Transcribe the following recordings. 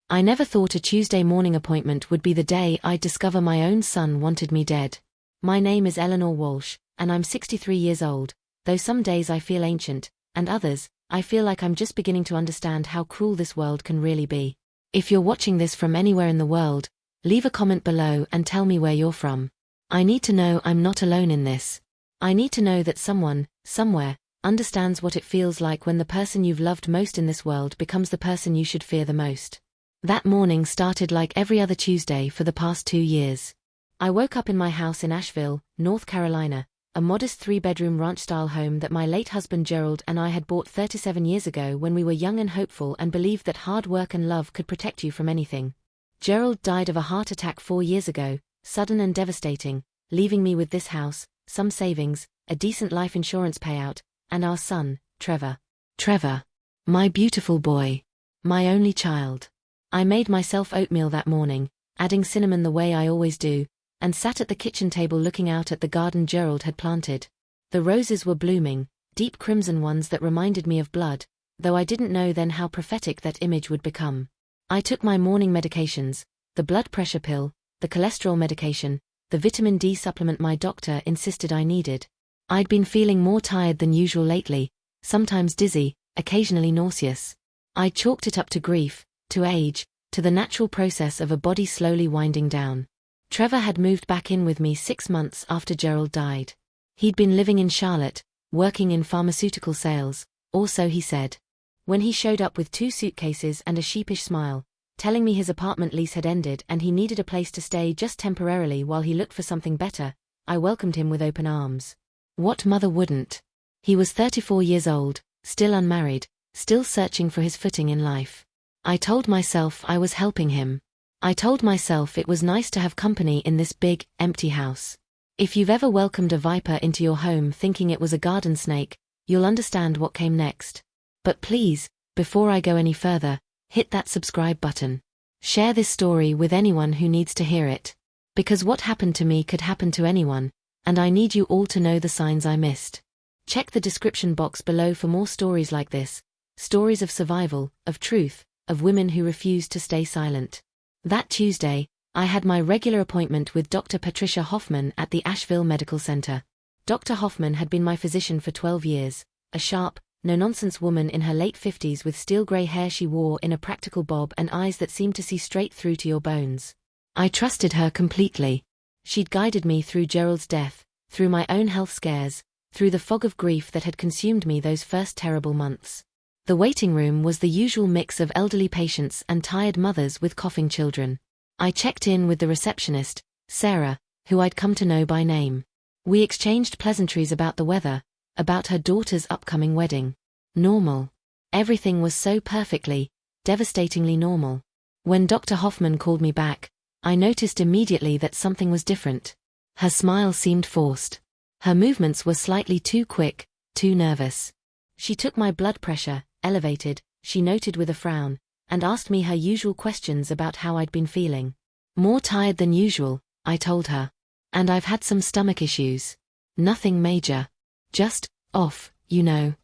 I never thought a Tuesday morning appointment would be the day I'd discover my own son wanted me dead. My name is Eleanor Walsh, and I'm 63 years old, though some days I feel ancient, and others, I feel like I'm just beginning to understand how cruel this world can really be. If you're watching this from anywhere in the world, leave a comment below and tell me where you're from. I need to know I'm not alone in this. I need to know that someone, somewhere, understands what it feels like when the person you've loved most in this world becomes the person you should fear the most. That morning started like every other Tuesday for the past 2 years. I woke up in my house in Asheville, North Carolina, a modest 3-bedroom ranch-style home that my late husband Gerald and I had bought 37 years ago when we were young and hopeful and believed that hard work and love could protect you from anything. Gerald died of a heart attack 4 years ago, sudden and devastating, leaving me with this house, some savings, a decent life insurance payout, and our son, Trevor. Trevor. My beautiful boy. My only child. I made myself oatmeal that morning, adding cinnamon the way I always do, and sat at the kitchen table looking out at the garden Gerald had planted. The roses were blooming, deep crimson ones that reminded me of blood, though I didn't know then how prophetic that image would become. I took my morning medications, the blood pressure pill, the cholesterol medication, the vitamin D supplement my doctor insisted I needed. I'd been feeling more tired than usual lately, sometimes dizzy, occasionally nauseous. I chalked it up to grief, to age, to the natural process of a body slowly winding down. Trevor had moved back in with me 6 months after Gerald died. He'd been living in Charlotte, working in pharmaceutical sales, or so he said. When he showed up with 2 suitcases and a sheepish smile, telling me his apartment lease had ended and he needed a place to stay just temporarily while he looked for something better, I welcomed him with open arms. What mother wouldn't? He was 34 years old, still unmarried, still searching for his footing in life. I told myself I was helping him. I told myself it was nice to have company in this big, empty house. If you've ever welcomed a viper into your home thinking it was a garden snake, you'll understand what came next. But please, before I go any further, hit that subscribe button. Share this story with anyone who needs to hear it. Because what happened to me could happen to anyone, and I need you all to know the signs I missed. Check the description box below for more stories like this, stories of survival, of truth, of women who refused to stay silent. That Tuesday, I had my regular appointment with Dr. Patricia Hoffman at the Asheville Medical Center. Dr. Hoffman had been my physician for 12 years, a sharp, no-nonsense woman in her late 50s with steel-gray hair she wore in a practical bob and eyes that seemed to see straight through to your bones. I trusted her completely. She'd guided me through Gerald's death, through my own health scares, through the fog of grief that had consumed me those first terrible months. The waiting room was the usual mix of elderly patients and tired mothers with coughing children. I checked in with the receptionist, Sarah, who I'd come to know by name. We exchanged pleasantries about the weather, about her daughter's upcoming wedding. Normal. Everything was so perfectly, devastatingly normal. When Dr. Hoffman called me back, I noticed immediately that something was different. Her smile seemed forced. Her movements were slightly too quick, too nervous. She took my blood pressure, elevated, she noted with a frown, and asked me her usual questions about how I'd been feeling. More tired than usual, I told her. And I've had some stomach issues. Nothing major. Just, off, you know.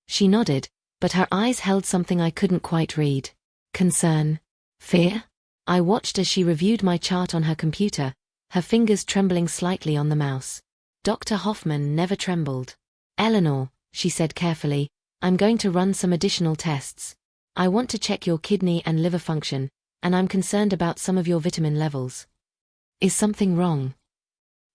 She nodded, but her eyes held something I couldn't quite read. Concern? Fear? I watched as she reviewed my chart on her computer, her fingers trembling slightly on the mouse. Dr. Hoffman never trembled. Eleanor, she said carefully, I'm going to run some additional tests. I want to check your kidney and liver function, and I'm concerned about some of your vitamin levels. Is something wrong?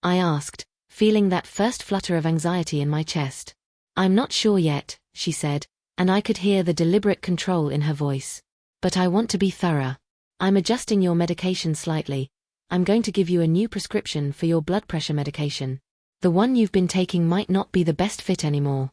I asked, feeling that first flutter of anxiety in my chest. I'm not sure yet, she said, and I could hear the deliberate control in her voice. But I want to be thorough. I'm adjusting your medication slightly. I'm going to give you a new prescription for your blood pressure medication. The one you've been taking might not be the best fit anymore.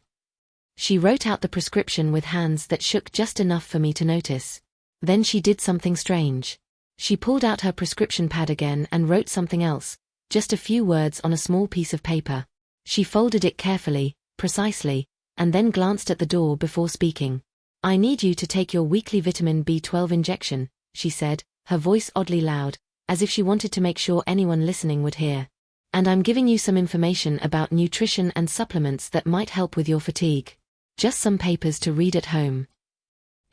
She wrote out the prescription with hands that shook just enough for me to notice. Then she did something strange. She pulled out her prescription pad again and wrote something else, just a few words on a small piece of paper. She folded it carefully, precisely, and then glanced at the door before speaking. I need you to take your weekly vitamin B12 injection, she said, her voice oddly loud, as if she wanted to make sure anyone listening would hear. And I'm giving you some information about nutrition and supplements that might help with your fatigue. Just some papers to read at home.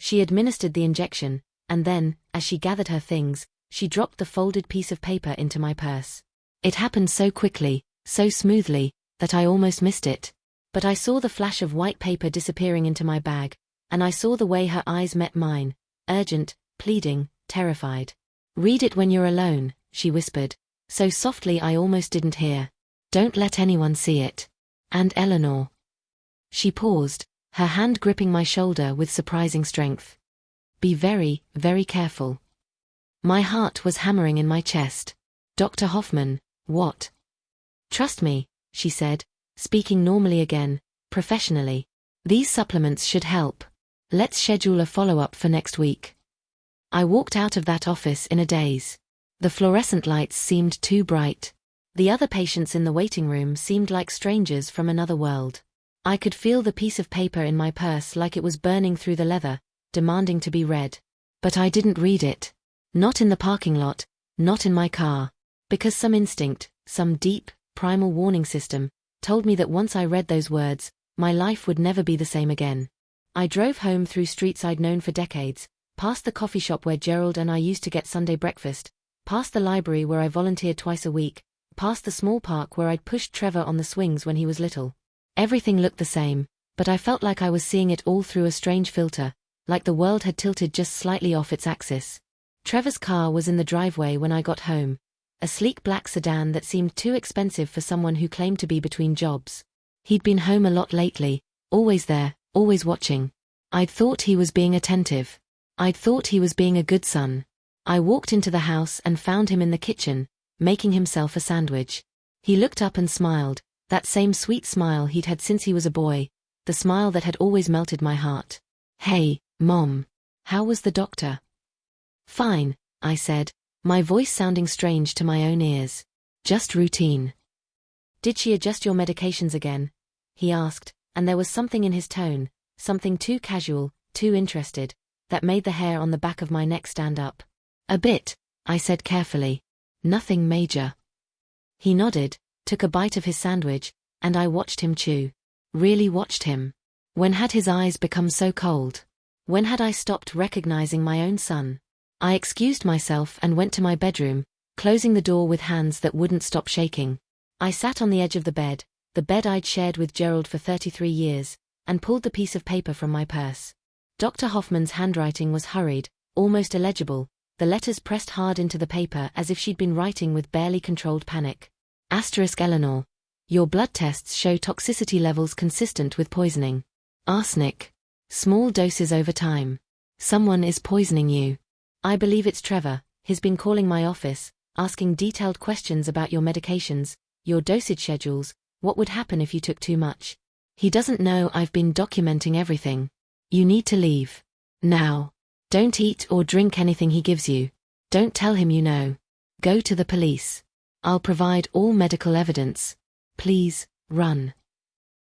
She administered the injection, and then, as she gathered her things, she dropped the folded piece of paper into my purse. It happened so quickly, so smoothly, that I almost missed it. But I saw the flash of white paper disappearing into my bag, and I saw the way her eyes met mine, urgent, pleading, terrified. "Read it when you're alone," she whispered, so softly I almost didn't hear. "Don't let anyone see it. And Eleanor." She paused, her hand gripping my shoulder with surprising strength. "Be very, very careful." My heart was hammering in my chest. "Dr. Hoffman, what?" "Trust me," she said, speaking normally again, professionally. "These supplements should help. Let's schedule a follow-up for next week." I walked out of that office in a daze. The fluorescent lights seemed too bright. The other patients in the waiting room seemed like strangers from another world. I could feel the piece of paper in my purse like it was burning through the leather, demanding to be read. But I didn't read it. Not in the parking lot, not in my car. Because some instinct, some deep, primal warning system, told me that once I read those words, my life would never be the same again. I drove home through streets I'd known for decades, past the coffee shop where Gerald and I used to get Sunday breakfast, past the library where I volunteered twice a week, past the small park where I'd pushed Trevor on the swings when he was little. Everything looked the same, but I felt like I was seeing it all through a strange filter, like the world had tilted just slightly off its axis. Trevor's car was in the driveway when I got home, a sleek black sedan that seemed too expensive for someone who claimed to be between jobs. He'd been home a lot lately, always there, always watching. I'd thought he was being attentive. I'd thought he was being a good son. I walked into the house and found him in the kitchen, making himself a sandwich. He looked up and smiled, that same sweet smile he'd had since he was a boy, the smile that had always melted my heart. "Hey, Mom. How was the doctor?" "Fine," I said, my voice sounding strange to my own ears. "Just routine." "Did she adjust your medications again?" he asked, and there was something in his tone, something too casual, too interested, that made the hair on the back of my neck stand up. "A bit," I said carefully. "Nothing major." He nodded, took a bite of his sandwich, and I watched him chew. Really watched him. When had his eyes become so cold? When had I stopped recognizing my own son? I excused myself and went to my bedroom, closing the door with hands that wouldn't stop shaking. I sat on the edge of the bed I'd shared with Gerald for 33 years, and pulled the piece of paper from my purse. Dr. Hoffman's handwriting was hurried, almost illegible, the letters pressed hard into the paper as if she'd been writing with barely controlled panic. Eleanor. Your blood tests show toxicity levels consistent with poisoning. Arsenic. Small doses over time. Someone is poisoning you. I believe it's Trevor. He's been calling my office, asking detailed questions about your medications, your dosage schedules, what would happen if you took too much. He doesn't know I've been documenting everything. You need to leave. Now. Don't eat or drink anything he gives you. Don't tell him you know. Go to the police. I'll provide all medical evidence. Please, run.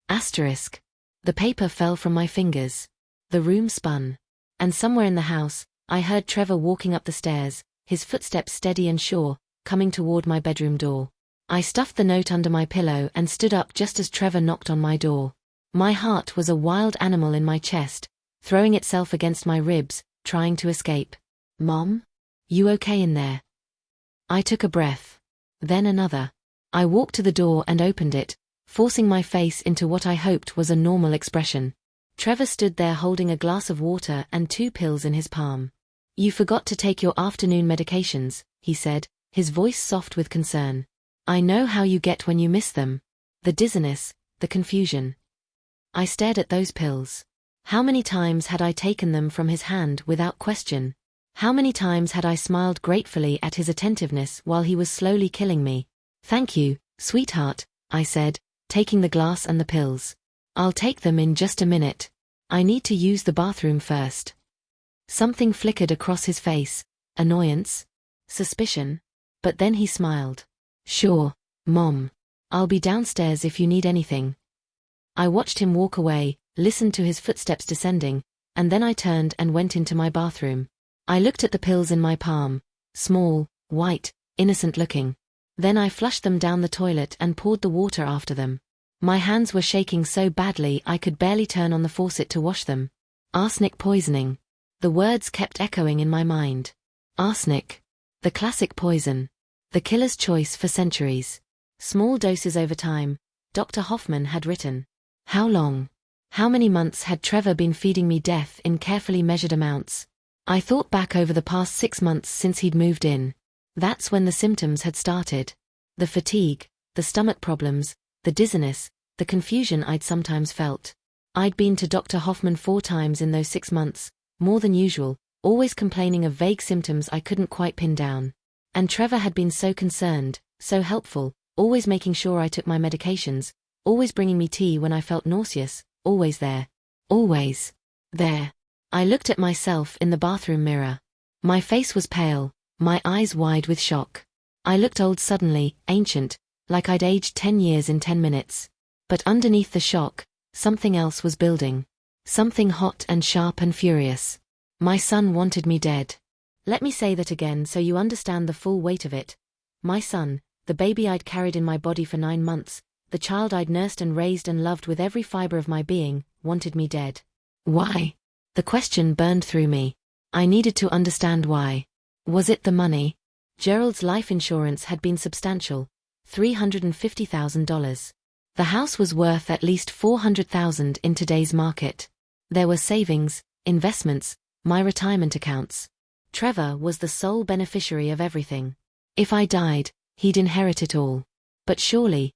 Asterisk. The paper fell from my fingers. The room spun. And somewhere in the house, I heard Trevor walking up the stairs, his footsteps steady and sure, coming toward my bedroom door. I stuffed the note under my pillow and stood up just as Trevor knocked on my door. My heart was a wild animal in my chest, throwing itself against my ribs, trying to escape. "Mom? You okay in there?" I took a breath. Then another. I walked to the door and opened it, forcing my face into what I hoped was a normal expression. Trevor stood there holding a glass of water and 2 pills in his palm. "You forgot to take your afternoon medications," he said, his voice soft with concern. "I know how you get when you miss them. The dizziness, the confusion." I stared at those pills. How many times had I taken them from his hand without question? How many times had I smiled gratefully at his attentiveness while he was slowly killing me? "Thank you, sweetheart," I said, taking the glass and the pills. "I'll take them in just a minute. I need to use the bathroom first." Something flickered across his face, annoyance, suspicion, but then he smiled. "Sure, Mom. I'll be downstairs if you need anything." I watched him walk away, listened to his footsteps descending, and then I turned and went into my bathroom. I looked at the pills in my palm, small, white, innocent looking. Then I flushed them down the toilet and poured the water after them. My hands were shaking so badly I could barely turn on the faucet to wash them. Arsenic poisoning. The words kept echoing in my mind. Arsenic. The classic poison. The killer's choice for centuries. Small doses over time, Dr. Hoffman had written. How long? How many months had Trevor been feeding me death in carefully measured amounts? I thought back over the past 6 months since he'd moved in. That's when the symptoms had started. The fatigue, the stomach problems, the dizziness, the confusion I'd sometimes felt. I'd been to Dr. Hoffman 4 times in those 6 months, more than usual, always complaining of vague symptoms I couldn't quite pin down. And Trevor had been so concerned, so helpful, always making sure I took my medications, always bringing me tea when I felt nauseous, always there. Always there. I looked at myself in the bathroom mirror. My face was pale, my eyes wide with shock. I looked old suddenly, ancient, like I'd aged 10 years in 10 minutes. But underneath the shock, something else was building. Something hot and sharp and furious. My son wanted me dead. Let me say that again so you understand the full weight of it. My son, the baby I'd carried in my body for 9 months, the child I'd nursed and raised and loved with every fiber of my being, wanted me dead. Why? The question burned through me. I needed to understand why. Was it the money? Gerald's life insurance had been substantial, $350,000. The house was worth at least $400,000 in today's market. There were savings, investments, my retirement accounts. Trevor was the sole beneficiary of everything. If I died, he'd inherit it all. But surely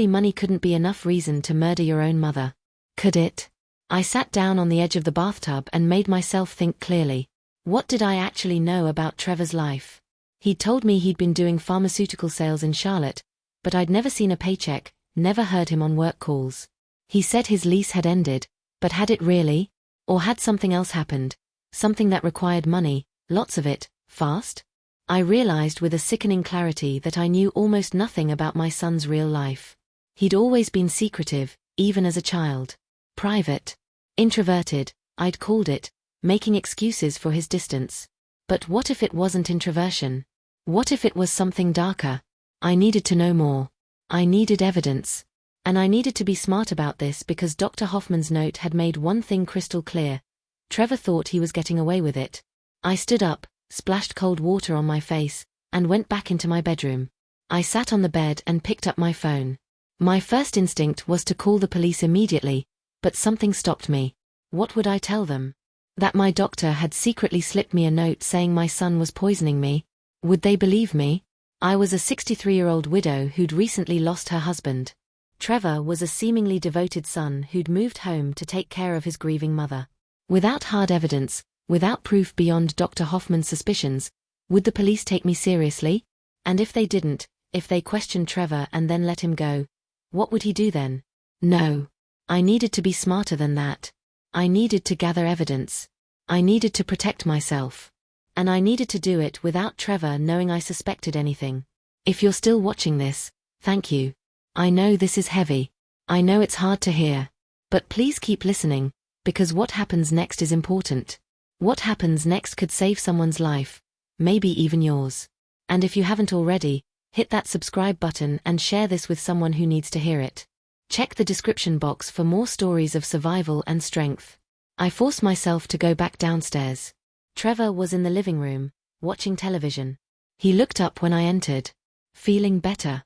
money couldn't be enough reason to murder your own mother. Could it? I sat down on the edge of the bathtub and made myself think clearly. What did I actually know about Trevor's life? He'd told me he'd been doing pharmaceutical sales in Charlotte, but I'd never seen a paycheck, never heard him on work calls. He said his lease had ended, but had it really? Or had something else happened? Something that required money, lots of it, fast? I realized with a sickening clarity that I knew almost nothing about my son's real life. He'd always been secretive, even as a child. Private. Introverted, I'd called it, making excuses for his distance. But what if it wasn't introversion? What if it was something darker? I needed to know more. I needed evidence. And I needed to be smart about this because Dr. Hoffman's note had made one thing crystal clear. Trevor thought he was getting away with it. I stood up, splashed cold water on my face, and went back into my bedroom. I sat on the bed and picked up my phone. My first instinct was to call the police immediately, but something stopped me. What would I tell them? That my doctor had secretly slipped me a note saying my son was poisoning me? Would they believe me? I was a 63-year-old widow who'd recently lost her husband. Trevor was a seemingly devoted son who'd moved home to take care of his grieving mother. Without hard evidence, without proof beyond Dr. Hoffman's suspicions, would the police take me seriously? And if they didn't, if they questioned Trevor and then let him go, what would he do then? No. I needed to be smarter than that. I needed to gather evidence. I needed to protect myself. And I needed to do it without Trevor knowing I suspected anything. If you're still watching this, thank you. I know this is heavy. I know it's hard to hear. But please keep listening, because what happens next is important. What happens next could save someone's life, maybe even yours. And if you haven't already, hit that subscribe button and share this with someone who needs to hear it. Check the description box for more stories of survival and strength. I forced myself to go back downstairs. Trevor was in the living room, watching television. He looked up when I entered. Feeling better?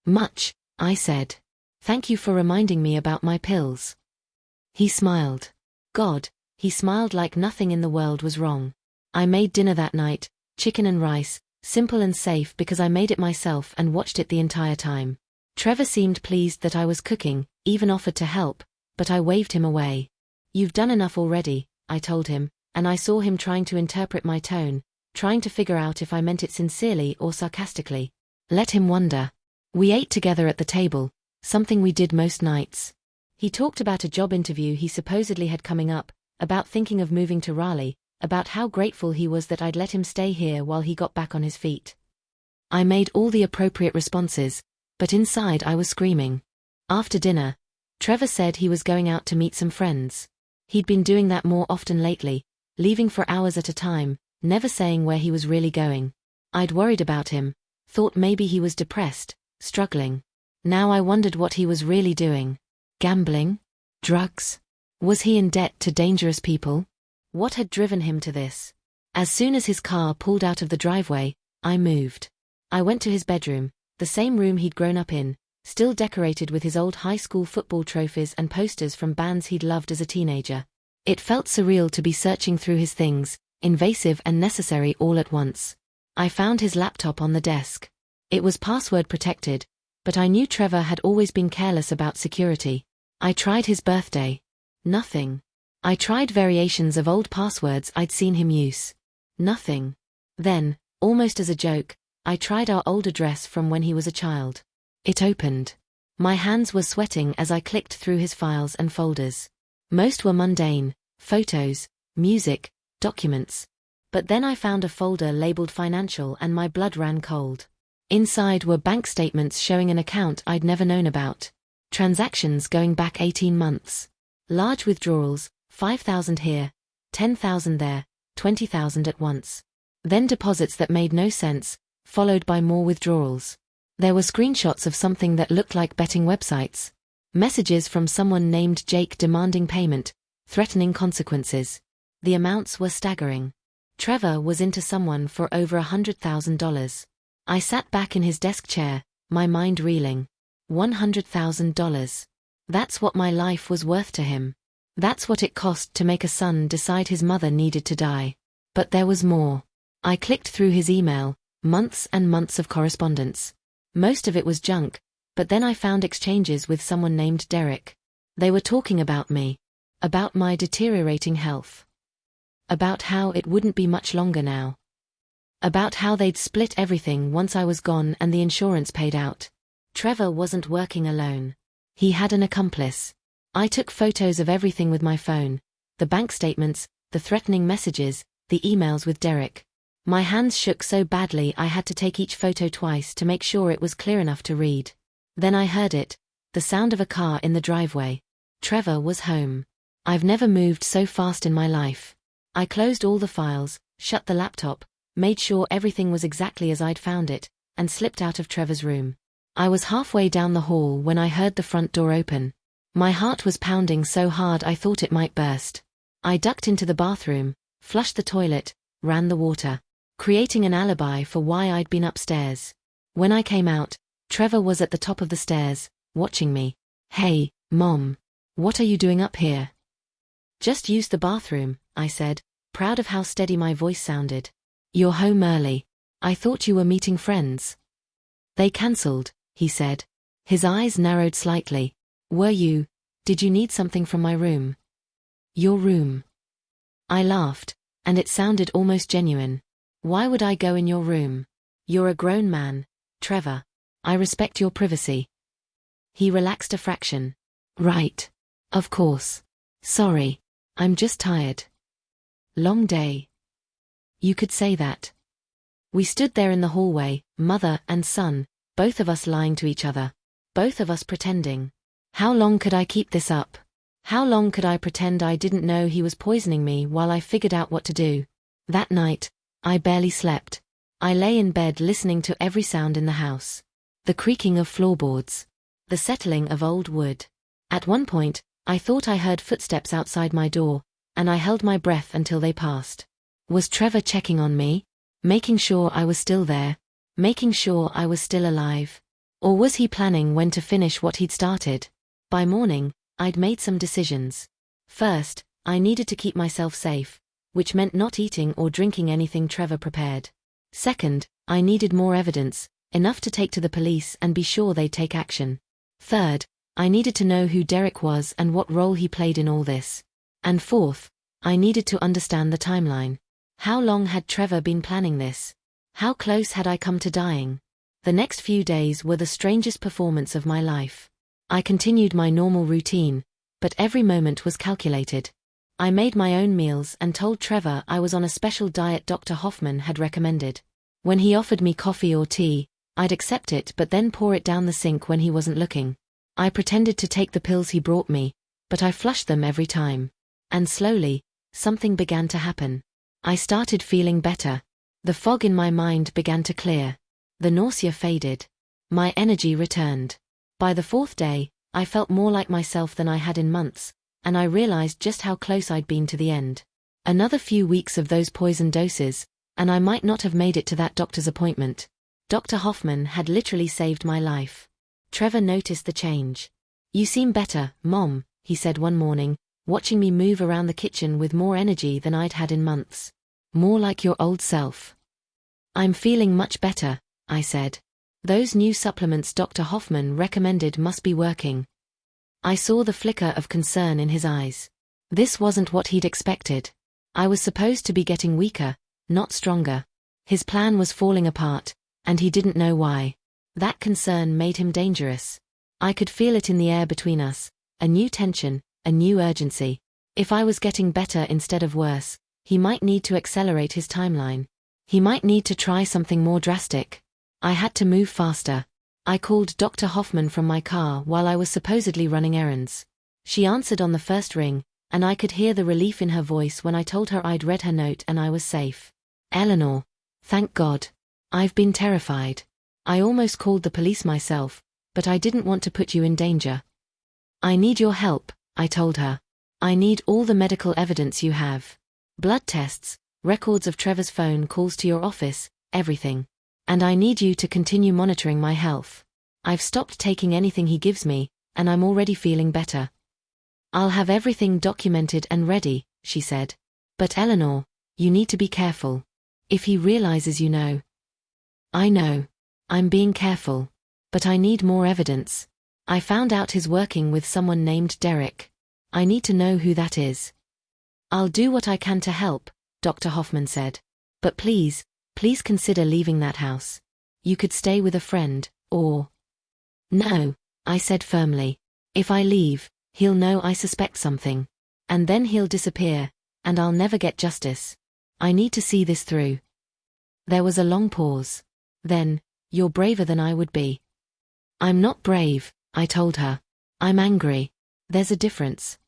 Much, I said. Thank you for reminding me about my pills. He smiled. God, he smiled like nothing in the world was wrong. I made dinner that night, chicken and rice, simple and safe because I made it myself and watched it the entire time. Trevor seemed pleased that I was cooking, even offered to help, but I waved him away. You've done enough already, I told him, and I saw him trying to interpret my tone, trying to figure out if I meant it sincerely or sarcastically. Let him wonder. We ate together at the table, something we did most nights. He talked about a job interview he supposedly had coming up, about thinking of moving to Raleigh, about how grateful he was that I'd let him stay here while he got back on his feet. I made all the appropriate responses, but inside I was screaming. After dinner, Trevor said he was going out to meet some friends. He'd been doing that more often lately, leaving for hours at a time, never saying where he was really going. I'd worried about him, thought maybe he was depressed, struggling. Now I wondered what he was really doing. Gambling? Drugs? Was he in debt to dangerous people? What had driven him to this? As soon as his car pulled out of the driveway, I moved. I went to his bedroom, the same room he'd grown up in, still decorated with his old high school football trophies and posters from bands he'd loved as a teenager. It felt surreal to be searching through his things, invasive and necessary all at once. I found his laptop on the desk. It was password protected, but I knew Trevor had always been careless about security. I tried his birthday. Nothing. I tried variations of old passwords I'd seen him use. Nothing. Then, almost as a joke, I tried our old address from when he was a child. It opened. My hands were sweating as I clicked through his files and folders. Most were mundane: photos, music, documents. But then I found a folder labeled financial and my blood ran cold. Inside were bank statements showing an account I'd never known about. Transactions going back 18 months. Large withdrawals, $5,000 here, $10,000 there, $20,000 at once. Then deposits that made no sense, followed by more withdrawals. There were screenshots of something that looked like betting websites. Messages from someone named Jake demanding payment, threatening consequences. The amounts were staggering. Trevor was into someone for over $100,000. I sat back in his desk chair, my mind reeling. $100,000. That's what my life was worth to him. That's what it cost to make a son decide his mother needed to die. But there was more. I clicked through his email, months and months of correspondence. Most of it was junk, but then I found exchanges with someone named Derek. They were talking about me. About my deteriorating health. About how it wouldn't be much longer now. About how they'd split everything once I was gone and the insurance paid out. Trevor wasn't working alone. He had an accomplice. I took photos of everything with my phone, the bank statements, the threatening messages, the emails with Derek. My hands shook so badly I had to take each photo twice to make sure it was clear enough to read. Then I heard it, the sound of a car in the driveway. Trevor was home. I've never moved so fast in my life. I closed all the files, shut the laptop, made sure everything was exactly as I'd found it, and slipped out of Trevor's room. I was halfway down the hall when I heard the front door open. My heart was pounding so hard I thought it might burst. I ducked into the bathroom, flushed the toilet, ran the water, creating an alibi for why I'd been upstairs. When I came out, Trevor was at the top of the stairs, watching me. "Hey, Mom. What are you doing up here?" "Just used the bathroom," I said, proud of how steady my voice sounded. "You're home early. I thought you were meeting friends." "They cancelled," he said. His eyes narrowed slightly. Did you need something from my room?" "Your room." I laughed, and it sounded almost genuine. "Why would I go in your room? You're a grown man, Trevor. I respect your privacy." He relaxed a fraction. "Right. Of course. Sorry. I'm just tired." "Long day." "You could say that." We stood there in the hallway, mother and son, both of us lying to each other. Both of us pretending. How long could I keep this up? How long could I pretend I didn't know he was poisoning me while I figured out what to do? That night, I barely slept. I lay in bed listening to every sound in the house. The creaking of floorboards. The settling of old wood. At one point, I thought I heard footsteps outside my door, and I held my breath until they passed. Was Trevor checking on me? Making sure I was still there? Making sure I was still alive? Or was he planning when to finish what he'd started? By morning, I'd made some decisions. First, I needed to keep myself safe, which meant not eating or drinking anything Trevor prepared. Second, I needed more evidence, enough to take to the police and be sure they'd take action. Third, I needed to know who Derek was and what role he played in all this. And fourth, I needed to understand the timeline. How long had Trevor been planning this? How close had I come to dying? The next few days were the strangest performance of my life. I continued my normal routine, but every moment was calculated. I made my own meals and told Trevor I was on a special diet Dr. Hoffman had recommended. When he offered me coffee or tea, I'd accept it but then pour it down the sink when he wasn't looking. I pretended to take the pills he brought me, but I flushed them every time. And slowly, something began to happen. I started feeling better. The fog in my mind began to clear. The nausea faded. My energy returned. By the fourth day, I felt more like myself than I had in months, and I realized just how close I'd been to the end. Another few weeks of those poison doses, and I might not have made it to that doctor's appointment. Dr. Hoffman had literally saved my life. Trevor noticed the change. "You seem better, Mom," he said one morning, watching me move around the kitchen with more energy than I'd had in months. "More like your old self." "I'm feeling much better," I said. "Those new supplements Dr. Hoffman recommended must be working." I saw the flicker of concern in his eyes. This wasn't what he'd expected. I was supposed to be getting weaker, not stronger. His plan was falling apart, and he didn't know why. That concern made him dangerous. I could feel it in the air between us, a new tension, a new urgency. If I was getting better instead of worse, he might need to accelerate his timeline. He might need to try something more drastic. I had to move faster. I called Dr. Hoffman from my car while I was supposedly running errands. She answered on the first ring, and I could hear the relief in her voice when I told her I'd read her note and I was safe. "Eleanor, thank God. I've been terrified. I almost called the police myself, but I didn't want to put you in danger." "I need your help," I told her. "I need all the medical evidence you have. Blood tests, records of Trevor's phone calls to your office, everything. And I need you to continue monitoring my health. I've stopped taking anything he gives me, and I'm already feeling better." "I'll have everything documented and ready," she said. "But Eleanor, you need to be careful. If he realizes you know." "I know. I'm being careful. But I need more evidence. I found out he's working with someone named Derek. I need to know who that is." "I'll do what I can to help," Dr. Hoffman said. "But please consider leaving that house. You could stay with a friend, or—" "No," I said firmly. "If I leave, he'll know I suspect something. And then he'll disappear, and I'll never get justice. I need to see this through." There was a long pause. Then, "You're braver than I would be." "I'm not brave," I told her. "I'm angry. There's a difference."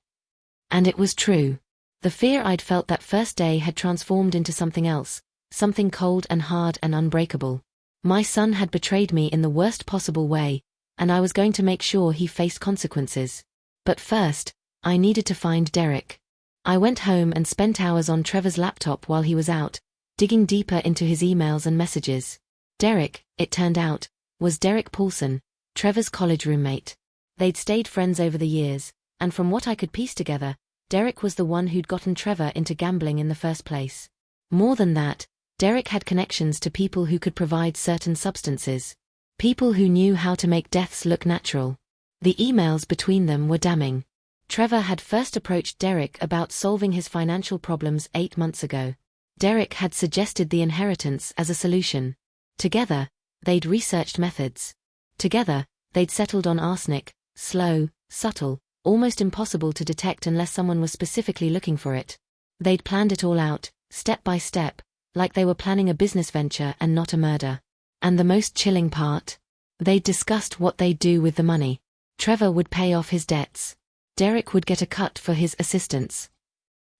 And it was true. The fear I'd felt that first day had transformed into something else, something cold and hard and unbreakable. My son had betrayed me in the worst possible way, and I was going to make sure he faced consequences. But first, I needed to find Derek. I went home and spent hours on Trevor's laptop while he was out, digging deeper into his emails and messages. Derek, it turned out, was Derek Paulson, Trevor's college roommate. They'd stayed friends over the years, and from what I could piece together, Derek was the one who'd gotten Trevor into gambling in the first place. More than that, Derek had connections to people who could provide certain substances. People who knew how to make deaths look natural. The emails between them were damning. Trevor had first approached Derek about solving his financial problems 8 months ago. Derek had suggested the inheritance as a solution. Together, they'd researched methods. Together, they'd settled on arsenic, slow, subtle, almost impossible to detect unless someone was specifically looking for it. They'd planned it all out, step by step, like they were planning a business venture and not a murder. And the most chilling part? They'd discussed what they'd do with the money. Trevor would pay off his debts. Derek would get a cut for his assistance.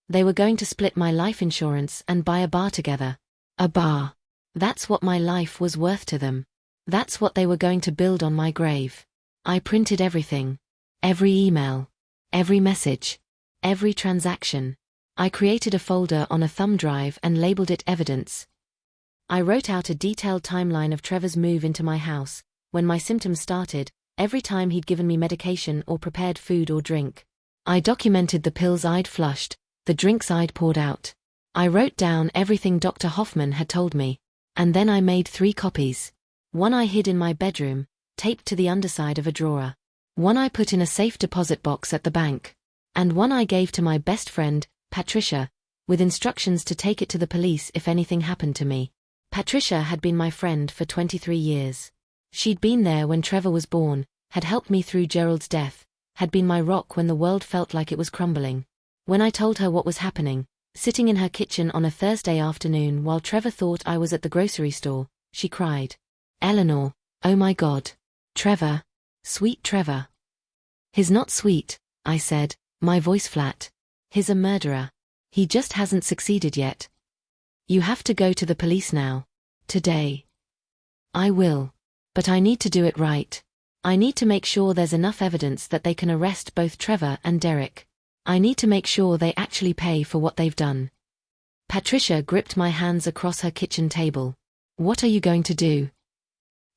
They were going to split my life insurance and buy a bar together. A bar. That's what my life was worth to them. That's what they were going to build on my grave. I printed everything. Every email. Every message. Every transaction. I created a folder on a thumb drive and labeled it evidence. I wrote out a detailed timeline of Trevor's move into my house, when my symptoms started, every time he'd given me medication or prepared food or drink. I documented the pills I'd flushed, the drinks I'd poured out. I wrote down everything Dr. Hoffman had told me. And then I made 3 copies. One I hid in my bedroom, taped to the underside of a drawer. One I put in a safe deposit box at the bank. And one I gave to my best friend, Patricia, with instructions to take it to the police if anything happened to me. Patricia had been my friend for 23 years. She'd been there when Trevor was born, had helped me through Gerald's death, had been my rock when the world felt like it was crumbling. When I told her what was happening, sitting in her kitchen on a Thursday afternoon while Trevor thought I was at the grocery store, she cried, "Eleanor, oh my God. Trevor. Sweet Trevor." "He's not sweet," I said, my voice flat. "He's a murderer. He just hasn't succeeded yet. You have to go to the police now. Today." "I will. But I need to do it right. I need to make sure there's enough evidence that they can arrest both Trevor and Derek. I need to make sure they actually pay for what they've done." Patricia gripped my hands across her kitchen table. What are you going to do?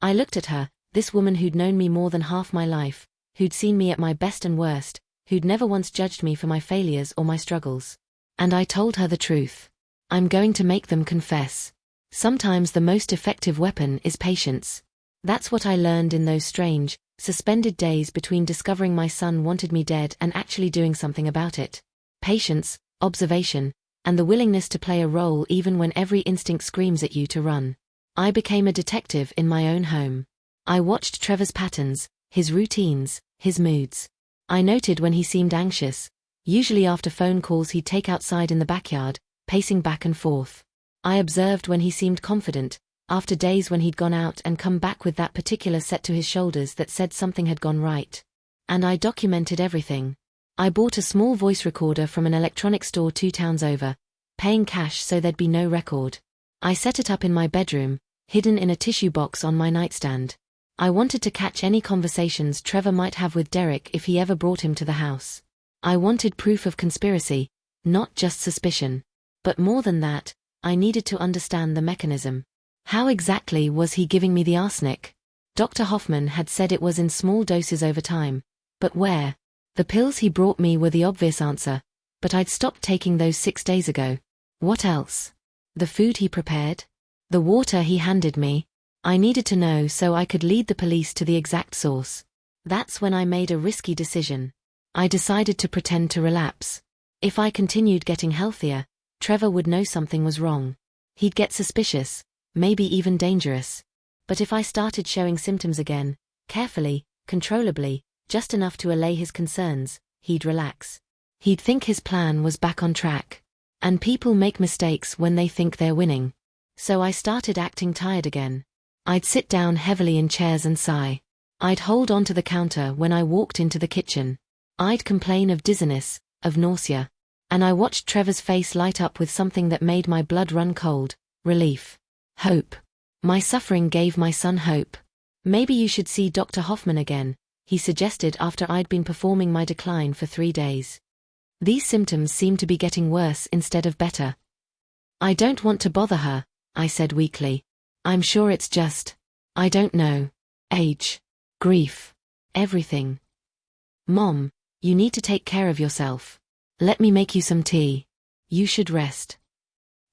I looked at her, this woman who'd known me more than half my life, who'd seen me at my best and worst, who'd never once judged me for my failures or my struggles. And I told her the truth. I'm going to make them confess. Sometimes the most effective weapon is patience. That's what I learned in those strange, suspended days between discovering my son wanted me dead and actually doing something about it. Patience, observation, and the willingness to play a role even when every instinct screams at you to run. I became a detective in my own home. I watched Trevor's patterns, his routines, his moods. I noted when he seemed anxious. Usually after phone calls he'd take outside in the backyard, pacing back and forth. I observed when he seemed confident, after days when he'd gone out and come back with that particular set to his shoulders that said something had gone right. And I documented everything. I bought a small voice recorder from an electronic store 2 towns over, paying cash so there'd be no record. I set it up in my bedroom, hidden in a tissue box on my nightstand. I wanted to catch any conversations Trevor might have with Derek if he ever brought him to the house. I wanted proof of conspiracy, not just suspicion. But more than that, I needed to understand the mechanism. How exactly was he giving me the arsenic? Dr. Hoffman had said it was in small doses over time. But where? The pills he brought me were the obvious answer, but I'd stopped taking those 6 days ago. What else? The food he prepared? The water he handed me? I needed to know so I could lead the police to the exact source. That's when I made a risky decision. I decided to pretend to relapse. If I continued getting healthier, Trevor would know something was wrong. He'd get suspicious, maybe even dangerous. But if I started showing symptoms again, carefully, controllably, just enough to allay his concerns, he'd relax. He'd think his plan was back on track. And people make mistakes when they think they're winning. So I started acting tired again. I'd sit down heavily in chairs and sigh. I'd hold onto the counter when I walked into the kitchen. I'd complain of dizziness, of nausea. And I watched Trevor's face light up with something that made my blood run cold: relief. Hope. My suffering gave my son hope. Maybe you should see Dr. Hoffman again, he suggested after I'd been performing my decline for 3 days. These symptoms seem to be getting worse instead of better. I don't want to bother her, I said weakly. I'm sure it's just, I don't know, age, grief, everything. Mom, you need to take care of yourself. Let me make you some tea. You should rest.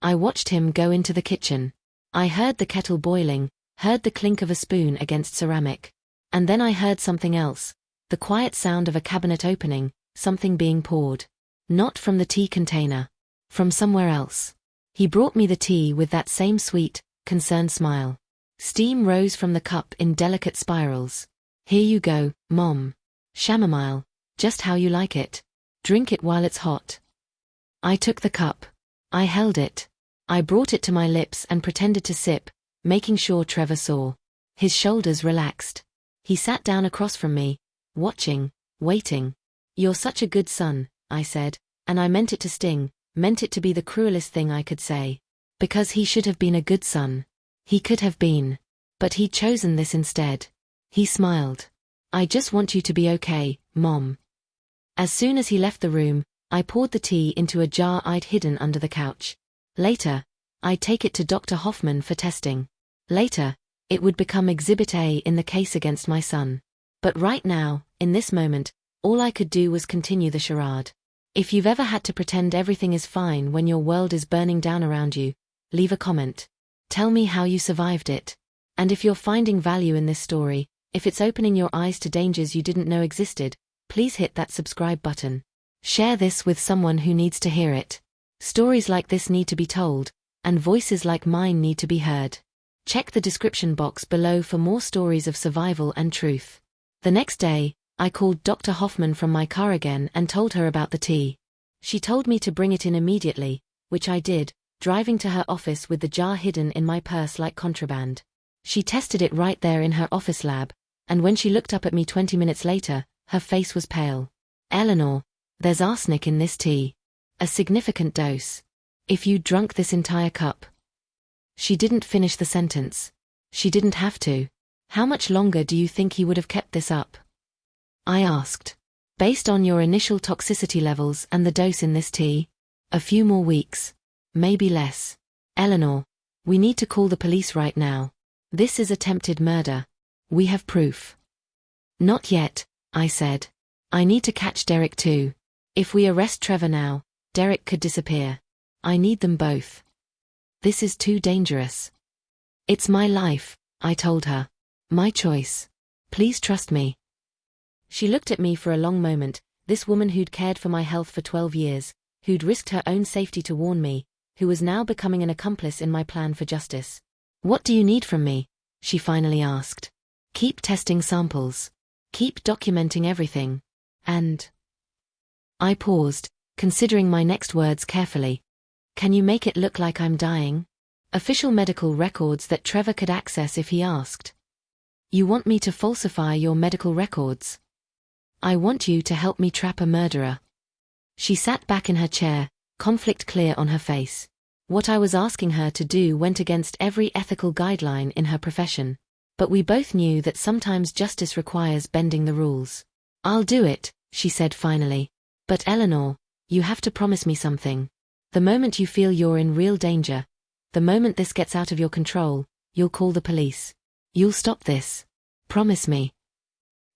I watched him go into the kitchen. I heard the kettle boiling, heard the clink of a spoon against ceramic. And then I heard something else, the quiet sound of a cabinet opening, something being poured. Not from the tea container. From somewhere else. He brought me the tea with that same sweet, concerned smile. Steam rose from the cup in delicate spirals. Here you go, Mom. Chamomile, just how you like it. Drink it while it's hot. I took the cup. I held it. I brought it to my lips and pretended to sip, making sure Trevor saw. His shoulders relaxed. He sat down across from me, watching, waiting. You're such a good son, I said, and I meant it to sting, meant it to be the cruelest thing I could say. Because he should have been a good son. He could have been. But he'd chosen this instead. He smiled. I just want you to be okay, Mom. As soon as he left the room, I poured the tea into a jar I'd hidden under the couch. Later, I'd take it to Dr. Hoffman for testing. Later, it would become Exhibit A in the case against my son. But right now, in this moment, all I could do was continue the charade. If you've ever had to pretend everything is fine when your world is burning down around you, leave a comment. Tell me how you survived it. And if you're finding value in this story, if it's opening your eyes to dangers you didn't know existed, please hit that subscribe button. Share this with someone who needs to hear it. Stories like this need to be told, and voices like mine need to be heard. Check the description box below for more stories of survival and truth. The next day, I called Dr. Hoffman from my car again and told her about the tea. She told me to bring it in immediately, which I did, driving to her office with the jar hidden in my purse like contraband. She tested it right there in her office lab, and when she looked up at me 20 minutes later, her face was pale. Eleanor, there's arsenic in this tea. A significant dose. If you drunk this entire cup. She didn't finish the sentence. She didn't have to. How much longer do you think he would have kept this up? I asked. Based on your initial toxicity levels and the dose in this tea? A few more weeks. maybe less. Eleanor, we need to call the police right now. This is attempted murder. We have proof. Not yet, I said. I need to catch Derek too. If we arrest Trevor now, Derek could disappear. I need them both. This is too dangerous. It's my life, I told her. My choice. Please trust me. She looked at me for a long moment, this woman who'd cared for my health for 12 years, who'd risked her own safety to warn me, who was now becoming an accomplice in my plan for justice. What do you need from me? She finally asked. Keep testing samples. Keep documenting everything. And... I paused, considering my next words carefully. Can you make it look like I'm dying? Official medical records that Trevor could access if he asked. You want me to falsify your medical records? I want you to help me trap a murderer. She sat back in her chair, conflict clear on her face. What I was asking her to do went against every ethical guideline in her profession. But we both knew that sometimes justice requires bending the rules. I'll do it, she said finally. But Eleanor, you have to promise me something. The moment you feel you're in real danger, the moment this gets out of your control, you'll call the police. You'll stop this. Promise me.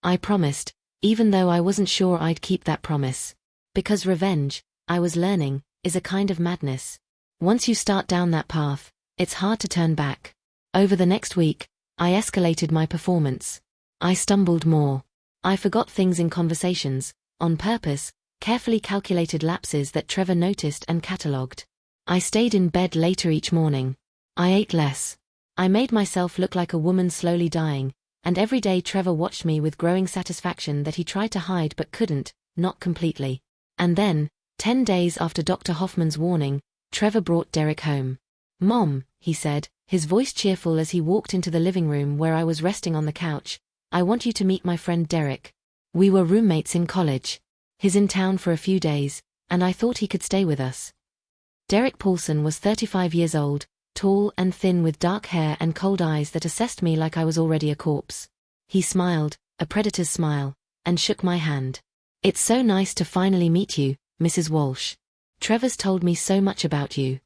I promised, even though I wasn't sure I'd keep that promise. Because revenge, I was learning, is a kind of madness. Once you start down that path, it's hard to turn back. Over the next week, I escalated my performance. I stumbled more. I forgot things in conversations, on purpose, carefully calculated lapses that Trevor noticed and catalogued. I stayed in bed later each morning. I ate less. I made myself look like a woman slowly dying, and every day Trevor watched me with growing satisfaction that he tried to hide but couldn't, not completely. And then, 10 days after Dr. Hoffman's warning, Trevor brought Derek home. Mom, he said, his voice cheerful as he walked into the living room where I was resting on the couch, I want you to meet my friend Derek. We were roommates in college. He's in town for a few days, and I thought he could stay with us. Derek Paulson was 35 years old, tall and thin with dark hair and cold eyes that assessed me like I was already a corpse. He smiled, a predator's smile, and shook my hand. It's so nice to finally meet you, Mrs. Walsh. Trevor's told me so much about you.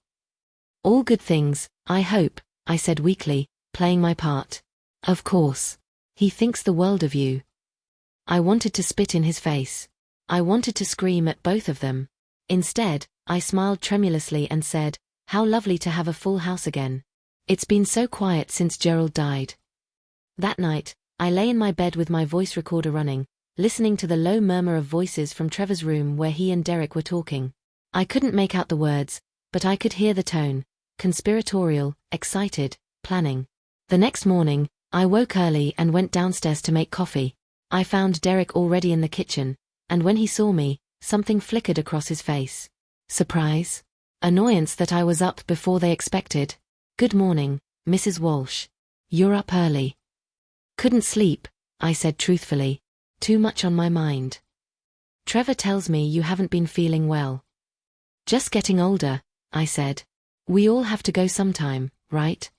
All good things, I hope, I said weakly, playing my part. Of course. He thinks the world of you. I wanted to spit in his face. I wanted to scream at both of them. Instead, I smiled tremulously and said, how lovely to have a full house again. It's been so quiet since Gerald died. That night, I lay in my bed with my voice recorder running, listening to the low murmur of voices from Trevor's room where he and Derek were talking. I couldn't make out the words, but I could hear the tone, conspiratorial, excited, planning. The next morning, I woke early and went downstairs to make coffee. I found Derek already in the kitchen, and when he saw me, something flickered across his face. Surprise? Annoyance that I was up before they expected. Good morning, Mrs. Walsh. You're up early. Couldn't sleep, I said truthfully. Too much on my mind. Trevor tells me you haven't been feeling well. Just getting older, I said. We all have to go sometime, right?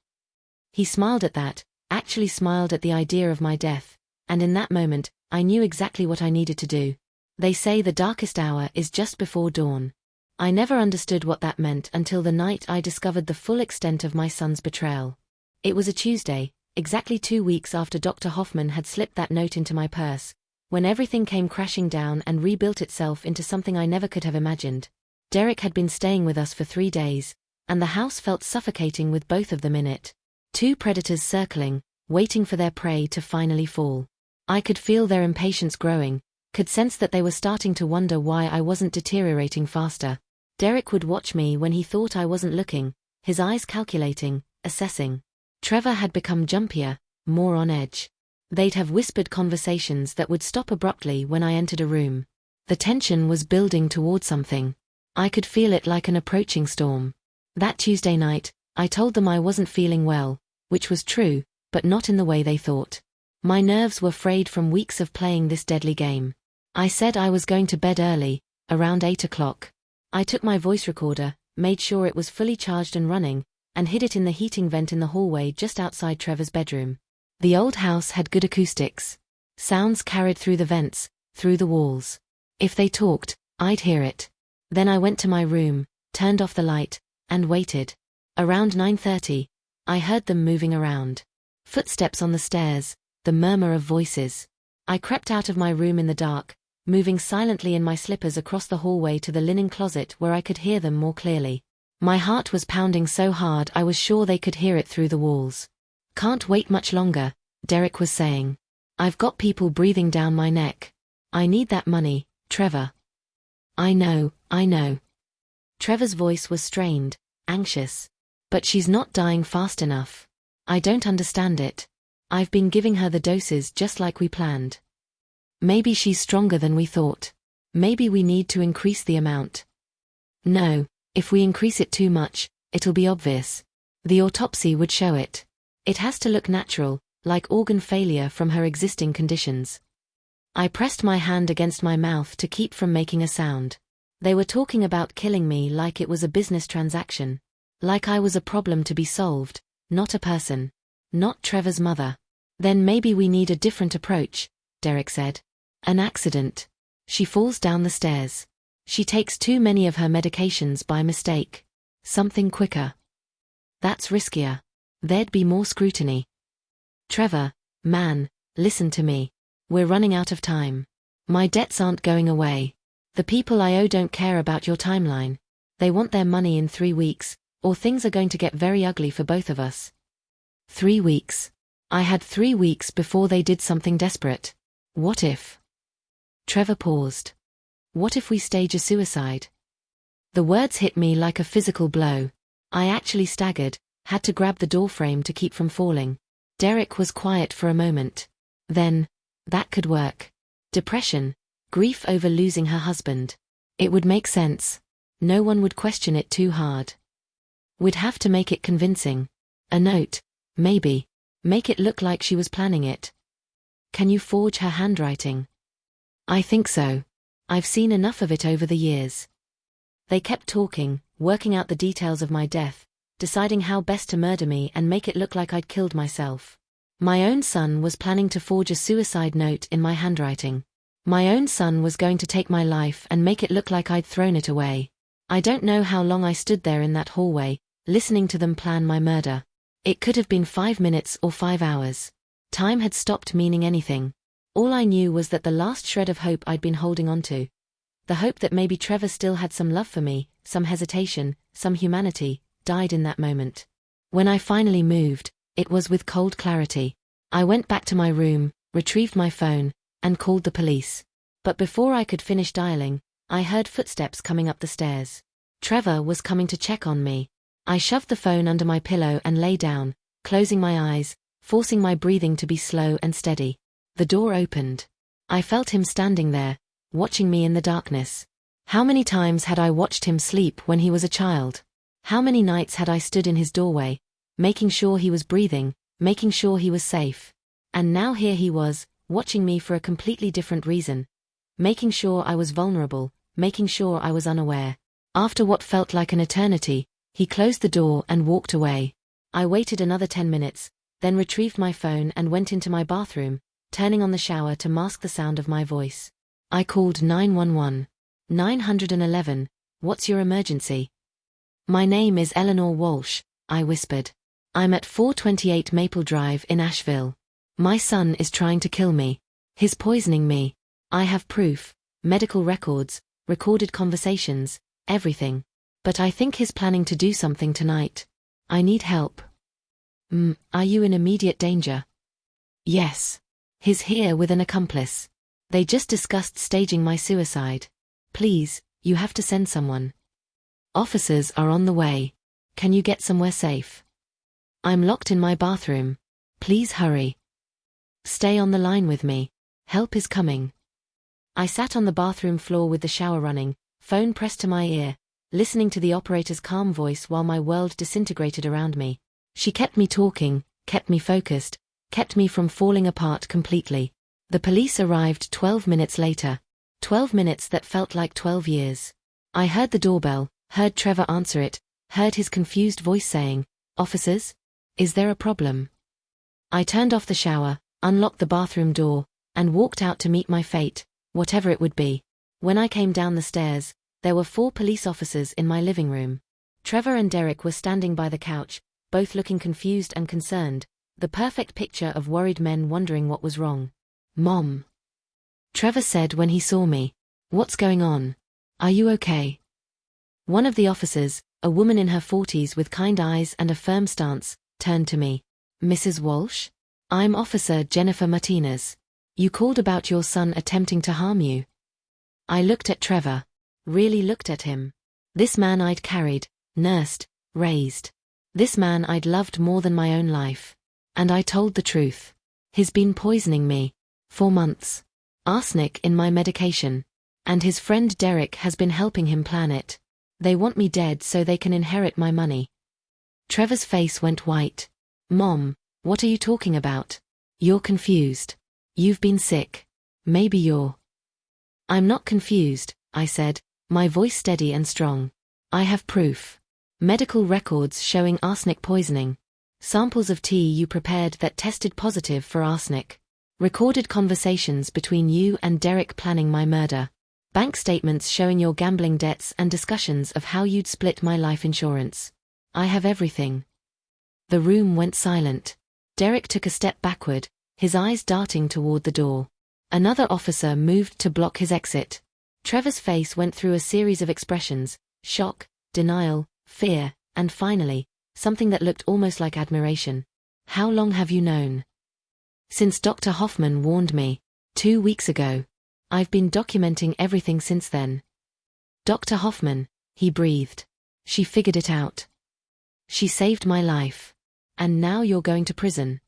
He smiled at that, actually smiled at the idea of my death, and in that moment, I knew exactly what I needed to do. They say the darkest hour is just before dawn. I never understood what that meant until the night I discovered the full extent of my son's betrayal. It was a Tuesday, exactly 2 weeks after Dr. Hoffman had slipped that note into my purse, when everything came crashing down and rebuilt itself into something I never could have imagined. Derek had been staying with us for 3 days, and the house felt suffocating with both of them in it. 2 predators circling, waiting for their prey to finally fall. I could feel their impatience growing, could sense that they were starting to wonder why I wasn't deteriorating faster. Derek would watch me when he thought I wasn't looking, his eyes calculating, assessing. Trevor had become jumpier, more on edge. They'd have whispered conversations that would stop abruptly when I entered a room. The tension was building toward something. I could feel it like an approaching storm. That Tuesday night, I told them I wasn't feeling well, which was true, but not in the way they thought. My nerves were frayed from weeks of playing this deadly game. I said I was going to bed early, around 8 o'clock. I took my voice recorder, made sure it was fully charged and running, and hid it in the heating vent in the hallway just outside Trevor's bedroom. The old house had good acoustics. Sounds carried through the vents, through the walls. If they talked, I'd hear it. Then I went to my room, turned off the light, and waited. Around 9:30, I heard them moving around. Footsteps on the stairs, the murmur of voices. I crept out of my room in the dark, moving silently in my slippers across the hallway to the linen closet where I could hear them more clearly. My heart was pounding so hard I was sure they could hear it through the walls. "Can't wait much longer," Derek was saying. "I've got people breathing down my neck. I need that money, Trevor." I know. Trevor's voice was strained, anxious. "But she's not dying fast enough. I don't understand it. I've been giving her the doses just like we planned. Maybe she's stronger than we thought. Maybe we need to increase the amount." "No, if we increase it too much, it'll be obvious. The autopsy would show it. It has to look natural, like organ failure from her existing conditions." I pressed my hand against my mouth to keep from making a sound. They were talking about killing me like it was a business transaction. Like I was a problem to be solved, not a person. Not Trevor's mother. "Then maybe we need a different approach," Derek said. "An accident. She falls down the stairs. She takes too many of her medications by mistake. Something quicker. That's riskier. There'd be more scrutiny." "Trevor, man, listen to me. We're running out of time. My debts aren't going away. The people I owe don't care about your timeline. They want their money in 3 weeks, or things are going to get very ugly for both of us." 3 weeks. I had 3 weeks before they did something desperate. What if? Trevor paused. What if we stage a suicide? The words hit me like a physical blow. I actually staggered, had to grab the doorframe to keep from falling. Derek was quiet for a moment. Then, that could work. Depression, grief over losing her husband. It would make sense. No one would question it too hard. We'd have to make it convincing. A note, maybe. Make it look like she was planning it. "Can you forge her handwriting?" "I think so. I've seen enough of it over the years." They kept talking, working out the details of my death, deciding how best to murder me and make it look like I'd killed myself. My own son was planning to forge a suicide note in my handwriting. My own son was going to take my life and make it look like I'd thrown it away. I don't know how long I stood there in that hallway, listening to them plan my murder. It could have been 5 minutes or 5 hours. Time had stopped meaning anything. All I knew was that the last shred of hope I'd been holding on to, the hope that maybe Trevor still had some love for me, some hesitation, some humanity, died in that moment. When I finally moved, it was with cold clarity. I went back to my room, retrieved my phone, and called the police. But before I could finish dialing, I heard footsteps coming up the stairs. Trevor was coming to check on me. I shoved the phone under my pillow and lay down, closing my eyes, forcing my breathing to be slow and steady. The door opened. I felt him standing there, watching me in the darkness. How many times had I watched him sleep when he was a child? How many nights had I stood in his doorway, making sure he was breathing, making sure he was safe? And now here he was, watching me for a completely different reason. Making sure I was vulnerable, making sure I was unaware. After what felt like an eternity, he closed the door and walked away. I waited another 10 minutes, then retrieved my phone and went into my bathroom, turning on the shower to mask the sound of my voice. I called 911. 911, what's your emergency? "My name is Eleanor Walsh," I whispered. "I'm at 428 Maple Drive in Asheville. My son is trying to kill me. He's poisoning me. I have proof, medical records, recorded conversations, everything. But I think he's planning to do something tonight. I need help." Are you in immediate danger?" "Yes. He's here with an accomplice. They just discussed staging my suicide. Please, you have to send someone. Officers are on the way. Can you get somewhere safe?" "I'm locked in my bathroom. Please hurry." "Stay on the line with me. Help is coming." I sat on the bathroom floor with the shower running, phone pressed to my ear, listening to the operator's calm voice while my world disintegrated around me. She kept me talking, kept me focused, kept me from falling apart completely. The police arrived 12 minutes later. 12 minutes that felt like 12 years. I heard the doorbell, heard Trevor answer it, heard his confused voice saying, "Officers? Is there a problem?" I turned off the shower, unlocked the bathroom door, and walked out to meet my fate, whatever it would be. When I came down the stairs, there were 4 police officers in my living room. Trevor and Derek were standing by the couch, both looking confused and concerned, the perfect picture of worried men wondering what was wrong. "Mom," Trevor said when he saw me. "What's going on? Are you okay?" One of the officers, a woman in her 40s with kind eyes and a firm stance, turned to me. "Mrs. Walsh? I'm Officer Jennifer Martinez. You called about your son attempting to harm you." I looked at Trevor. Really looked at him. This man I'd carried, nursed, raised. This man I'd loved more than my own life. And I told the truth. He's been poisoning me. For months. Arsenic in my medication. And his friend Derek has been helping him plan it. They want me dead so they can inherit my money. Trevor's face went white. "Mom, what are you talking about? You're confused. You've been sick. Maybe you're..." "I'm not confused," I said, my voice steady and strong. "I have proof. Medical records showing arsenic poisoning. Samples of tea you prepared that tested positive for arsenic. Recorded conversations between you and Derek planning my murder. Bank statements showing your gambling debts and discussions of how you'd split my life insurance. I have everything." The room went silent. Derek took a step backward, his eyes darting toward the door. Another officer moved to block his exit. Trevor's face went through a series of expressions: shock, denial, fear, and finally, something that looked almost like admiration. "How long have you known?" "Since Dr. Hoffman warned me. 2 weeks ago. I've been documenting everything since then." "Dr. Hoffman," he breathed. "She figured it out. She saved my life. And now you're going to prison."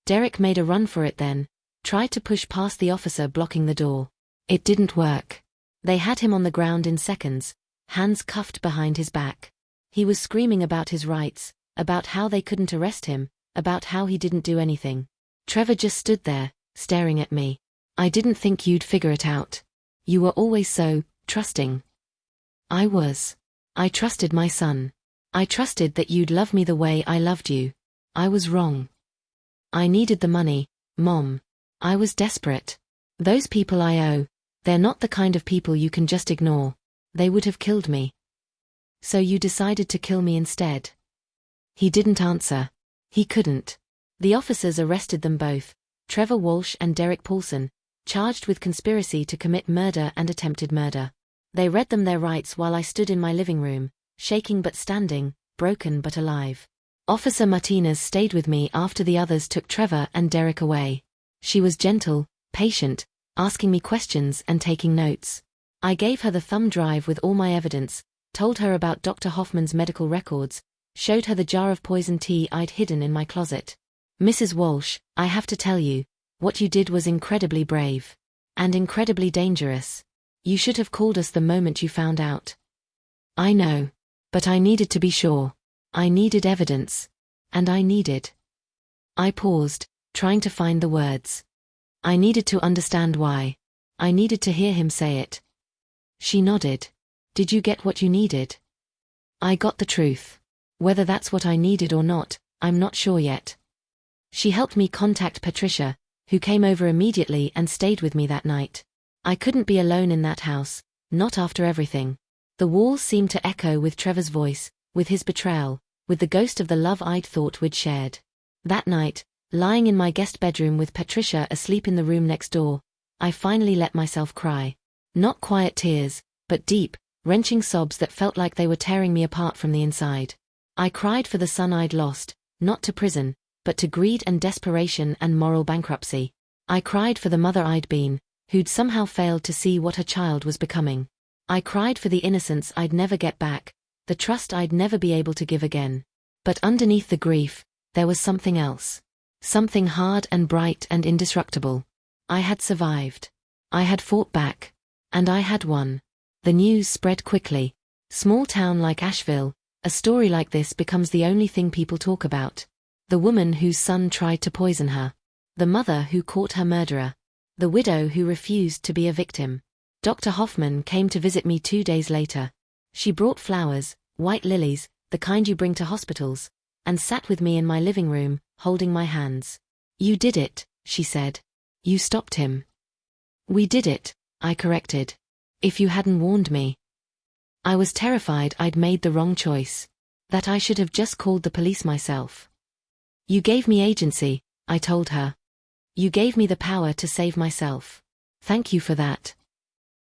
Derek made a run for it then, tried to push past the officer blocking the door. It didn't work. They had him on the ground in seconds, hands cuffed behind his back. He was screaming about his rights, about how they couldn't arrest him, about how he didn't do anything. Trevor just stood there, staring at me. "I didn't think you'd figure it out. You were always so trusting." "I was. I trusted my son. I trusted that you'd love me the way I loved you. I was wrong. I needed the money, Mom. I was desperate. Those people I owe, they're not the kind of people you can just ignore. They would have killed me. So you decided to kill me instead." He didn't answer. He couldn't. The officers arrested them both, Trevor Walsh and Derek Paulson, charged with conspiracy to commit murder and attempted murder. They read them their rights while I stood in my living room, shaking but standing, broken but alive. Officer Martinez stayed with me after the others took Trevor and Derek away. She was gentle, patient, asking me questions and taking notes. I gave her the thumb drive with all my evidence, told her about Dr. Hoffman's medical records, showed her the jar of poison tea I'd hidden in my closet. "Mrs. Walsh, I have to tell you, what you did was incredibly brave. And incredibly dangerous. You should have called us the moment you found out." "I know. But I needed to be sure. I needed evidence. And I needed..." I paused, trying to find the words. I needed to understand why. I needed to hear him say it. She nodded. "Did you get what you needed?" "I got the truth. Whether that's what I needed or not, I'm not sure yet." She helped me contact Patricia, who came over immediately and stayed with me that night. I couldn't be alone in that house, not after everything. The walls seemed to echo with Trevor's voice, with his betrayal, with the ghost of the love I'd thought we'd shared. That night, lying in my guest bedroom with Patricia asleep in the room next door, I finally let myself cry. Not quiet tears, but deep, wrenching sobs that felt like they were tearing me apart from the inside. I cried for the son I'd lost, not to prison, but to greed and desperation and moral bankruptcy. I cried for the mother I'd been, who'd somehow failed to see what her child was becoming. I cried for the innocence I'd never get back, the trust I'd never be able to give again. But underneath the grief, there was something else. Something hard and bright and indestructible. I had survived. I had fought back. And I had won. The news spread quickly. Small town like Asheville, a story like this becomes the only thing people talk about. The woman whose son tried to poison her. The mother who caught her murderer. The widow who refused to be a victim. Dr. Hoffman came to visit me 2 days later. She brought flowers, white lilies, the kind you bring to hospitals, and sat with me in my living room, holding my hands. "You did it," she said. "You stopped him." "We did it," I corrected. "If you hadn't warned me." I was terrified I'd made the wrong choice. That I should have just called the police myself. You gave me agency, I told her. You gave me the power to save myself. Thank you for that.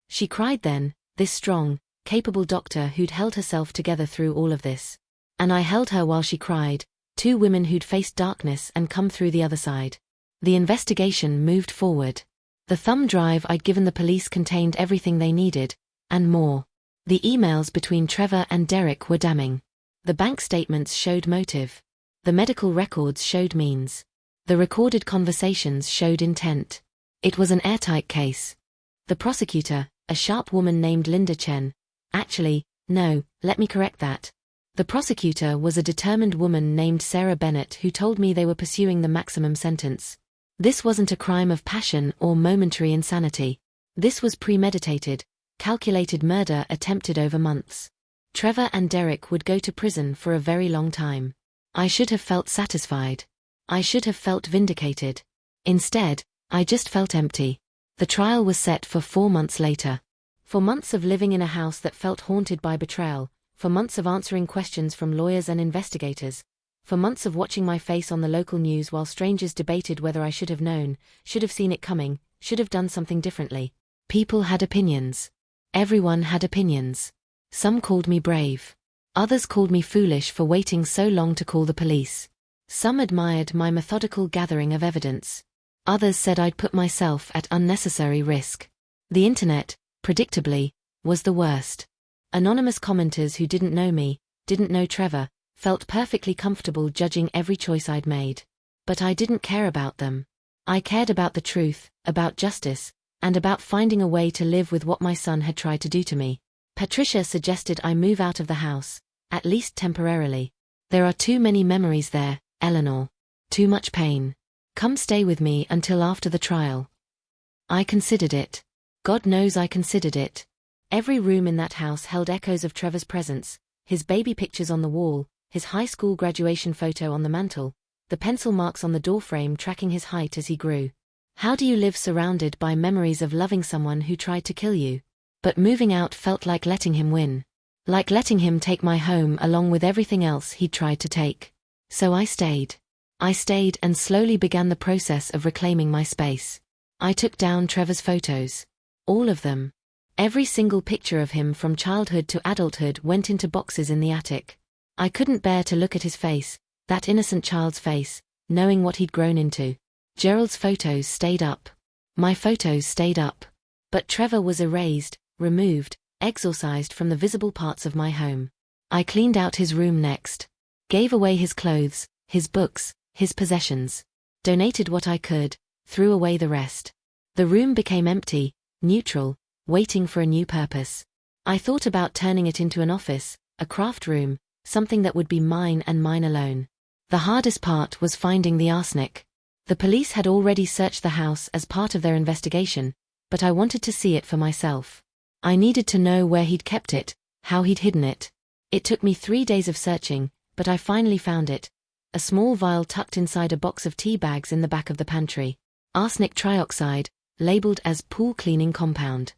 She cried then, this strong, capable doctor who'd held herself together through all of this. And I held her while she cried, two women who'd faced darkness and come through the other side. The investigation moved forward. The thumb drive I'd given the police contained everything they needed, and more. The emails between Trevor and Derek were damning. The bank statements showed motive. The medical records showed means. The recorded conversations showed intent. It was an airtight case. The prosecutor, a sharp woman named Linda Chen. Actually, no, let me correct that. The prosecutor was a determined woman named Sarah Bennett who told me they were pursuing the maximum sentence. This wasn't a crime of passion or momentary insanity. This was premeditated, calculated murder attempted over months. Trevor and Derek would go to prison for a very long time. I should have felt satisfied. I should have felt vindicated. Instead, I just felt empty. The trial was set for 4 months later. For months of living in a house that felt haunted by betrayal, for months of answering questions from lawyers and investigators, for months of watching my face on the local news while strangers debated whether I should have known, should have seen it coming, should have done something differently. People had opinions. Everyone had opinions. Some called me brave. Others called me foolish for waiting so long to call the police. Some admired my methodical gathering of evidence. Others said I'd put myself at unnecessary risk. The internet, predictably, was the worst. Anonymous commenters who didn't know me, didn't know Trevor, felt perfectly comfortable judging every choice I'd made. But I didn't care about them. I cared about the truth, about justice, and about finding a way to live with what my son had tried to do to me. Patricia suggested I move out of the house, at least temporarily. There are too many memories there, Eleanor. Too much pain. Come stay with me until after the trial. I considered it. God knows I considered it. Every room in that house held echoes of Trevor's presence, his baby pictures on the wall, his high school graduation photo on the mantel, the pencil marks on the doorframe tracking his height as he grew. How do you live surrounded by memories of loving someone who tried to kill you? But moving out felt like letting him win. Like letting him take my home along with everything else he'd tried to take. So I stayed. I stayed and slowly began the process of reclaiming my space. I took down Trevor's photos. All of them. Every single picture of him from childhood to adulthood went into boxes in the attic. I couldn't bear to look at his face, that innocent child's face, knowing what he'd grown into. Gerald's photos stayed up. My photos stayed up. But Trevor was erased, removed, exorcised from the visible parts of my home. I cleaned out his room next. Gave away his clothes, his books, his possessions. Donated what I could, threw away the rest. The room became empty, neutral, waiting for a new purpose. I thought about turning it into an office, a craft room, something that would be mine and mine alone. The hardest part was finding the arsenic. The police had already searched the house as part of their investigation, but I wanted to see it for myself. I needed to know where he'd kept it, how he'd hidden it. It took me 3 days of searching, but I finally found it. A small vial tucked inside a box of tea bags in the back of the pantry. Arsenic trioxide, labeled as pool cleaning compound.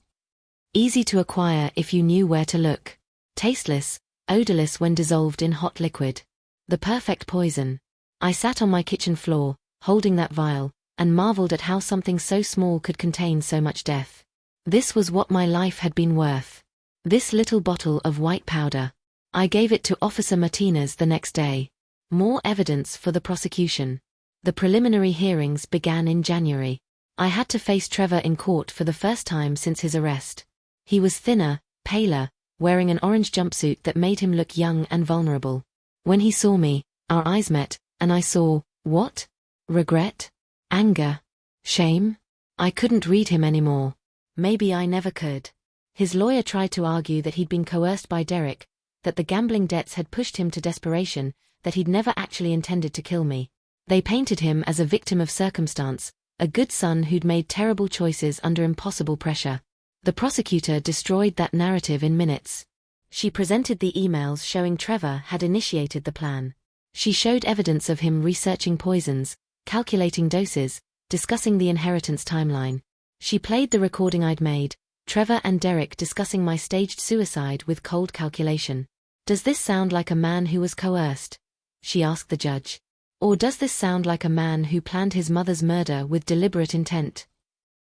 Easy to acquire if you knew where to look. Tasteless, odorless when dissolved in hot liquid. The perfect poison. I sat on my kitchen floor, holding that vial, and marveled at how something so small could contain so much death. This was what my life had been worth. This little bottle of white powder. I gave it to Officer Martinez the next day. More evidence for the prosecution. The preliminary hearings began in January. I had to face Trevor in court for the first time since his arrest. He was thinner, paler, wearing an orange jumpsuit that made him look young and vulnerable. When he saw me, our eyes met, and I saw, what? Regret? Anger? Shame? I couldn't read him anymore. Maybe I never could. His lawyer tried to argue that he'd been coerced by Derek, that the gambling debts had pushed him to desperation, that he'd never actually intended to kill me. They painted him as a victim of circumstance, a good son who'd made terrible choices under impossible pressure. The prosecutor destroyed that narrative in minutes. She presented the emails showing Trevor had initiated the plan. She showed evidence of him researching poisons, calculating doses, discussing the inheritance timeline. She played the recording I'd made, Trevor and Derek discussing my staged suicide with cold calculation. Does this sound like a man who was coerced? She asked the judge. Or does this sound like a man who planned his mother's murder with deliberate intent?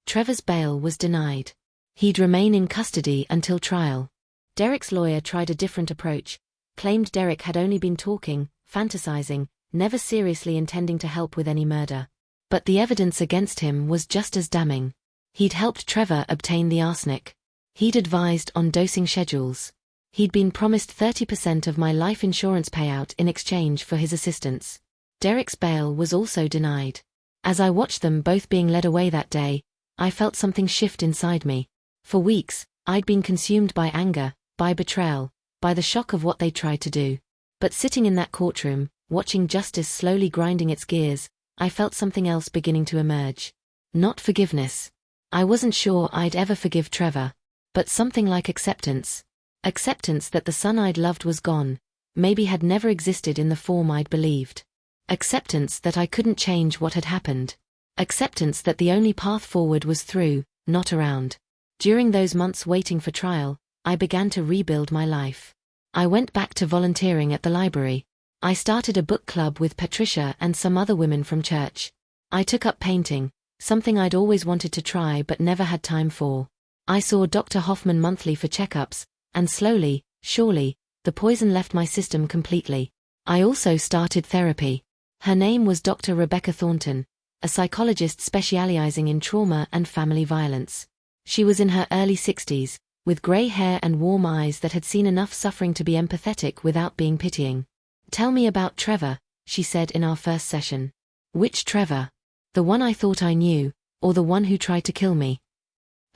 Trevor's bail was denied. He'd remain in custody until trial. Derek's lawyer tried a different approach, claimed Derek had only been talking, fantasizing, never seriously intending to help with any murder. But the evidence against him was just as damning. He'd helped Trevor obtain the arsenic. He'd advised on dosing schedules. He'd been promised 30% of my life insurance payout in exchange for his assistance. Derek's bail was also denied. As I watched them both being led away that day, I felt something shift inside me. For weeks, I'd been consumed by anger, by betrayal, by the shock of what they tried to do. But sitting in that courtroom, watching justice slowly grinding its gears, I felt something else beginning to emerge. Not forgiveness. I wasn't sure I'd ever forgive Trevor. But something like acceptance. Acceptance that the son I'd loved was gone, maybe had never existed in the form I'd believed. Acceptance that I couldn't change what had happened. Acceptance that the only path forward was through, not around. During those months waiting for trial, I began to rebuild my life. I went back to volunteering at the library. I started a book club with Patricia and some other women from church. I took up painting, something I'd always wanted to try but never had time for. I saw Dr. Hoffman monthly for checkups, and slowly, surely, the poison left my system completely. I also started therapy. Her name was Dr. Rebecca Thornton, a psychologist specializing in trauma and family violence. She was in her early 60s, with grey hair and warm eyes that had seen enough suffering to be empathetic without being pitying. "Tell me about Trevor," she said in our first session. "Which Trevor? The one I thought I knew, or the one who tried to kill me?"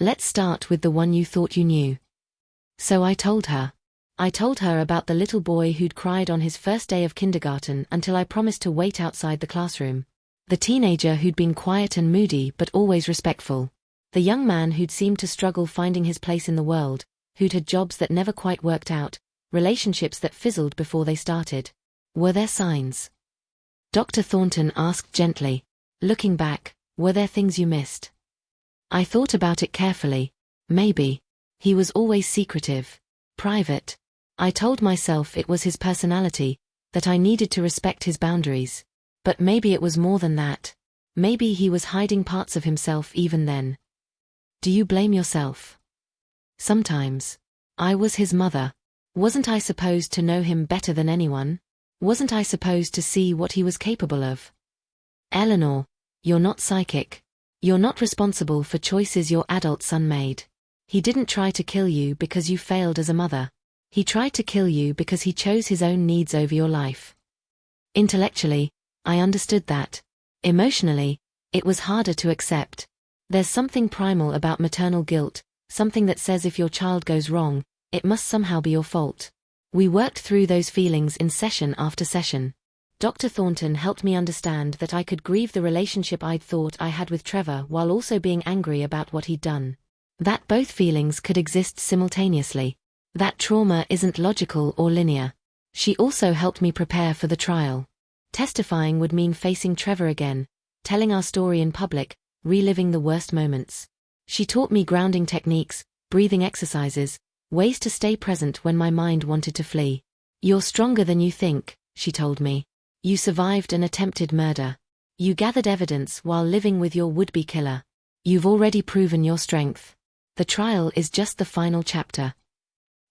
"Let's start with the one you thought you knew." So I told her. I told her about the little boy who'd cried on his first day of kindergarten until I promised to wait outside the classroom. The teenager who'd been quiet and moody but always respectful. The young man who'd seemed to struggle finding his place in the world, who'd had jobs that never quite worked out, relationships that fizzled before they started. Were there signs? Dr. Thornton asked gently. Looking back, were there things you missed? I thought about it carefully. Maybe. He was always secretive. Private. I told myself it was his personality, that I needed to respect his boundaries. But maybe it was more than that. Maybe he was hiding parts of himself even then. Do you blame yourself? Sometimes. I was his mother. Wasn't I supposed to know him better than anyone? Wasn't I supposed to see what he was capable of? Eleanor, you're not psychic. You're not responsible for choices your adult son made. He didn't try to kill you because you failed as a mother. He tried to kill you because he chose his own needs over your life. Intellectually, I understood that. Emotionally, it was harder to accept. There's something primal about maternal guilt, something that says if your child goes wrong, it must somehow be your fault. We worked through those feelings in session after session. Dr. Thornton helped me understand that I could grieve the relationship I'd thought I had with Trevor while also being angry about what he'd done. That both feelings could exist simultaneously. That trauma isn't logical or linear. She also helped me prepare for the trial. Testifying would mean facing Trevor again, telling our story in public, reliving the worst moments. She taught me grounding techniques, breathing exercises, ways to stay present when my mind wanted to flee. "You're stronger than you think," she told me. "You survived an attempted murder. You gathered evidence while living with your would-be killer. You've already proven your strength. The trial is just the final chapter."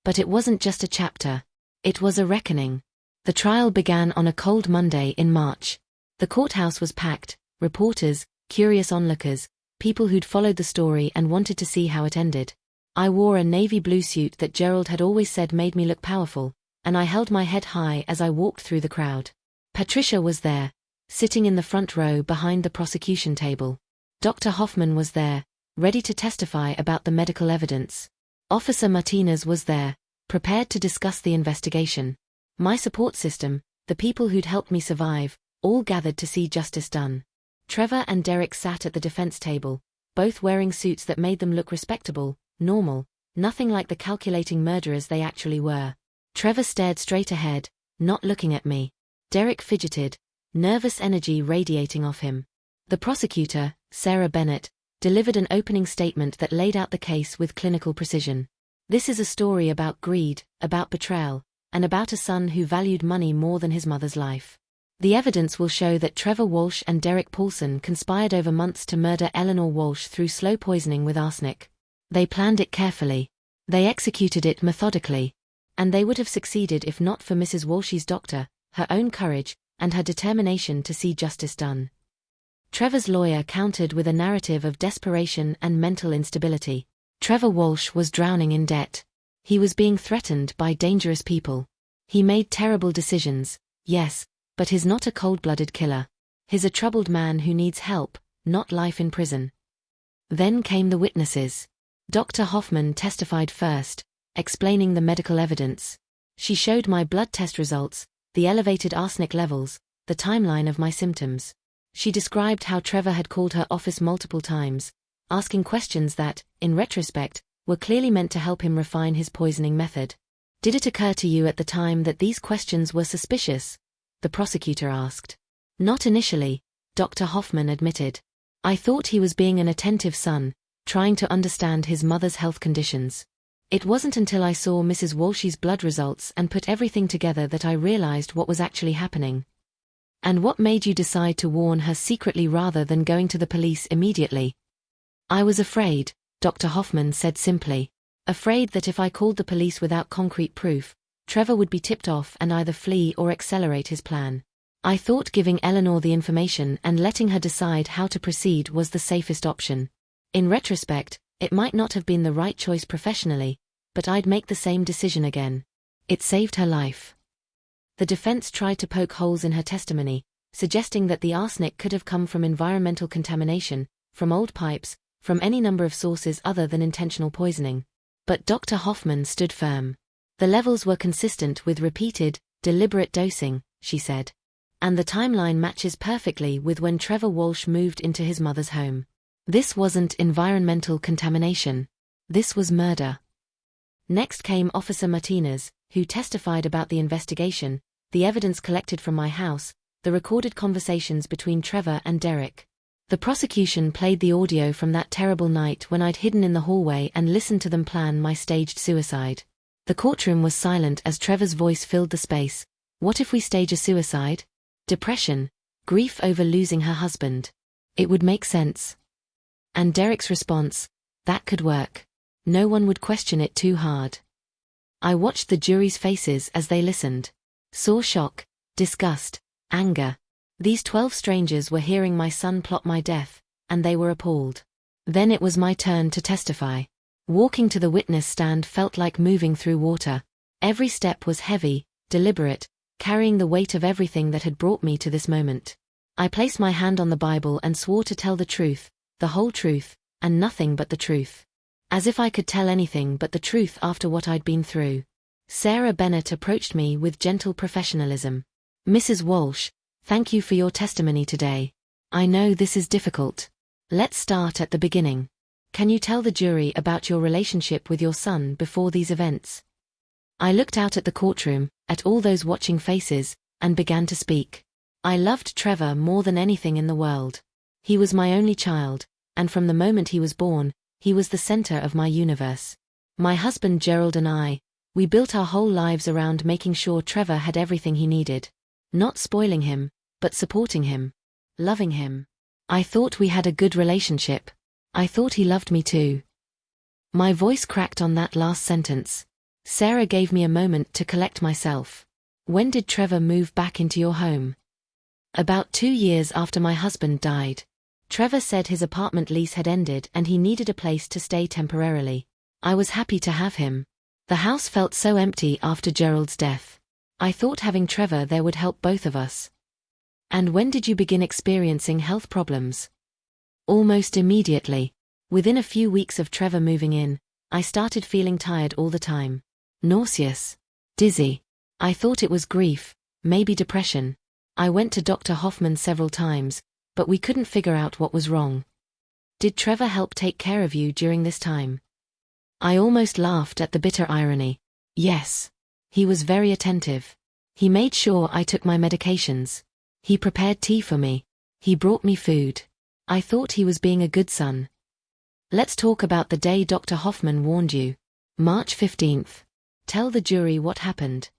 But it wasn't just a chapter. It was a reckoning. The trial began on a cold Monday in March. The courthouse was packed, reporters, curious onlookers, people who'd followed the story and wanted to see how it ended. I wore a navy blue suit that Gerald had always said made me look powerful, and I held my head high as I walked through the crowd. Patricia was there, sitting in the front row behind the prosecution table. Dr. Hoffman was there, ready to testify about the medical evidence. Officer Martinez was there, prepared to discuss the investigation. My support system, the people who'd helped me survive, all gathered to see justice done. Trevor and Derek sat at the defense table, both wearing suits that made them look respectable, normal, nothing like the calculating murderers they actually were. Trevor stared straight ahead, not looking at me. Derek fidgeted, nervous energy radiating off him. The prosecutor, Sarah Bennett, delivered an opening statement that laid out the case with clinical precision. This is a story about greed, about betrayal, and about a son who valued money more than his mother's life. The evidence will show that Trevor Walsh and Derek Paulson conspired over months to murder Eleanor Walsh through slow poisoning with arsenic. They planned it carefully. They executed it methodically. And they would have succeeded if not for Mrs. Walsh's doctor, her own courage, and her determination to see justice done. Trevor's lawyer countered with a narrative of desperation and mental instability. Trevor Walsh was drowning in debt. He was being threatened by dangerous people. He made terrible decisions, yes, but he's not a cold-blooded killer. He's a troubled man who needs help, not life in prison. Then came the witnesses. Dr. Hoffman testified first, explaining the medical evidence. She showed my blood test results, the elevated arsenic levels, the timeline of my symptoms. She described how Trevor had called her office multiple times, asking questions that, in retrospect, were clearly meant to help him refine his poisoning method. Did it occur to you at the time that these questions were suspicious? The prosecutor asked. Not initially, Dr. Hoffman admitted. I thought he was being an attentive son, trying to understand his mother's health conditions. It wasn't until I saw Mrs. Walsh's blood results and put everything together that I realized what was actually happening. And what made you decide to warn her secretly rather than going to the police immediately? I was afraid, Dr. Hoffman said simply. Afraid that if I called the police without concrete proof, Trevor would be tipped off and either flee or accelerate his plan. I thought giving Eleanor the information and letting her decide how to proceed was the safest option. In retrospect, it might not have been the right choice professionally, but I'd make the same decision again. It saved her life. The defense tried to poke holes in her testimony, suggesting that the arsenic could have come from environmental contamination, from old pipes, from any number of sources other than intentional poisoning. But Dr. Hoffman stood firm. The levels were consistent with repeated, deliberate dosing, she said. And the timeline matches perfectly with when Trevor Walsh moved into his mother's home. This wasn't environmental contamination. This was murder. Next came Officer Martinez, who testified about the investigation, the evidence collected from my house, the recorded conversations between Trevor and Derek. The prosecution played the audio from that terrible night when I'd hidden in the hallway and listened to them plan my staged suicide. The courtroom was silent as Trevor's voice filled the space. What if we stage a suicide? Depression, grief over losing her husband. It would make sense. And Derek's response, that could work. No one would question it too hard. I watched the jury's faces as they listened. Saw shock, disgust, anger. These 12 strangers were hearing my son plot my death, and they were appalled. Then it was my turn to testify. Walking to the witness stand felt like moving through water. Every step was heavy, deliberate, carrying the weight of everything that had brought me to this moment. I placed my hand on the Bible and swore to tell the truth, the whole truth, and nothing but the truth. As if I could tell anything but the truth after what I'd been through. Sarah Bennett approached me with gentle professionalism. Mrs. Walsh, thank you for your testimony today. I know this is difficult. Let's start at the beginning. Can you tell the jury about your relationship with your son before these events? I looked out at the courtroom, at all those watching faces, and began to speak. I loved Trevor more than anything in the world. He was my only child, and from the moment he was born, he was the center of my universe. My husband Gerald and I, we built our whole lives around making sure Trevor had everything he needed. Not spoiling him, but supporting him. Loving him. I thought we had a good relationship. I thought he loved me too. My voice cracked on that last sentence. Sarah gave me a moment to collect myself. When did Trevor move back into your home? About 2 years after my husband died. Trevor said his apartment lease had ended and he needed a place to stay temporarily. I was happy to have him. The house felt so empty after Gerald's death. I thought having Trevor there would help both of us. And when did you begin experiencing health problems? Almost immediately. Within a few weeks of Trevor moving in, I started feeling tired all the time. Nauseous. Dizzy. I thought it was grief, maybe depression. I went to Dr. Hoffman several times, but we couldn't figure out what was wrong. Did Trevor help take care of you during this time? I almost laughed at the bitter irony. Yes. He was very attentive. He made sure I took my medications. He prepared tea for me. He brought me food. I thought he was being a good son. Let's talk about the day Dr. Hoffman warned you. March 15th. Tell the jury what happened.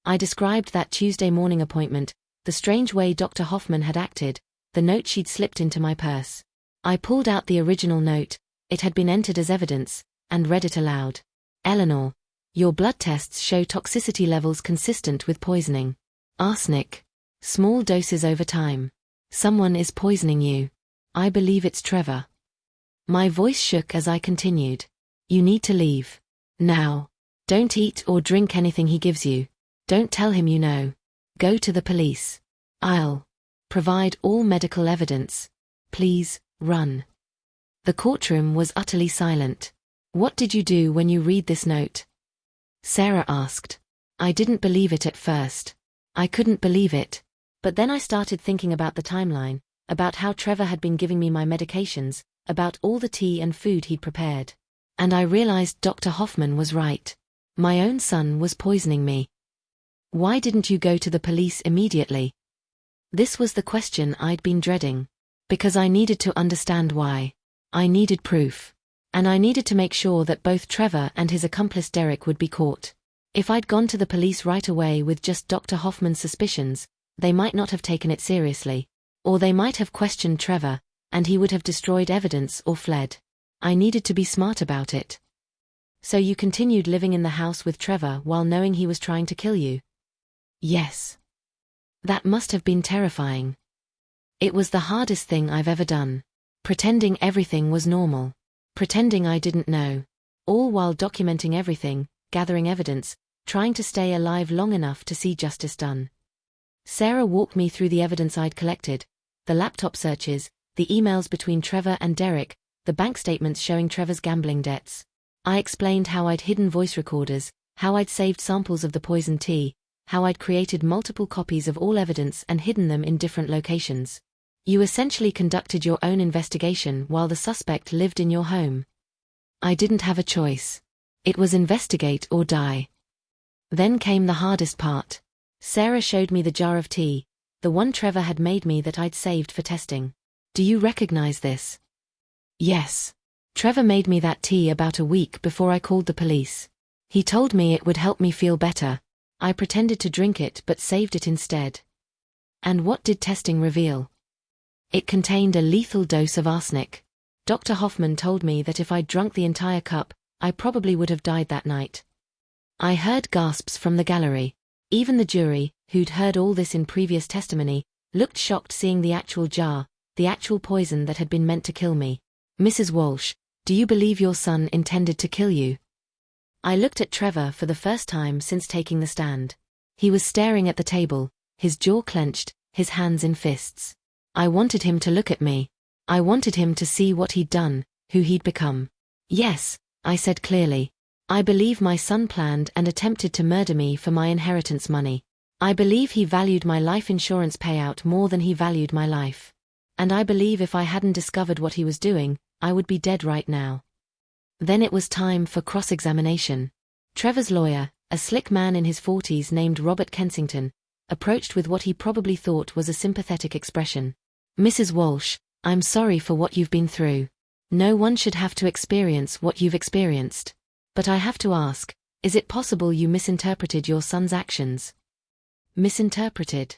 I described that Tuesday morning appointment, the strange way Dr. Hoffman had acted, the note she'd slipped into my purse. I pulled out the original note, it had been entered as evidence, and read it aloud. Eleanor, your blood tests show toxicity levels consistent with poisoning. Arsenic. Small doses over time. Someone is poisoning you. I believe it's Trevor. My voice shook as I continued. You need to leave. Now. Don't eat or drink anything he gives you. Don't tell him you know. Go to the police. I'll provide all medical evidence. Please, run. The courtroom was utterly silent. What did you do when you read this note? Sarah asked. I didn't believe it at first. I couldn't believe it. But then I started thinking about the timeline, about how Trevor had been giving me my medications, about all the tea and food he'd prepared. And I realized Dr. Hoffman was right. My own son was poisoning me. Why didn't you go to the police immediately? This was the question I'd been dreading. Because I needed to understand why. I needed proof. And I needed to make sure that both Trevor and his accomplice Derek would be caught. If I'd gone to the police right away with just Dr. Hoffman's suspicions, they might not have taken it seriously. Or they might have questioned Trevor, and he would have destroyed evidence or fled. I needed to be smart about it. So you continued living in the house with Trevor while knowing he was trying to kill you? Yes. That must have been terrifying. It was the hardest thing I've ever done. Pretending everything was normal. Pretending I didn't know. All while documenting everything, gathering evidence, trying to stay alive long enough to see justice done. Sarah walked me through the evidence I'd collected, the laptop searches, the emails between Trevor and Derek, the bank statements showing Trevor's gambling debts. I explained how I'd hidden voice recorders, how I'd saved samples of the poison tea, how I'd created multiple copies of all evidence and hidden them in different locations. You essentially conducted your own investigation while the suspect lived in your home. I didn't have a choice. It was investigate or die. Then came the hardest part. Sarah showed me the jar of tea, the one Trevor had made me that I'd saved for testing. Do you recognize this? Yes. Trevor made me that tea about a week before I called the police. He told me it would help me feel better. I pretended to drink it but saved it instead. And what did testing reveal? It contained a lethal dose of arsenic. Dr. Hoffman told me that if I'd drunk the entire cup, I probably would have died that night. I heard gasps from the gallery. Even the jury, who'd heard all this in previous testimony, looked shocked seeing the actual jar, the actual poison that had been meant to kill me. Mrs. Walsh, do you believe your son intended to kill you? I looked at Trevor for the first time since taking the stand. He was staring at the table, his jaw clenched, his hands in fists. I wanted him to look at me. I wanted him to see what he'd done, who he'd become. Yes, I said clearly. I believe my son planned and attempted to murder me for my inheritance money. I believe he valued my life insurance payout more than he valued my life. And I believe if I hadn't discovered what he was doing, I would be dead right now. Then it was time for cross-examination. Trevor's lawyer, a slick man in his 40s named Robert Kensington, approached with what he probably thought was a sympathetic expression. Mrs. Walsh, I'm sorry for what you've been through. No one should have to experience what you've experienced. But I have to ask, is it possible you misinterpreted your son's actions? Misinterpreted?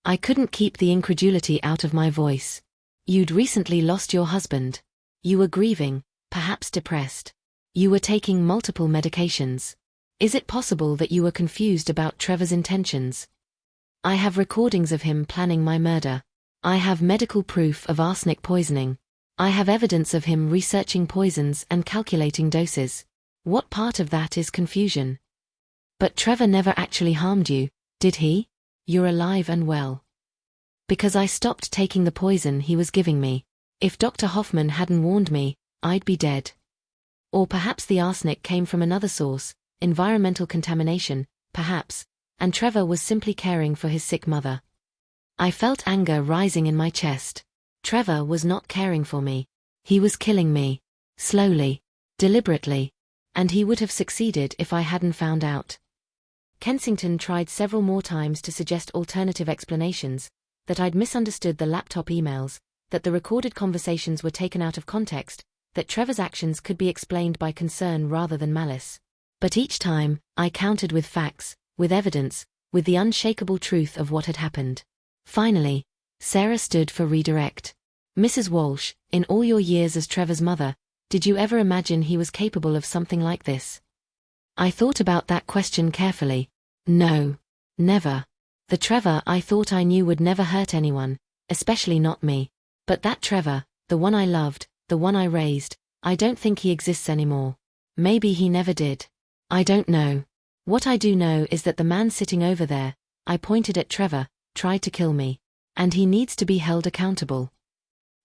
I couldn't keep the incredulity out of my voice. You'd recently lost your husband. You were grieving, perhaps depressed. You were taking multiple medications. Is it possible that you were confused about Trevor's intentions? I have recordings of him planning my murder. I have medical proof of arsenic poisoning. I have evidence of him researching poisons and calculating doses. What part of that is confusion? But Trevor never actually harmed you, did he? You're alive and well. Because I stopped taking the poison he was giving me. If Dr. Hoffman hadn't warned me, I'd be dead. Or perhaps the arsenic came from another source, environmental contamination, perhaps, and Trevor was simply caring for his sick mother. I felt anger rising in my chest. Trevor was not caring for me. He was killing me. Slowly. Deliberately. And he would have succeeded if I hadn't found out. Kensington tried several more times to suggest alternative explanations, that I'd misunderstood the laptop emails, that the recorded conversations were taken out of context, that Trevor's actions could be explained by concern rather than malice. But each time, I countered with facts, with evidence, with the unshakable truth of what had happened. Finally, Sarah stood for redirect. Mrs. Walsh, in all your years as Trevor's mother, did you ever imagine he was capable of something like this? I thought about that question carefully. No. Never. The Trevor I thought I knew would never hurt anyone, especially not me. But that Trevor, the one I loved, the one I raised, I don't think he exists anymore. Maybe he never did. I don't know. What I do know is that the man sitting over there, I pointed at Trevor, tried to kill me. And he needs to be held accountable.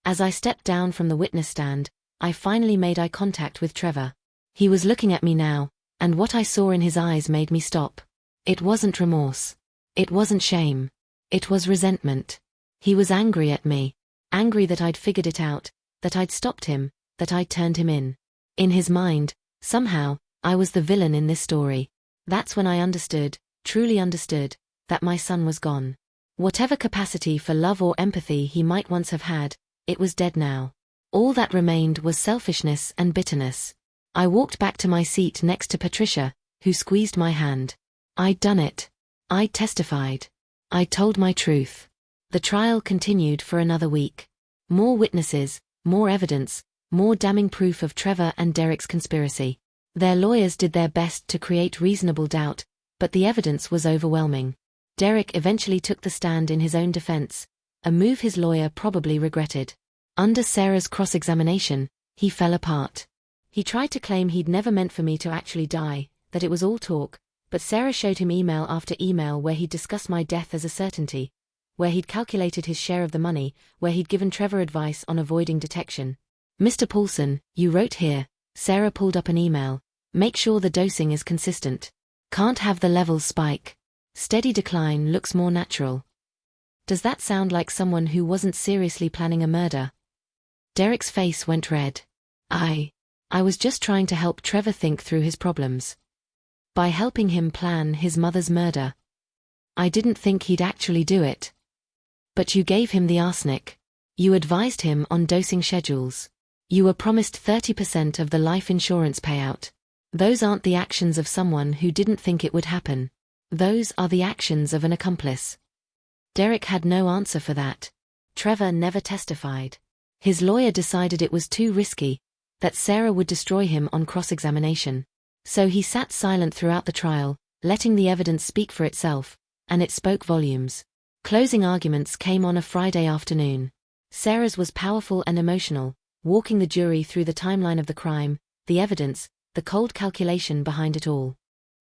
As I stepped down from the witness stand, I finally made eye contact with Trevor. He was looking at me now, and what I saw in his eyes made me stop. It wasn't remorse. It wasn't shame. It was resentment. He was angry at me. Angry that I'd figured it out, that I'd stopped him, that I'd turned him in. In his mind, somehow, I was the villain in this story. That's when I understood, truly understood, that my son was gone. Whatever capacity for love or empathy he might once have had, it was dead now. All that remained was selfishness and bitterness. I walked back to my seat next to Patricia, who squeezed my hand. I'd done it. I'd testified. I'd told my truth. The trial continued for another week. More witnesses, more evidence, more damning proof of Trevor and Derek's conspiracy. Their lawyers did their best to create reasonable doubt, but the evidence was overwhelming. Derek eventually took the stand in his own defense, a move his lawyer probably regretted. Under Sarah's cross-examination, he fell apart. He tried to claim he'd never meant for me to actually die, that it was all talk, but Sarah showed him email after email where he'd discussed my death as a certainty, where he'd calculated his share of the money, where he'd given Trevor advice on avoiding detection. Mr. Paulson, you wrote here, Sarah pulled up an email, make sure the dosing is consistent. Can't have the levels spike. Steady decline looks more natural. Does that sound like someone who wasn't seriously planning a murder? Derek's face went red. I was just trying to help Trevor think through his problems. By helping him plan his mother's murder. I didn't think he'd actually do it. But you gave him the arsenic. You advised him on dosing schedules. You were promised 30% of the life insurance payout. Those aren't the actions of someone who didn't think it would happen. Those are the actions of an accomplice. Derek had no answer for that. Trevor never testified. His lawyer decided it was too risky, that Sarah would destroy him on cross-examination. So he sat silent throughout the trial, letting the evidence speak for itself, and it spoke volumes. Closing arguments came on a Friday afternoon. Sarah's was powerful and emotional, walking the jury through the timeline of the crime, the evidence, the cold calculation behind it all.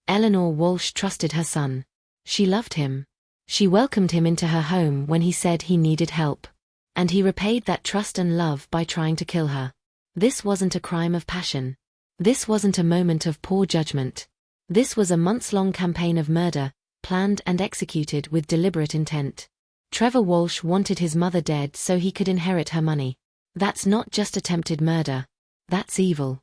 Eleanor Walsh trusted her son. She loved him. She welcomed him into her home when he said he needed help. And he repaid that trust and love by trying to kill her. This wasn't a crime of passion. This wasn't a moment of poor judgment. This was a months-long campaign of murder, planned and executed with deliberate intent. Trevor Walsh wanted his mother dead so he could inherit her money. That's not just attempted murder. That's evil.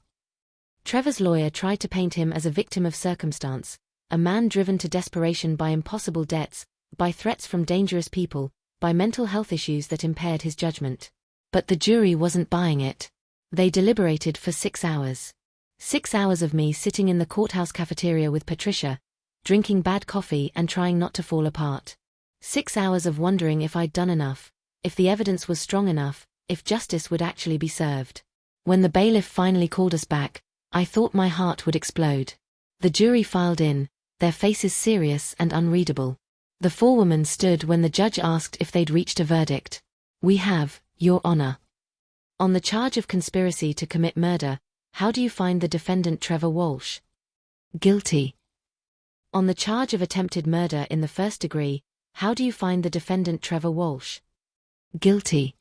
Trevor's lawyer tried to paint him as a victim of circumstance, a man driven to desperation by impossible debts, by threats from dangerous people, by mental health issues that impaired his judgment. But the jury wasn't buying it. They deliberated for 6 hours. 6 hours of me sitting in the courthouse cafeteria with Patricia, drinking bad coffee and trying not to fall apart. 6 hours of wondering if I'd done enough, if the evidence was strong enough, if justice would actually be served. When the bailiff finally called us back, I thought my heart would explode. The jury filed in, their faces serious and unreadable. The forewoman stood when the judge asked if they'd reached a verdict. We have, Your Honor. On the charge of conspiracy to commit murder, how do you find the defendant Trevor Walsh? Guilty. On the charge of attempted murder in the first degree, how do you find the defendant Trevor Walsh? Guilty.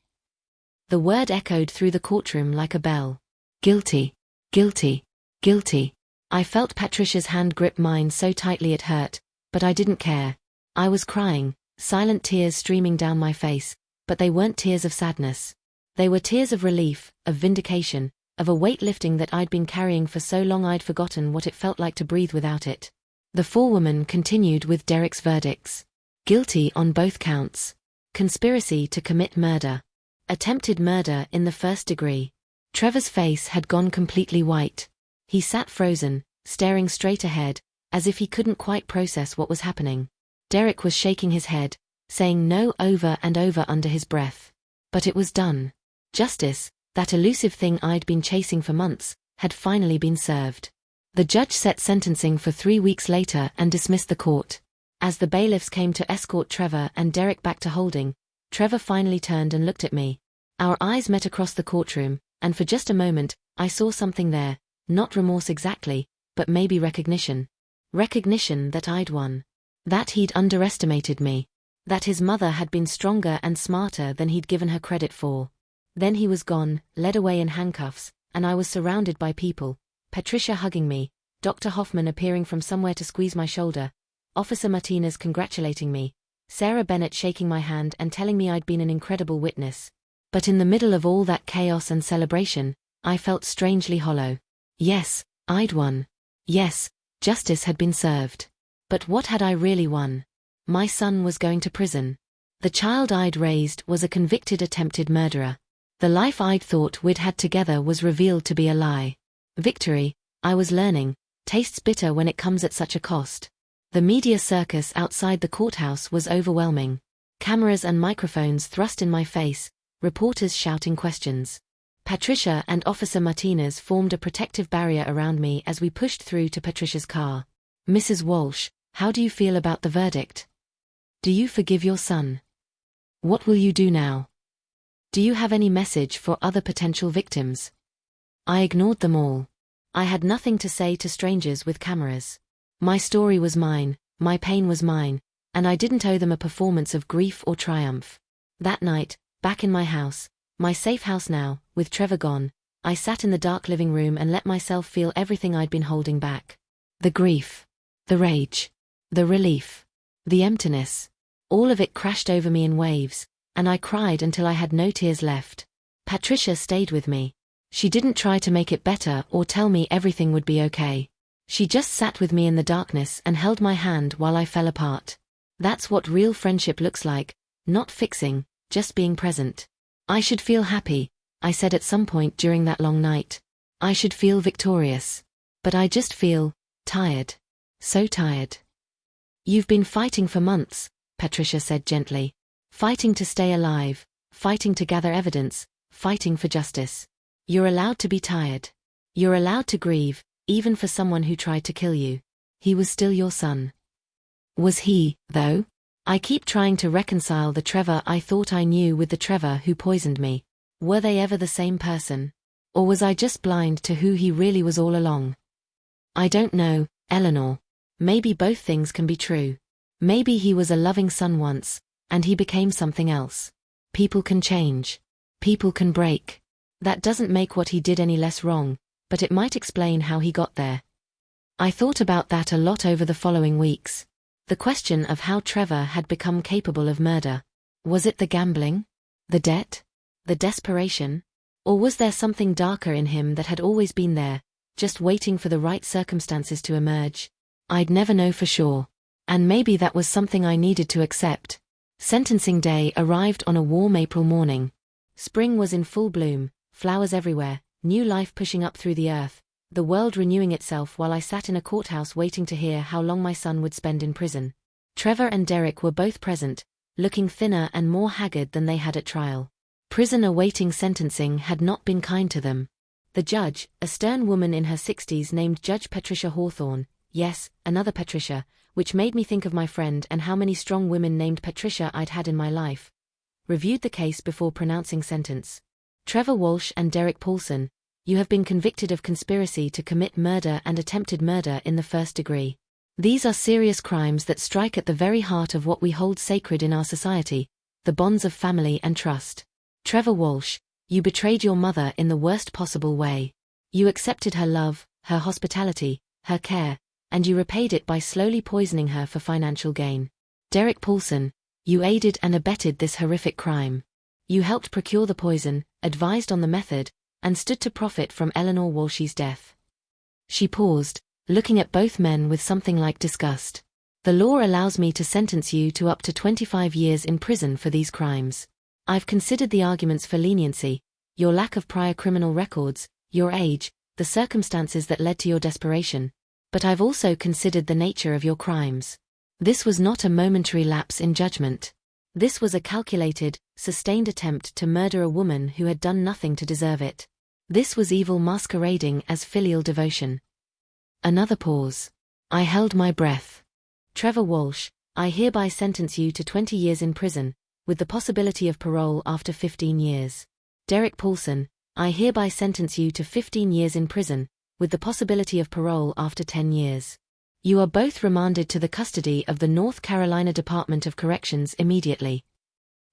The word echoed through the courtroom like a bell. Guilty. Guilty. Guilty. I felt Patricia's hand grip mine so tightly it hurt, but I didn't care. I was crying, silent tears streaming down my face, but they weren't tears of sadness. They were tears of relief, of vindication, of a weight lifting that I'd been carrying for so long I'd forgotten what it felt like to breathe without it. The forewoman continued with Derek's verdicts. Guilty on both counts. Conspiracy to commit murder. Attempted murder in the first degree. Trevor's face had gone completely white. He sat frozen, staring straight ahead, as if he couldn't quite process what was happening. Derek was shaking his head, saying no over and over under his breath. But it was done. Justice, that elusive thing I'd been chasing for months, had finally been served. The judge set sentencing for 3 weeks later and dismissed the court. As the bailiffs came to escort Trevor and Derek back to holding, Trevor finally turned and looked at me. Our eyes met across the courtroom, and for just a moment, I saw something there, not remorse exactly, but maybe recognition. Recognition that I'd won. That he'd underestimated me. That his mother had been stronger and smarter than he'd given her credit for. Then he was gone, led away in handcuffs, and I was surrounded by people. Patricia hugging me, Dr. Hoffman appearing from somewhere to squeeze my shoulder, Officer Martinez congratulating me, Sarah Bennett shaking my hand and telling me I'd been an incredible witness. But in the middle of all that chaos and celebration, I felt strangely hollow. Yes, I'd won. Yes, justice had been served. But what had I really won? My son was going to prison. The child I'd raised was a convicted attempted murderer. The life I'd thought we'd had together was revealed to be a lie. Victory, I was learning, tastes bitter when it comes at such a cost. The media circus outside the courthouse was overwhelming. Cameras and microphones thrust in my face, reporters shouting questions. Patricia and Officer Martinez formed a protective barrier around me as we pushed through to Patricia's car. Mrs. Walsh, how do you feel about the verdict? Do you forgive your son? What will you do now? Do you have any message for other potential victims? I ignored them all. I had nothing to say to strangers with cameras. My story was mine, my pain was mine, and I didn't owe them a performance of grief or triumph. That night, back in my house, my safe house now, with Trevor gone, I sat in the dark living room and let myself feel everything I'd been holding back. The grief. The rage. The relief. The emptiness. All of it crashed over me in waves, and I cried until I had no tears left. Patricia stayed with me. She didn't try to make it better or tell me everything would be okay. She just sat with me in the darkness and held my hand while I fell apart. That's what real friendship looks like, not fixing, just being present. I should feel happy, I said at some point during that long night. I should feel victorious. But I just feel tired. So tired. You've been fighting for months, Patricia said gently. Fighting to stay alive, fighting to gather evidence, fighting for justice. You're allowed to be tired. You're allowed to grieve, even for someone who tried to kill you. He was still your son. Was he, though? I keep trying to reconcile the Trevor I thought I knew with the Trevor who poisoned me. Were they ever the same person? Or was I just blind to who he really was all along? I don't know, Eleanor. Maybe both things can be true. Maybe he was a loving son once, and he became something else. People can change. People can break. That doesn't make what he did any less wrong, but it might explain how he got there. I thought about that a lot over the following weeks. The question of how Trevor had become capable of murder. Was it the gambling? The debt? The desperation? Or was there something darker in him that had always been there, just waiting for the right circumstances to emerge? I'd never know for sure. And maybe that was something I needed to accept. Sentencing day arrived on a warm April morning. Spring was in full bloom, flowers everywhere, new life pushing up through the earth, the world renewing itself while I sat in a courthouse waiting to hear how long my son would spend in prison. Trevor and Derek were both present, looking thinner and more haggard than they had at trial. Prison awaiting sentencing had not been kind to them. The judge, a stern woman in her 60s named Judge Patricia Hawthorne, yes, another Patricia, which made me think of my friend and how many strong women named Patricia I'd had in my life, reviewed the case before pronouncing sentence. Trevor Walsh and Derek Paulson, you have been convicted of conspiracy to commit murder and attempted murder in the first degree. These are serious crimes that strike at the very heart of what we hold sacred in our society, the bonds of family and trust. Trevor Walsh, you betrayed your mother in the worst possible way. You accepted her love, her hospitality, her care, and you repaid it by slowly poisoning her for financial gain. Derek Paulson, you aided and abetted this horrific crime. You helped procure the poison, advised on the method, and stood to profit from Eleanor Walsh's death. She paused, looking at both men with something like disgust. The law allows me to sentence you to up to 25 years in prison for these crimes. I've considered the arguments for leniency, your lack of prior criminal records, your age, the circumstances that led to your desperation. But I've also considered the nature of your crimes. This was not a momentary lapse in judgment. This was a calculated, sustained attempt to murder a woman who had done nothing to deserve it. This was evil masquerading as filial devotion. Another pause. I held my breath. Trevor Walsh, I hereby sentence you to 20 years in prison, with the possibility of parole after 15 years. Derek Paulson, I hereby sentence you to 15 years in prison, with the possibility of parole after 10 years. You are both remanded to the custody of the North Carolina Department of Corrections immediately.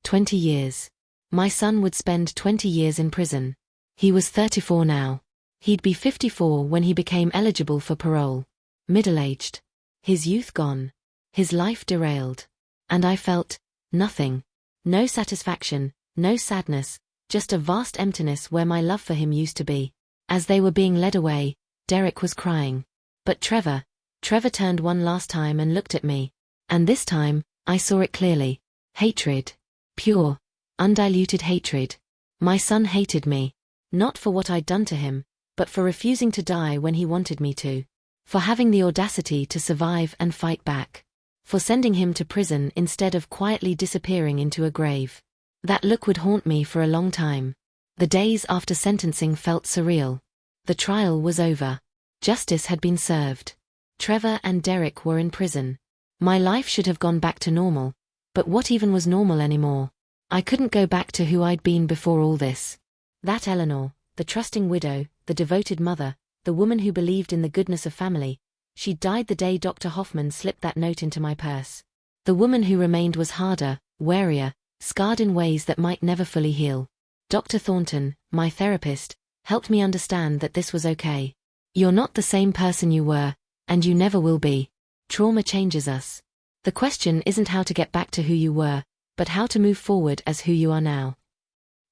20 years. My son would spend 20 years in prison. He was 34 now. He'd be 54 when he became eligible for parole. Middle-aged. His youth gone. His life derailed. And I felt nothing. No satisfaction, no sadness, just a vast emptiness where my love for him used to be. As they were being led away, Derek was crying. But Trevor turned one last time and looked at me. And this time, I saw it clearly. Hatred. Pure, undiluted hatred. My son hated me. Not for what I'd done to him, but for refusing to die when he wanted me to. For having the audacity to survive and fight back. For sending him to prison instead of quietly disappearing into a grave. That look would haunt me for a long time. The days after sentencing felt surreal. The trial was over. Justice had been served. Trevor and Derek were in prison. My life should have gone back to normal. But what even was normal anymore? I couldn't go back to who I'd been before all this. That Eleanor, the trusting widow, the devoted mother, the woman who believed in the goodness of family, she died the day Dr. Hoffman slipped that note into my purse. The woman who remained was harder, warier, scarred in ways that might never fully heal. Dr. Thornton, my therapist, helped me understand that this was okay. You're not the same person you were, and you never will be. Trauma changes us. The question isn't how to get back to who you were, but how to move forward as who you are now.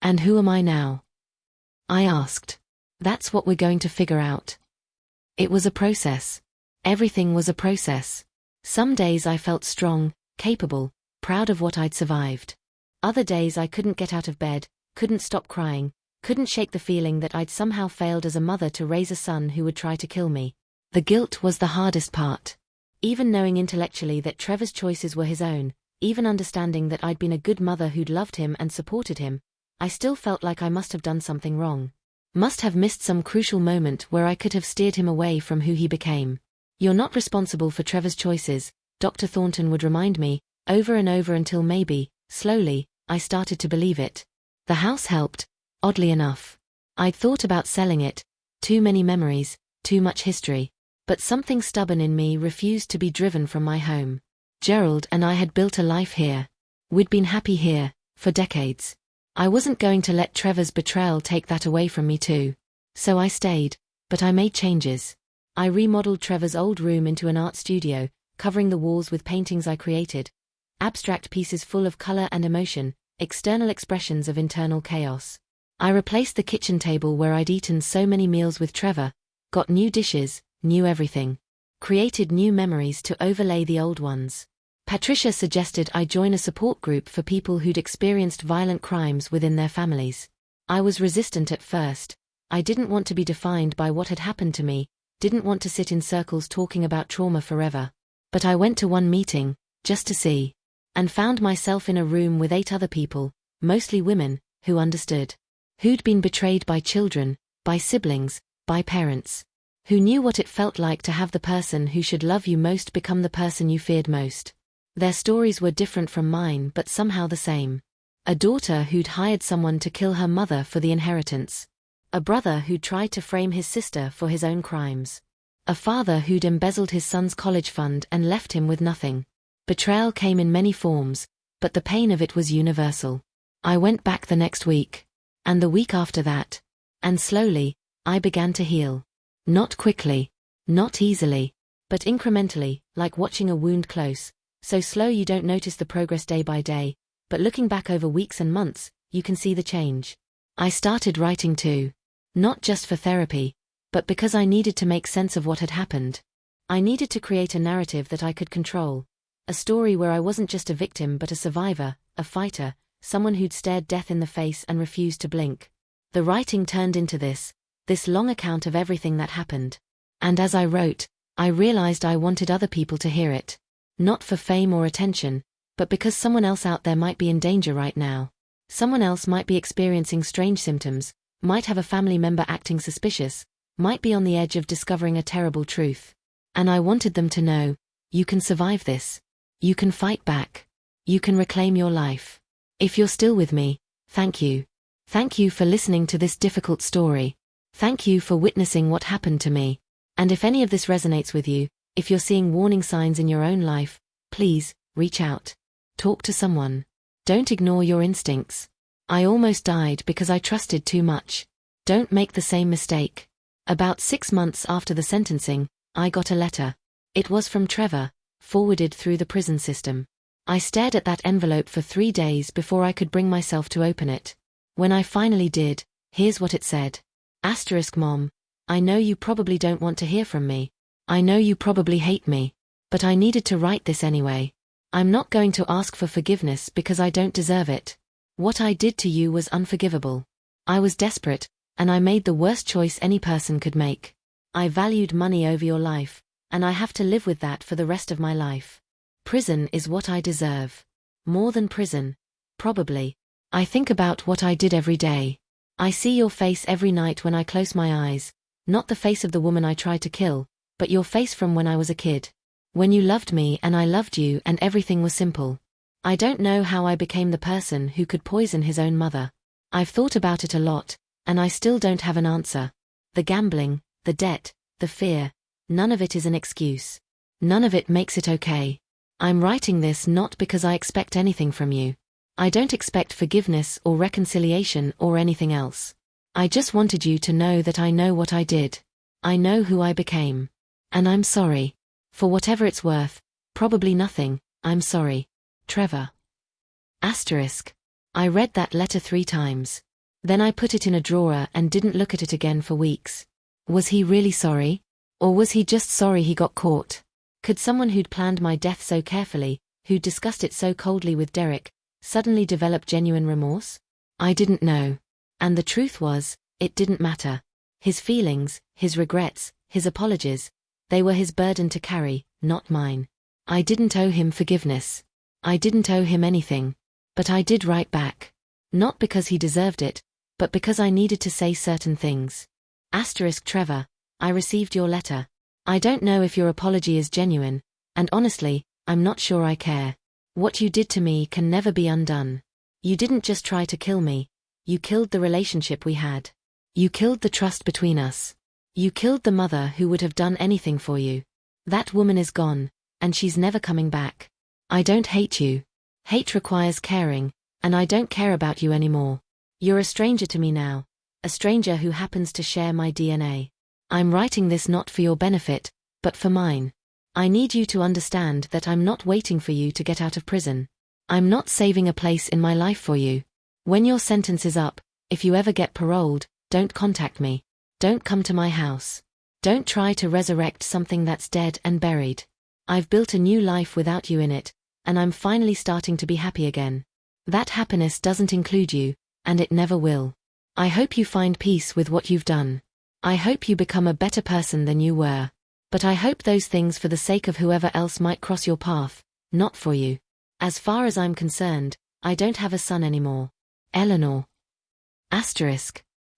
And who am I now? I asked. That's what we're going to figure out. It was a process. Everything was a process. Some days I felt strong, capable, proud of what I'd survived. Other days I couldn't get out of bed, couldn't stop crying, couldn't shake the feeling that I'd somehow failed as a mother to raise a son who would try to kill me. The guilt was the hardest part. Even knowing intellectually that Trevor's choices were his own, even understanding that I'd been a good mother who'd loved him and supported him, I still felt like I must have done something wrong. Must have missed some crucial moment where I could have steered him away from who he became. You're not responsible for Trevor's choices, Dr. Thornton would remind me, over and over until maybe, slowly, I started to believe it. The house helped, oddly enough. I'd thought about selling it, too many memories, too much history. But something stubborn in me refused to be driven from my home. Gerald and I had built a life here. We'd been happy here, for decades. I wasn't going to let Trevor's betrayal take that away from me too. So I stayed, but I made changes. I remodeled Trevor's old room into an art studio, covering the walls with paintings I created. Abstract pieces full of color and emotion, external expressions of internal chaos. I replaced the kitchen table where I'd eaten so many meals with Trevor, got new dishes, knew everything. Created new memories to overlay the old ones. Patricia suggested I join a support group for people who'd experienced violent crimes within their families. I was resistant at first. I didn't want to be defined by what had happened to me, didn't want to sit in circles talking about trauma forever. But I went to one meeting, just to see. And found myself in a room with 8 other people, mostly women, who understood. Who'd been betrayed by children, by siblings, by parents. Who knew what it felt like to have the person who should love you most become the person you feared most. Their stories were different from mine but somehow the same. A daughter who'd hired someone to kill her mother for the inheritance. A brother who'd tried to frame his sister for his own crimes. A father who'd embezzled his son's college fund and left him with nothing. Betrayal came in many forms, but the pain of it was universal. I went back the next week. And the week after that. And slowly, I began to heal. Not quickly, not easily, but incrementally, like watching a wound close, so slow you don't notice the progress day by day, but looking back over weeks and months, you can see the change. I started writing too. Not just for therapy, but because I needed to make sense of what had happened. I needed to create a narrative that I could control. A story where I wasn't just a victim but a survivor, a fighter, someone who'd stared death in the face and refused to blink. The writing turned into this long account of everything that happened. And as I wrote, I realized I wanted other people to hear it. Not for fame or attention, but because someone else out there might be in danger right now. Someone else might be experiencing strange symptoms, might have a family member acting suspicious, might be on the edge of discovering a terrible truth. And I wanted them to know, you can survive this. You can fight back. You can reclaim your life. If you're still with me, thank you. Thank you for listening to this difficult story. Thank you for witnessing what happened to me. And if any of this resonates with you, if you're seeing warning signs in your own life, please, reach out. Talk to someone. Don't ignore your instincts. I almost died because I trusted too much. Don't make the same mistake. About 6 months after the sentencing, I got a letter. It was from Trevor, forwarded through the prison system. I stared at that envelope for 3 days before I could bring myself to open it. When I finally did, here's what it said. Mom, I know you probably don't want to hear from me. I know you probably hate me. But I needed to write this anyway. I'm not going to ask for forgiveness because I don't deserve it. What I did to you was unforgivable. I was desperate, and I made the worst choice any person could make. I valued money over your life, and I have to live with that for the rest of my life. Prison is what I deserve. More than prison. Probably. I think about what I did every day. I see your face every night when I close my eyes, not the face of the woman I tried to kill, but your face from when I was a kid. When you loved me and I loved you and everything was simple. I don't know how I became the person who could poison his own mother. I've thought about it a lot, and I still don't have an answer. The gambling, the debt, the fear, none of it is an excuse. None of it makes it okay. I'm writing this not because I expect anything from you. I don't expect forgiveness or reconciliation or anything else. I just wanted you to know that I know what I did. I know who I became. And I'm sorry. For whatever it's worth, probably nothing, I'm sorry. Trevor. I read that letter 3 times. Then I put it in a drawer and didn't look at it again for weeks. Was he really sorry? Or was he just sorry he got caught? Could someone who'd planned my death so carefully, who'd discussed it so coldly with Derek, suddenly develop genuine remorse? I didn't know. And the truth was, it didn't matter. His feelings, his regrets, his apologies, they were his burden to carry, not mine. I didn't owe him forgiveness. I didn't owe him anything. But I did write back. Not because he deserved it, but because I needed to say certain things. Trevor, I received your letter. I don't know if your apology is genuine, and honestly, I'm not sure I care. What you did to me can never be undone. You didn't just try to kill me. You killed the relationship we had. You killed the trust between us. You killed the mother who would have done anything for you. That woman is gone, and she's never coming back. I don't hate you. Hate requires caring, and I don't care about you anymore. You're a stranger to me now, a stranger who happens to share my DNA. I'm writing this not for your benefit, but for mine. I need you to understand that I'm not waiting for you to get out of prison. I'm not saving a place in my life for you. When your sentence is up, if you ever get paroled, don't contact me. Don't come to my house. Don't try to resurrect something that's dead and buried. I've built a new life without you in it, and I'm finally starting to be happy again. That happiness doesn't include you, and it never will. I hope you find peace with what you've done. I hope you become a better person than you were. But I hope those things for the sake of whoever else might cross your path, not for you. As far as I'm concerned, I don't have a son anymore. Eleanor.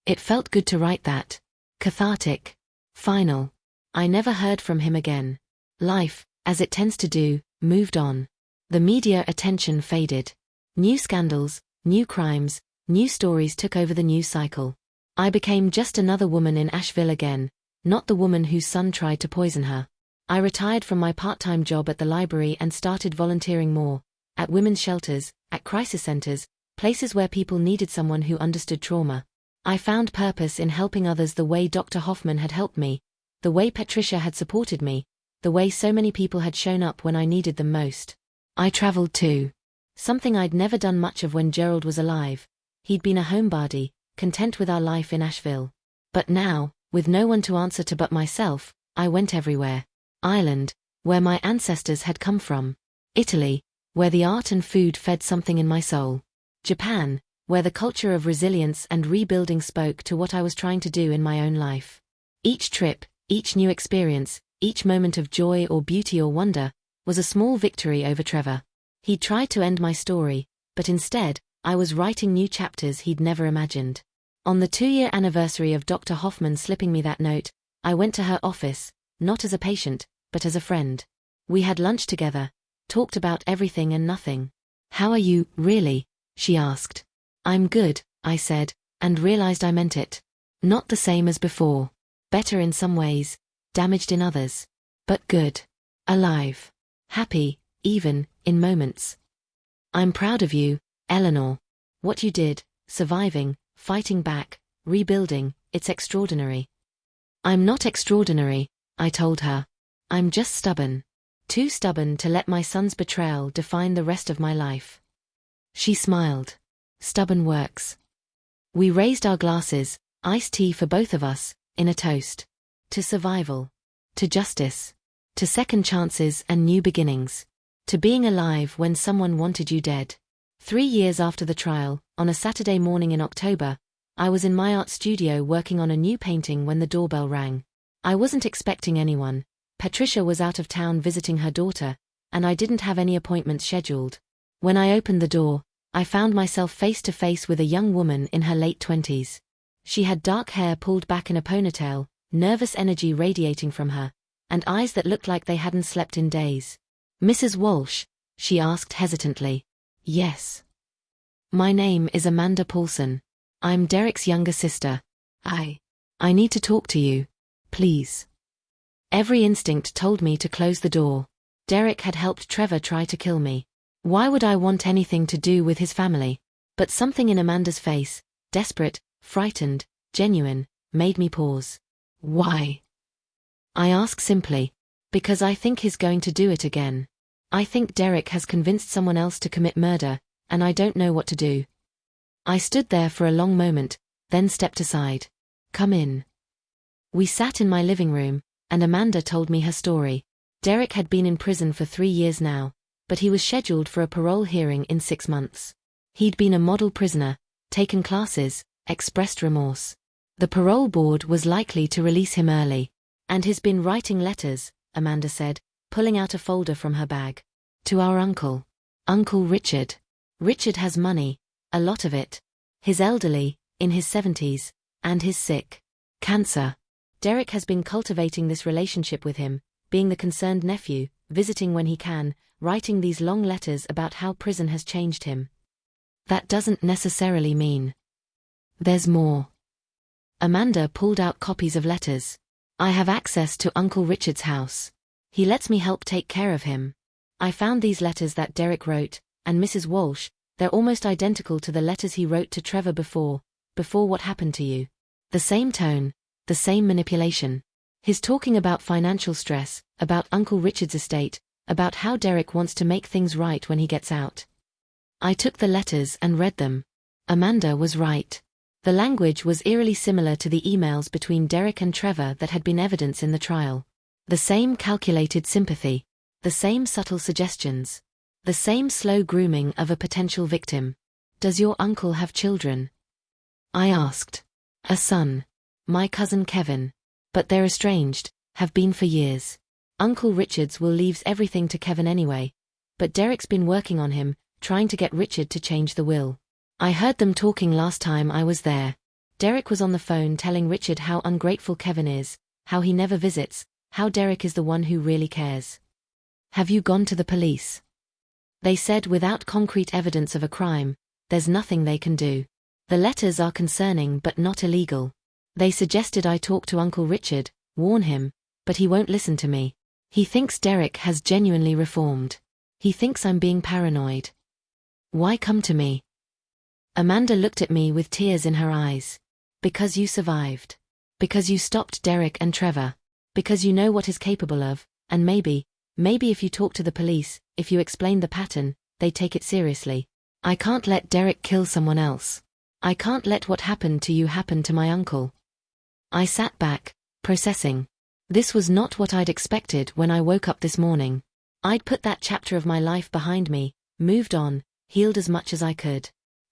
It felt good to write that. Cathartic. Final. I never heard from him again. Life, as it tends to do, moved on. The media attention faded. New scandals, new crimes, new stories took over the news cycle. I became just another woman in Asheville again, not the woman whose son tried to poison her. I retired from my part-time job at the library and started volunteering more, at women's shelters, at crisis centers, places where people needed someone who understood trauma. I found purpose in helping others the way Dr. Hoffman had helped me, the way Patricia had supported me, the way so many people had shown up when I needed them most. I traveled too. Something I'd never done much of when Gerald was alive. He'd been a homebody, content with our life in Asheville. But now, with no one to answer to but myself, I went everywhere. Ireland, where my ancestors had come from. Italy, where the art and food fed something in my soul. Japan, where the culture of resilience and rebuilding spoke to what I was trying to do in my own life. Each trip, each new experience, each moment of joy or beauty or wonder, was a small victory over Trevor. He'd tried to end my story, but instead, I was writing new chapters he'd never imagined. On the 2-year anniversary of Dr. Hoffman slipping me that note, I went to her office, not as a patient, but as a friend. We had lunch together, talked about everything and nothing. "How are you, really?" she asked. "I'm good," I said, and realized I meant it. Not the same as before. Better in some ways, damaged in others. But good. Alive. Happy, even, in moments. "I'm proud of you, Eleanor. What you did, surviving, fighting back, rebuilding, it's extraordinary." "I'm not extraordinary," I told her. "I'm just stubborn. Too stubborn to let my son's betrayal define the rest of my life." She smiled. Stubborn works. We raised our glasses, iced tea for both of us, in a toast. To survival. To justice. To second chances and new beginnings. To being alive when someone wanted you dead. 3 years after the trial, on a Saturday morning in October, I was in my art studio working on a new painting when the doorbell rang. I wasn't expecting anyone. Patricia was out of town visiting her daughter, and I didn't have any appointments scheduled. When I opened the door, I found myself face to face with a young woman in her late 20s. She had dark hair pulled back in a ponytail, nervous energy radiating from her, and eyes that looked like they hadn't slept in days. "Mrs. Walsh?" she asked hesitantly. "Yes. My name is Amanda Paulson. I'm Derek's younger sister. I need to talk to you. Please." Every instinct told me to close the door. Derek had helped Trevor try to kill me. Why would I want anything to do with his family? But something in Amanda's face, desperate, frightened, genuine, made me pause. "Why?" I ask simply. "Because I think he's going to do it again. I think Derek has convinced someone else to commit murder, and I don't know what to do." I stood there for a long moment, then stepped aside. "Come in." We sat in my living room, and Amanda told me her story. Derek had been in prison for 3 years now, but he was scheduled for a parole hearing in 6 months. He'd been a model prisoner, taken classes, expressed remorse. The parole board was likely to release him early. "And he's been writing letters," Amanda said, pulling out a folder from her bag. "To our uncle. Uncle Richard. Richard has money, a lot of it. He's elderly, in his 70s, and he's sick. Cancer. Derek has been cultivating this relationship with him, being the concerned nephew, visiting when he can, writing these long letters about how prison has changed him. That doesn't necessarily mean there's more." Amanda pulled out copies of letters. "I have access to Uncle Richard's house. He lets me help take care of him. I found these letters that Derek wrote, and Mrs. Walsh, they're almost identical to the letters he wrote to Trevor before what happened to you. The same tone, the same manipulation. He's talking about financial stress, about Uncle Richard's estate, about how Derek wants to make things right when he gets out." I took the letters and read them. Amanda was right. The language was eerily similar to the emails between Derek and Trevor that had been evidence in the trial. The same calculated sympathy. The same subtle suggestions. The same slow grooming of a potential victim. "Does your uncle have children?" I asked. "A son. My cousin Kevin. But they're estranged, have been for years. Uncle Richard's will leaves everything to Kevin anyway, but Derek's been working on him, trying to get Richard to change the will. I heard them talking last time I was there. Derek was on the phone telling Richard how ungrateful Kevin is, how he never visits, how Derek is the one who really cares." "Have you gone to the police?" "They said without concrete evidence of a crime, there's nothing they can do. The letters are concerning but not illegal. They suggested I talk to Uncle Richard, warn him, but he won't listen to me. He thinks Derek has genuinely reformed. He thinks I'm being paranoid." "Why come to me?" Amanda looked at me with tears in her eyes. "Because you survived. Because you stopped Derek and Trevor. Because you know what he's capable of, and maybe if you talk to the police, if you explain the pattern, they take it seriously. I can't let Derek kill someone else. I can't let what happened to you happen to my uncle." I sat back, processing. This was not what I'd expected when I woke up this morning. I'd put that chapter of my life behind me, moved on, healed as much as I could.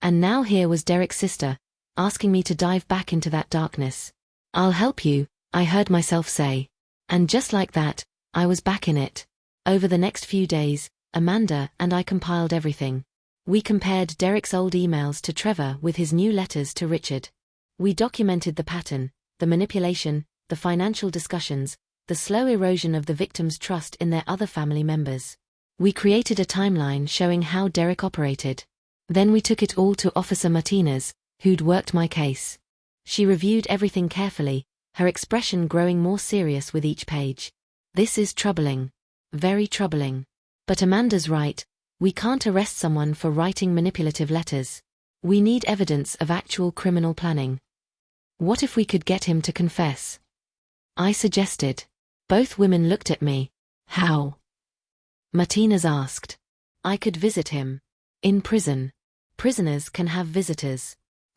And now here was Derek's sister, asking me to dive back into that darkness. "I'll help you," I heard myself say. And just like that, I was back in it. Over the next few days, Amanda and I compiled everything. We compared Derek's old emails to Trevor with his new letters to Richard. We documented the pattern, the manipulation, the financial discussions, the slow erosion of the victim's trust in their other family members. We created a timeline showing how Derek operated. Then we took it all to Officer Martinez, who'd worked my case. She reviewed everything carefully, her expression growing more serious with each page. "This is troubling. Very troubling. But Amanda's right, we can't arrest someone for writing manipulative letters. We need evidence of actual criminal planning. What if we could get him to confess?" I suggested. Both women looked at me. "How?" Martinez asked. "I could visit him. In prison. Prisoners can have visitors.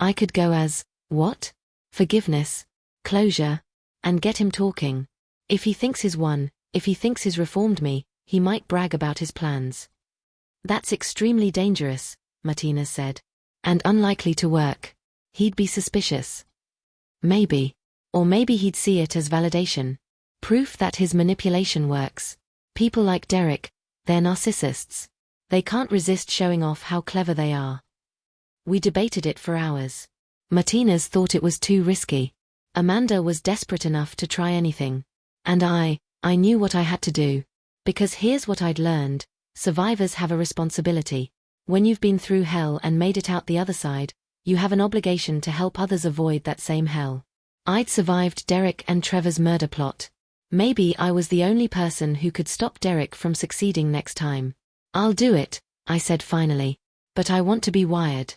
I could go as, what? Forgiveness, closure, and get him talking. If he thinks he's won, if he thinks he's reformed me, he might brag about his plans." "That's extremely dangerous," Martinez said. "And unlikely to work. He'd be suspicious." "Maybe. Or maybe he'd see it as validation. Proof that his manipulation works. People like Derek, they're narcissists. They can't resist showing off how clever they are." We debated it for hours. Martinez thought it was too risky. Amanda was desperate enough to try anything. And I knew what I had to do. Because here's what I'd learned: survivors have a responsibility. When you've been through hell and made it out the other side, you have an obligation to help others avoid that same hell. I'd survived Derek and Trevor's murder plot. Maybe I was the only person who could stop Derek from succeeding next time. "I'll do it," I said finally. "But I want to be wired.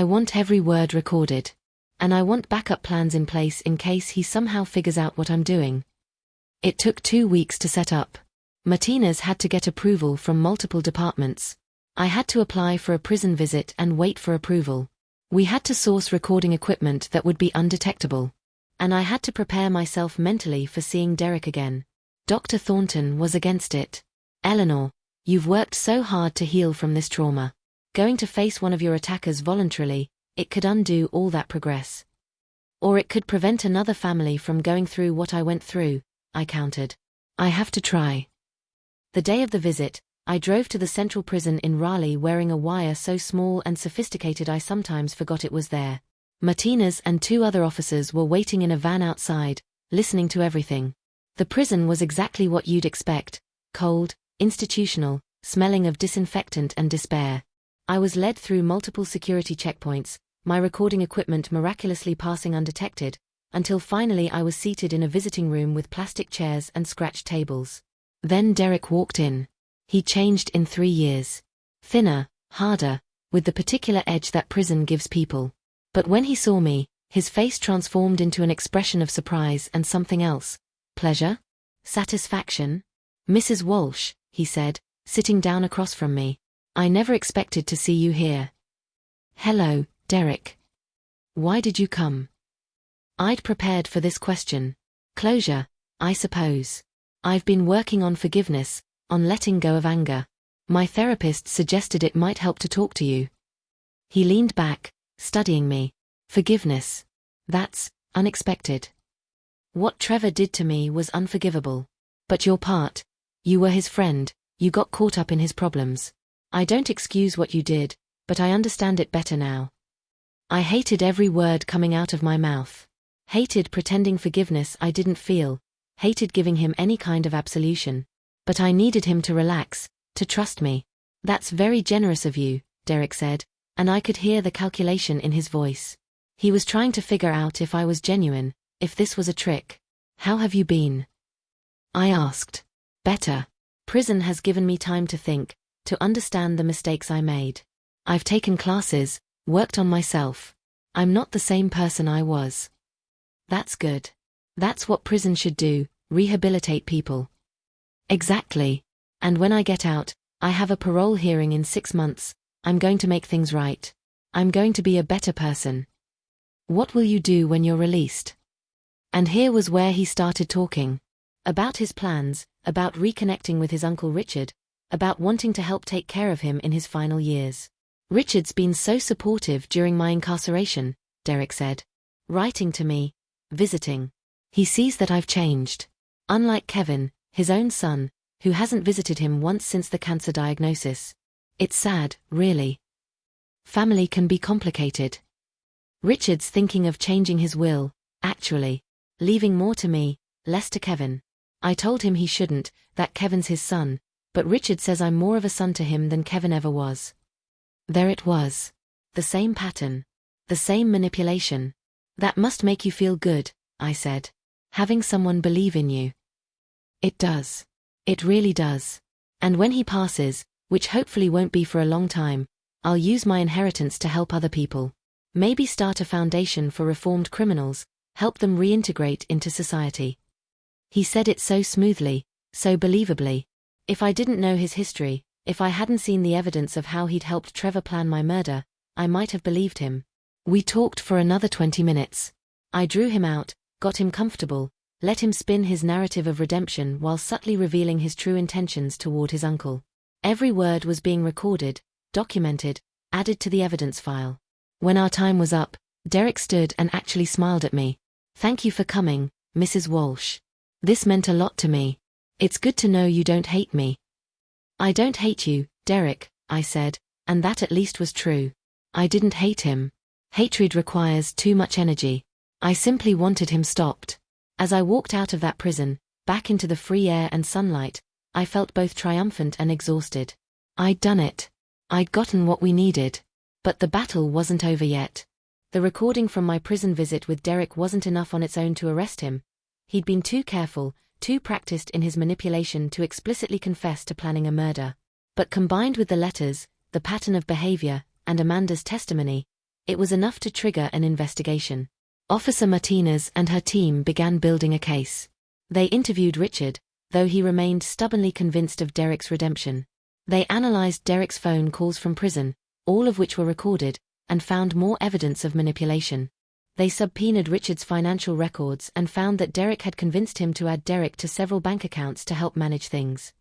I want every word recorded. And I want backup plans in place in case he somehow figures out what I'm doing." It took 2 weeks to set up. Martinez had to get approval from multiple departments. I had to apply for a prison visit and wait for approval. We had to source recording equipment that would be undetectable. And I had to prepare myself mentally for seeing Derek again. Dr. Thornton was against it. "Eleanor, you've worked so hard to heal from this trauma. Going to face one of your attackers voluntarily, it could undo all that progress. Or it could prevent another family from going through what I went through," I countered. "I have to try." The day of the visit, I drove to the central prison in Raleigh wearing a wire so small and sophisticated I sometimes forgot it was there. Martinez and 2 other officers were waiting in a van outside, listening to everything. The prison was exactly what you'd expect: cold, institutional, smelling of disinfectant and despair. I was led through multiple security checkpoints, my recording equipment miraculously passing undetected, until finally I was seated in a visiting room with plastic chairs and scratched tables. Then Derek walked in. He changed in 3 years. Thinner, harder, with the particular edge that prison gives people. But when he saw me, his face transformed into an expression of surprise and something else. "Pleasure? Satisfaction?" "Mrs. Walsh," he said, sitting down across from me. "I never expected to see you here." "Hello, Derek. Why did you come?" I'd prepared for this question. Closure, I suppose. I've been working on forgiveness, on letting go of anger. My therapist suggested it might help to talk to you. He leaned back, studying me. "Forgiveness. That's unexpected. What Trevor did to me was unforgivable. But your part, you were his friend, you got caught up in his problems. I don't excuse what you did, but I understand it better now." I hated every word coming out of my mouth. Hated pretending forgiveness I didn't feel, hated giving him any kind of absolution. But I needed him to relax, to trust me. "That's very generous of you," Derek said, and I could hear the calculation in his voice. He was trying to figure out if I was genuine, if this was a trick. "How have you been?" I asked. "Better. Prison has given me time to think, to understand the mistakes I made. I've taken classes, worked on myself. I'm not the same person I was." "That's good. That's what prison should do, rehabilitate people." "Exactly. And when I get out, I have a parole hearing in 6 months, I'm going to make things right. I'm going to be a better person." "What will you do when you're released?" And here was where he started talking. About his plans, about reconnecting with his Uncle Richard, about wanting to help take care of him in his final years. Richard's been so supportive during my incarceration, Derek said. Writing to me, visiting. He sees that I've changed. Unlike Kevin, his own son, who hasn't visited him once since the cancer diagnosis. It's sad, really. Family can be complicated. Richard's thinking of changing his will, actually. Leaving more to me, less to Kevin. I told him he shouldn't, that Kevin's his son, but Richard says I'm more of a son to him than Kevin ever was. There it was. The same pattern. The same manipulation. That must make you feel good, I said. Having someone believe in you. It does. It really does. And when he passes, which hopefully won't be for a long time, I'll use my inheritance to help other people. Maybe start a foundation for reformed criminals, help them reintegrate into society. He said it so smoothly, so believably. If I didn't know his history, if I hadn't seen the evidence of how he'd helped Trevor plan my murder, I might have believed him. We talked for another 20 minutes. I drew him out, got him comfortable, let him spin his narrative of redemption while subtly revealing his true intentions toward his uncle. Every word was being recorded, documented, added to the evidence file. When our time was up, Derek stood and actually smiled at me. Thank you for coming, Mrs. Walsh. This meant a lot to me. It's good to know you don't hate me. I don't hate you, Derek, I said, and that at least was true. I didn't hate him. Hatred requires too much energy. I simply wanted him stopped. As I walked out of that prison, back into the free air and sunlight, I felt both triumphant and exhausted. I'd done it. I'd gotten what we needed. But the battle wasn't over yet. The recording from my prison visit with Derek wasn't enough on its own to arrest him. He'd been too careful, too practiced in his manipulation to explicitly confess to planning a murder. But combined with the letters, the pattern of behavior, and Amanda's testimony, it was enough to trigger an investigation. Officer Martinez and her team began building a case. They interviewed Richard, though he remained stubbornly convinced of Derek's redemption. They analyzed Derek's phone calls from prison, all of which were recorded, and found more evidence of manipulation. They subpoenaed Richard's financial records and found that Derek had convinced him to add Derek to several bank accounts to help manage things.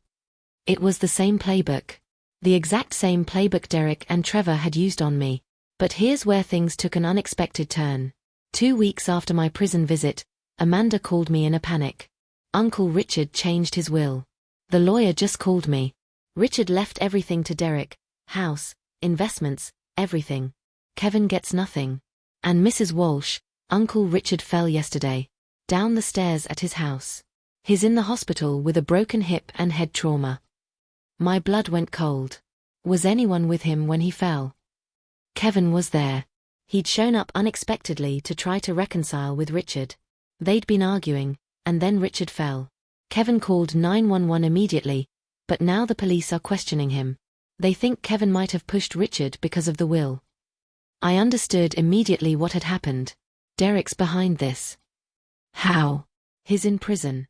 It was the same playbook. The exact same playbook Derek and Trevor had used on me. But here's where things took an unexpected turn. 2 weeks after my prison visit, Amanda called me in a panic. Uncle Richard changed his will. The lawyer just called me. Richard left everything to Derek, house, investments, everything. Kevin gets nothing. And Mrs. Walsh, Uncle Richard fell yesterday. Down the stairs at his house. He's in the hospital with a broken hip and head trauma. My blood went cold. Was anyone with him when he fell? Kevin was there. He'd shown up unexpectedly to try to reconcile with Richard. They'd been arguing, and then Richard fell. Kevin called 911 immediately, but now the police are questioning him. They think Kevin might have pushed Richard because of the will. I understood immediately what had happened. Derek's behind this. How? He's in prison.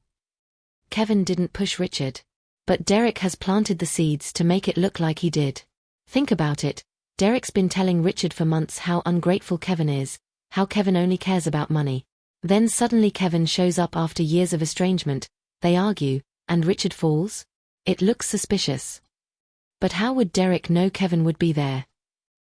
Kevin didn't push Richard. But Derek has planted the seeds to make it look like he did. Think about it. Derek's been telling Richard for months how ungrateful Kevin is, how Kevin only cares about money. Then suddenly Kevin shows up after years of estrangement, they argue, and Richard falls? It looks suspicious. But how would Derek know Kevin would be there?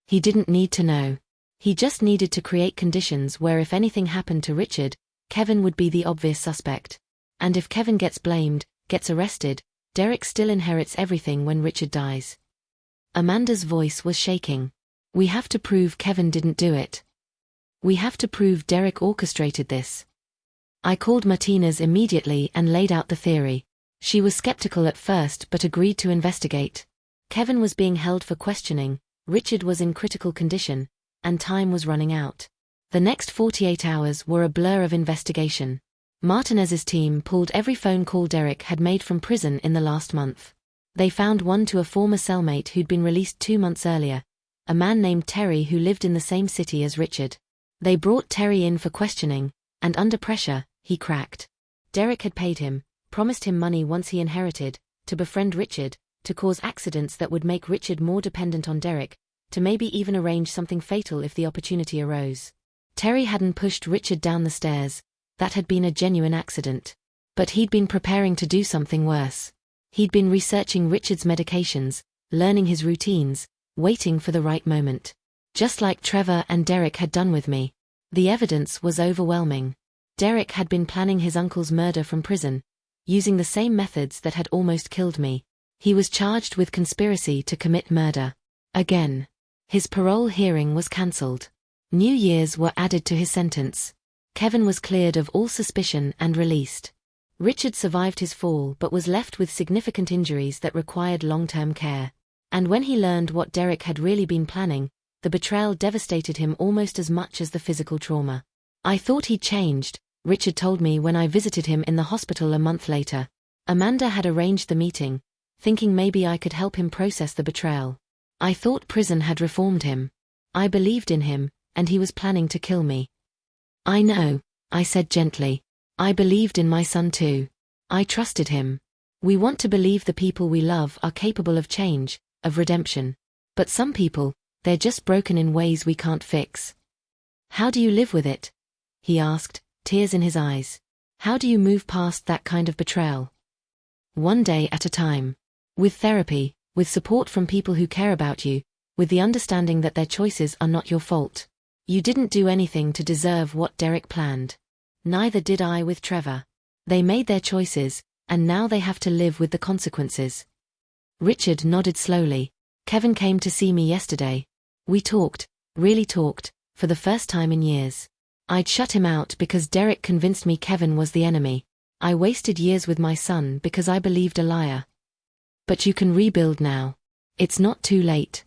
He didn't need to know. He just needed to create conditions where if anything happened to Richard, Kevin would be the obvious suspect. And if Kevin gets blamed, gets arrested, Derek still inherits everything when Richard dies. Amanda's voice was shaking. We have to prove Kevin didn't do it. We have to prove Derek orchestrated this. I called Martinez immediately and laid out the theory. She was skeptical at first but agreed to investigate. Kevin was being held for questioning, Richard was in critical condition, and time was running out. The next 48 hours were a blur of investigation. Martinez's team pulled every phone call Derek had made from prison in the last month. They found one to a former cellmate who'd been released 2 months earlier, a man named Terry who lived in the same city as Richard. They brought Terry in for questioning, and under pressure, he cracked. Derek had paid him, promised him money once he inherited, to befriend Richard, to cause accidents that would make Richard more dependent on Derek, to maybe even arrange something fatal if the opportunity arose. Terry hadn't pushed Richard down the stairs. That had been a genuine accident. But he'd been preparing to do something worse. He'd been researching Richard's medications, learning his routines, waiting for the right moment. Just like Trevor and Derek had done with me. The evidence was overwhelming. Derek had been planning his uncle's murder from prison, using the same methods that had almost killed me. He was charged with conspiracy to commit murder. Again. His parole hearing was cancelled. New years were added to his sentence. Kevin was cleared of all suspicion and released. Richard survived his fall but was left with significant injuries that required long-term care. And when he learned what Derek had really been planning, the betrayal devastated him almost as much as the physical trauma. I thought he'd changed, Richard told me when I visited him in the hospital a month later. Amanda had arranged the meeting, thinking maybe I could help him process the betrayal. I thought prison had reformed him. I believed in him, and he was planning to kill me. I know, I said gently. I believed in my son too. I trusted him. We want to believe the people we love are capable of change, of redemption. But some people, they're just broken in ways we can't fix. How do you live with it? He asked, tears in his eyes. How do you move past that kind of betrayal? One day at a time. With therapy, with support from people who care about you, with the understanding that their choices are not your fault. You didn't do anything to deserve what Derek planned. Neither did I with Trevor. They made their choices, and now they have to live with the consequences. Richard nodded slowly. Kevin came to see me yesterday. We talked, really talked, for the first time in years. I'd shut him out because Derek convinced me Kevin was the enemy. I wasted years with my son because I believed a liar. But you can rebuild now. It's not too late.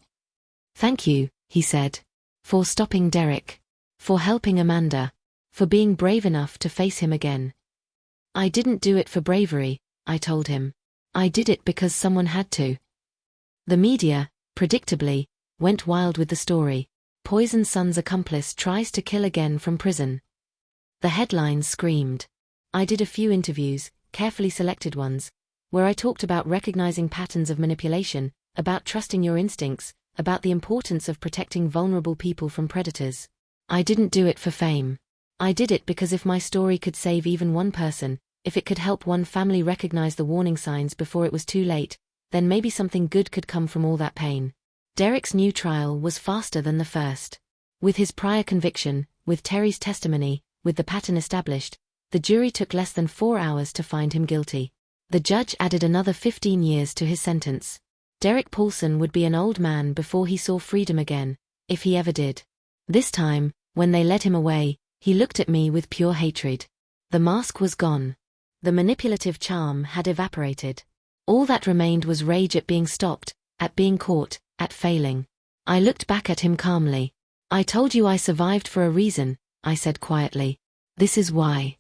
Thank you, he said. For stopping Derek. For helping Amanda. For being brave enough to face him again. I didn't do it for bravery, I told him. I did it because someone had to. The media, predictably, went wild with the story. Poison son's accomplice tries to kill again from prison. The headlines screamed. I did a few interviews, carefully selected ones, where I talked about recognizing patterns of manipulation, about trusting your instincts, about the importance of protecting vulnerable people from predators. I didn't do it for fame. I did it because if my story could save even one person, if it could help one family recognize the warning signs before it was too late, then maybe something good could come from all that pain. Derek's new trial was faster than the first. With his prior conviction, with Terry's testimony, with the pattern established, the jury took less than 4 hours to find him guilty. The judge added another 15 years to his sentence. Derek Paulson would be an old man before he saw freedom again, if he ever did. This time, when they led him away, he looked at me with pure hatred. The mask was gone. The manipulative charm had evaporated. All that remained was rage at being stopped, at being caught, at failing. I looked back at him calmly. I told you I survived for a reason, I said quietly. This is why.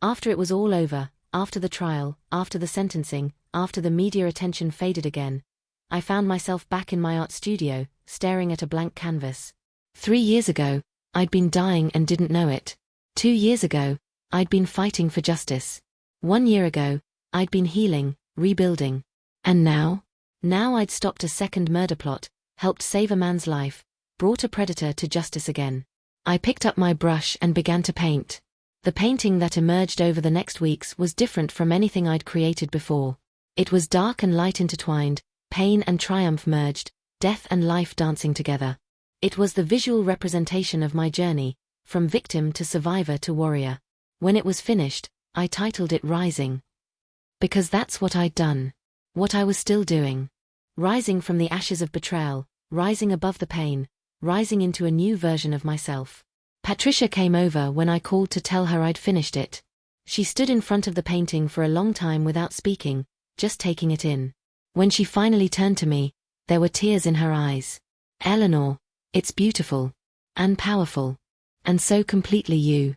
After it was all over, after the trial, after the sentencing, after the media attention faded again, I found myself back in my art studio, staring at a blank canvas. 3 years ago, I'd been dying and didn't know it. 2 years ago, I'd been fighting for justice. 1 year ago, I'd been healing, rebuilding. And now? Now I'd stopped a second murder plot, helped save a man's life, brought a predator to justice again. I picked up my brush and began to paint. The painting that emerged over the next weeks was different from anything I'd created before. It was dark and light intertwined, pain and triumph merged, death and life dancing together. It was the visual representation of my journey, from victim to survivor to warrior. When it was finished, I titled it Rising. Because that's what I'd done. What I was still doing. Rising from the ashes of betrayal, rising above the pain, rising into a new version of myself. Patricia came over when I called to tell her I'd finished it. She stood in front of the painting for a long time without speaking, just taking it in. When she finally turned to me, there were tears in her eyes. Eleanor, it's beautiful. And powerful. And so completely you.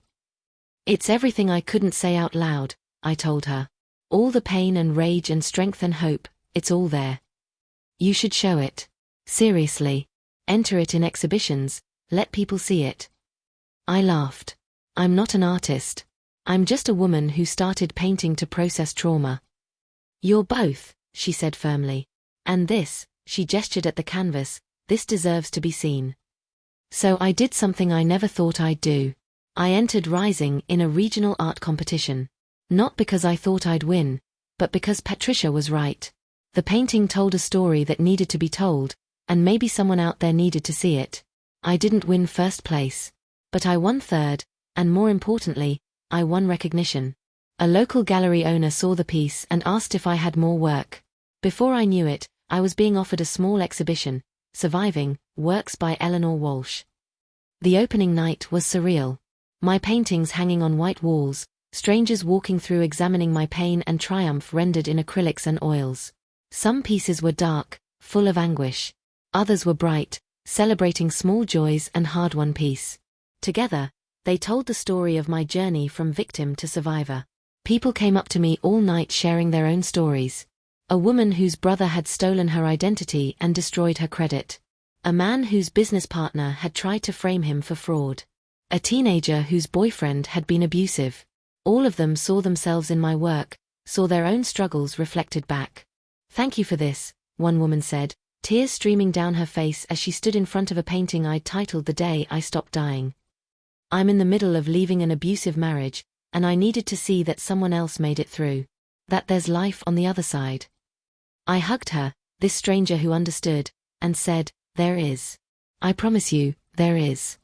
It's everything I couldn't say out loud, I told her. All the pain and rage and strength and hope, it's all there. You should show it. Seriously. Enter it in exhibitions, let people see it. I laughed. I'm not an artist. I'm just a woman who started painting to process trauma. You're both, she said firmly. And this, she gestured at the canvas, this deserves to be seen. So I did something I never thought I'd do. I entered Rising in a regional art competition. Not because I thought I'd win, but because Patricia was right. The painting told a story that needed to be told, And maybe someone out there needed to see it. I didn't win first place. But I won third, and more importantly, I won recognition. A local gallery owner saw the piece and asked if I had more work. Before I knew it, I was being offered a small exhibition, Surviving, Works by Eleanor Walsh. The opening night was surreal. My paintings hanging on white walls, strangers walking through examining my pain and triumph rendered in acrylics and oils. Some pieces were dark, full of anguish. Others were bright, celebrating small joys and hard-won peace. Together, they told the story of my journey from victim to survivor. People came up to me all night sharing their own stories. A woman whose brother had stolen her identity and destroyed her credit. A man whose business partner had tried to frame him for fraud. A teenager whose boyfriend had been abusive. All of them saw themselves in my work, saw their own struggles reflected back. "Thank you for this," one woman said, tears streaming down her face as she stood in front of a painting I'd titled "The Day I Stopped Dying." "I'm in the middle of leaving an abusive marriage, and I needed to see that someone else made it through. That there's life on the other side." I hugged her, this stranger who understood, and said, "There is. I promise you, there is."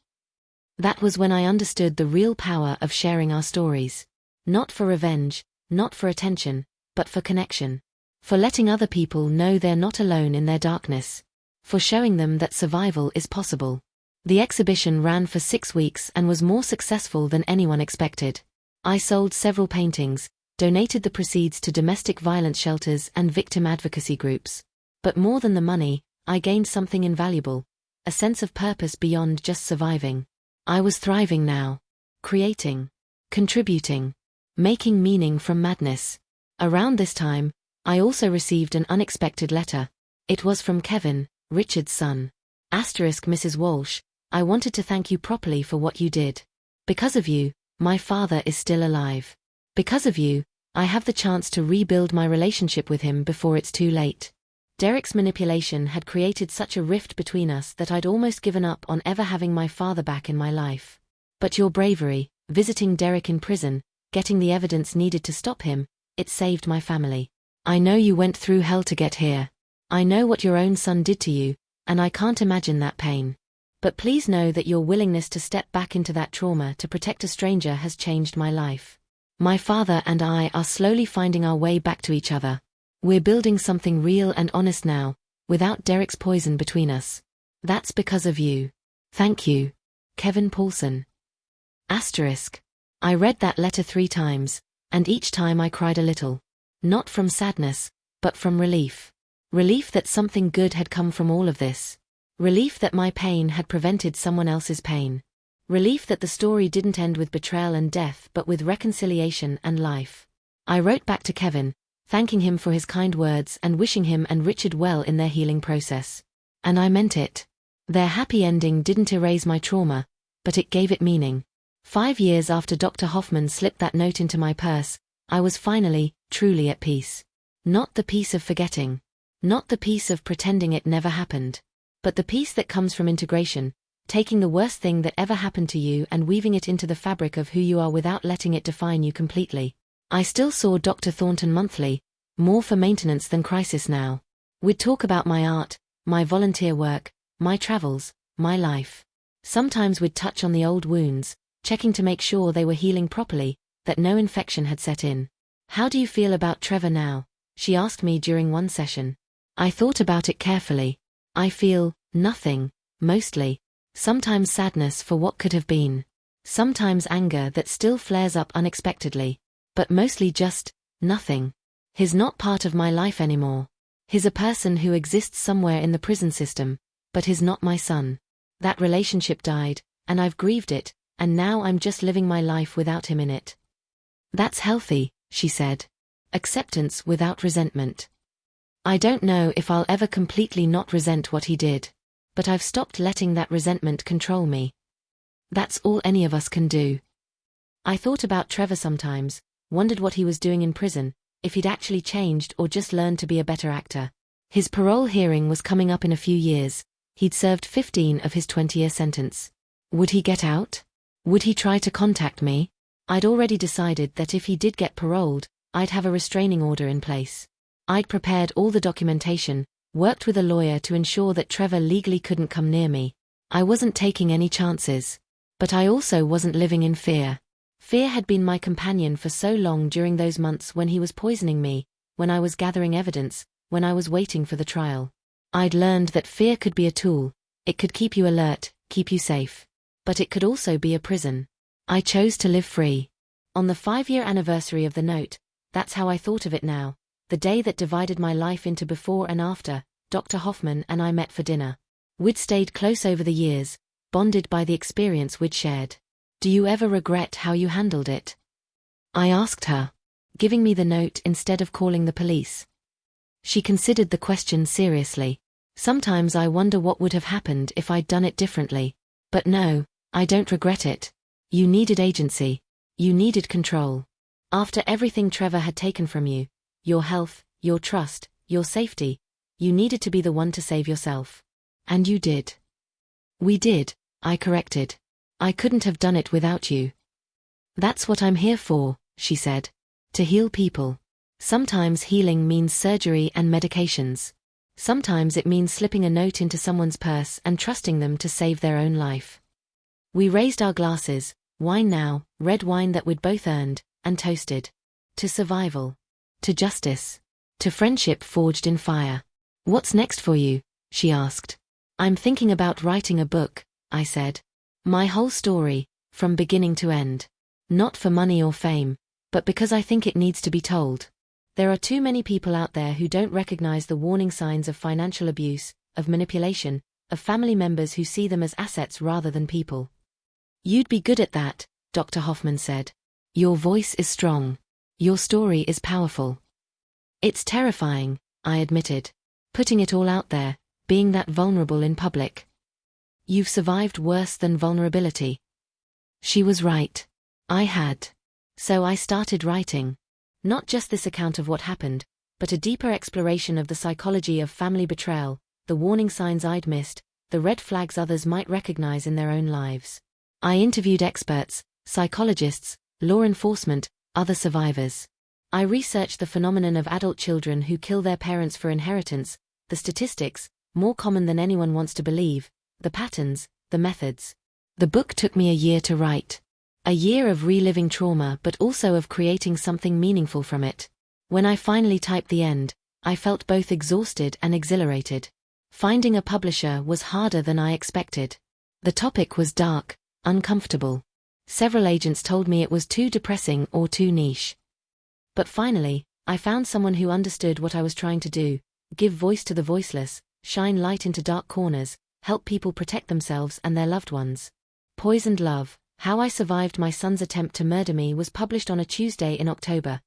That was when I understood the real power of sharing our stories. Not for revenge, not for attention, but for connection. For letting other people know they're not alone in their darkness. For showing them that survival is possible. The exhibition ran for 6 weeks and was more successful than anyone expected. I sold several paintings, donated the proceeds to domestic violence shelters and victim advocacy groups. But more than the money, I gained something invaluable. A sense of purpose beyond just surviving. I was thriving now. Creating. Contributing. Making meaning from madness. Around this time, I also received an unexpected letter. It was from Kevin, Richard's son. Asterisk Mrs. Walsh, I wanted to thank you properly for what you did. Because of you, my father is still alive. Because of you, I have the chance to rebuild my relationship with him before it's too late. Derek's manipulation had created such a rift between us that I'd almost given up on ever having my father back in my life. But your bravery, visiting Derek in prison, getting the evidence needed to stop him, it saved my family. I know you went through hell to get here. I know what your own son did to you, and I can't imagine that pain. But please know that your willingness to step back into that trauma to protect a stranger has changed my life. My father and I are slowly finding our way back to each other. We're building something real and honest now, without Derek's poison between us. That's because of you. Thank you. Kevin Paulson. Asterisk. I read that letter 3 times, and each time I cried a little. Not from sadness, but from relief. Relief that something good had come from all of this. Relief that my pain had prevented someone else's pain. Relief that the story didn't end with betrayal and death but with reconciliation and life. I wrote back to Kevin, thanking him for his kind words and wishing him and Richard well in their healing process. And I meant it. Their happy ending didn't erase my trauma, but it gave it meaning. 5 years after Dr. Hoffman slipped that note into my purse, I was finally, truly at peace. Not the peace of forgetting. Not the peace of pretending it never happened. But the peace that comes from integration, taking the worst thing that ever happened to you and weaving it into the fabric of who you are without letting it define you completely. I still saw Dr. Thornton monthly, more for maintenance than crisis now. We'd talk about my art, my volunteer work, my travels, my life. Sometimes we'd touch on the old wounds, checking to make sure they were healing properly, that no infection had set in. "How do you feel about Trevor now?" she asked me during one session. I thought about it carefully. I feel nothing, mostly. Sometimes sadness for what could have been. Sometimes anger that still flares up unexpectedly. But mostly just nothing. He's not part of my life anymore. He's a person who exists somewhere in the prison system, but he's not my son. That relationship died, and I've grieved it, and now I'm just living my life without him in it. That's healthy, she said. Acceptance without resentment. I don't know if I'll ever completely not resent what he did. But I've stopped letting that resentment control me. That's all any of us can do. I thought about Trevor sometimes, wondered what he was doing in prison, if he'd actually changed or just learned to be a better actor. His parole hearing was coming up in a few years. He'd served 15 of his 20-year sentence. Would he get out? Would he try to contact me? I'd already decided that if he did get paroled, I'd have a restraining order in place. I'd prepared all the documentation, Worked with a lawyer to ensure that Trevor legally couldn't come near me. I wasn't taking any chances. But I also wasn't living in fear. Fear had been my companion for so long during those months when he was poisoning me, when I was gathering evidence, when I was waiting for the trial. I'd learned that fear could be a tool. It could keep you alert, keep you safe. But it could also be a prison. I chose to live free. On the 5-year anniversary of the note, that's how I thought of it now, the day that divided my life into before and after, Dr. Hoffman and I met for dinner. We'd stayed close over the years, bonded by the experience we'd shared. Do you ever regret how you handled it? I asked her, giving me the note instead of calling the police. She considered the question seriously. Sometimes I wonder what would have happened if I'd done it differently. But no, I don't regret it. You needed agency. You needed control. After everything Trevor had taken from you, your health, your trust, your safety, you needed to be the one to save yourself. And you did. We did, I corrected. I couldn't have done it without you. That's what I'm here for, she said. To heal people. Sometimes healing means surgery and medications. Sometimes it means slipping a note into someone's purse and trusting them to save their own life. We raised our glasses, wine now, red wine that we'd both earned, and toasted. To survival. To justice. To friendship forged in fire. What's next for you? She asked. I'm thinking about writing a book, I said. My whole story, from beginning to end. Not for money or fame, but because I think it needs to be told. There are too many people out there who don't recognize the warning signs of financial abuse, of manipulation, of family members who see them as assets rather than people. You'd be good at that, Dr. Hoffman said. Your voice is strong. Your story is powerful. It's terrifying, I admitted. Putting it all out there, being that vulnerable in public. You've survived worse than vulnerability. She was right. I had. So I started writing. Not just this account of what happened, but a deeper exploration of the psychology of family betrayal, the warning signs I'd missed, the red flags others might recognize in their own lives. I interviewed experts, psychologists, law enforcement, other survivors. I researched the phenomenon of adult children who kill their parents for inheritance, the statistics, more common than anyone wants to believe, the patterns, the methods. The book took me a year to write. A year of reliving trauma but also of creating something meaningful from it. When I finally typed the end, I felt both exhausted and exhilarated. Finding a publisher was harder than I expected. The topic was dark, uncomfortable. Several agents told me it was too depressing or too niche. But finally, I found someone who understood what I was trying to do, give voice to the voiceless, shine light into dark corners, help people protect themselves and their loved ones. Poisoned Love, How I Survived My Son's Attempt to Murder Me was published on a Tuesday in October.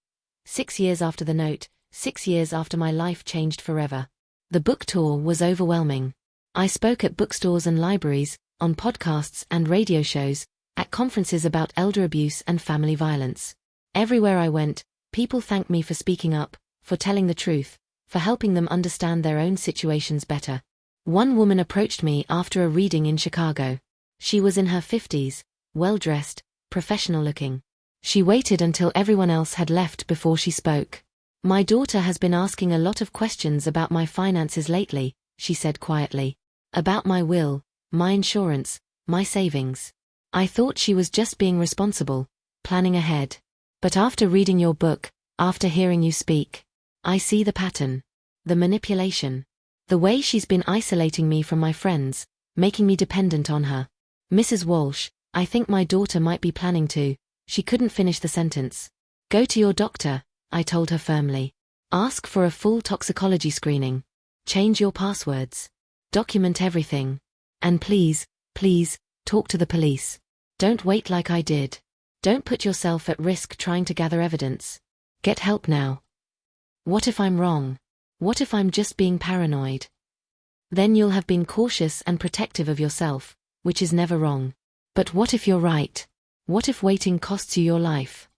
6 years after the note, 6 years after my life changed forever. The book tour was overwhelming. I spoke at bookstores and libraries, on podcasts and radio shows, at conferences about elder abuse and family violence. Everywhere I went, people thanked me for speaking up, for telling the truth, for helping them understand their own situations better. One woman approached me after a reading in Chicago. She was in her 50s, well-dressed, professional-looking. She waited until everyone else had left before she spoke. My daughter has been asking a lot of questions about my finances lately, she said quietly. About my will, my insurance, my savings. I thought she was just being responsible, planning ahead. But after reading your book, after hearing you speak, I see the pattern. The manipulation. The way she's been isolating me from my friends, making me dependent on her. Mrs. Walsh, I think my daughter might be planning to. She couldn't finish the sentence. Go to your doctor, I told her firmly. Ask for a full toxicology screening. Change your passwords. Document everything. And please, please, talk to the police. Don't wait like I did. Don't put yourself at risk trying to gather evidence. Get help now. What if I'm wrong? What if I'm just being paranoid? Then you'll have been cautious and protective of yourself, which is never wrong. But what if you're right? What if waiting costs you your life?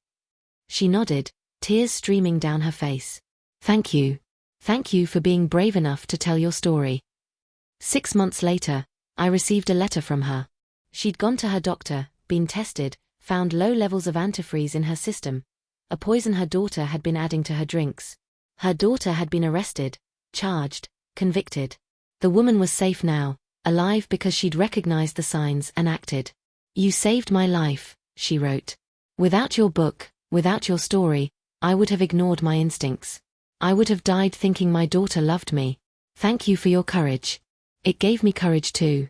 She nodded, tears streaming down her face. Thank you. Thank you for being brave enough to tell your story. 6 months later, I received a letter from her. She'd gone to her doctor, been tested, found low levels of antifreeze in her system, a poison her daughter had been adding to her drinks. Her daughter had been arrested, charged, convicted. The woman was safe now, alive because she'd recognized the signs and acted. "You saved my life," she wrote. "Without your book, without your story, I would have ignored my instincts. I would have died thinking my daughter loved me. Thank you for your courage. It gave me courage too."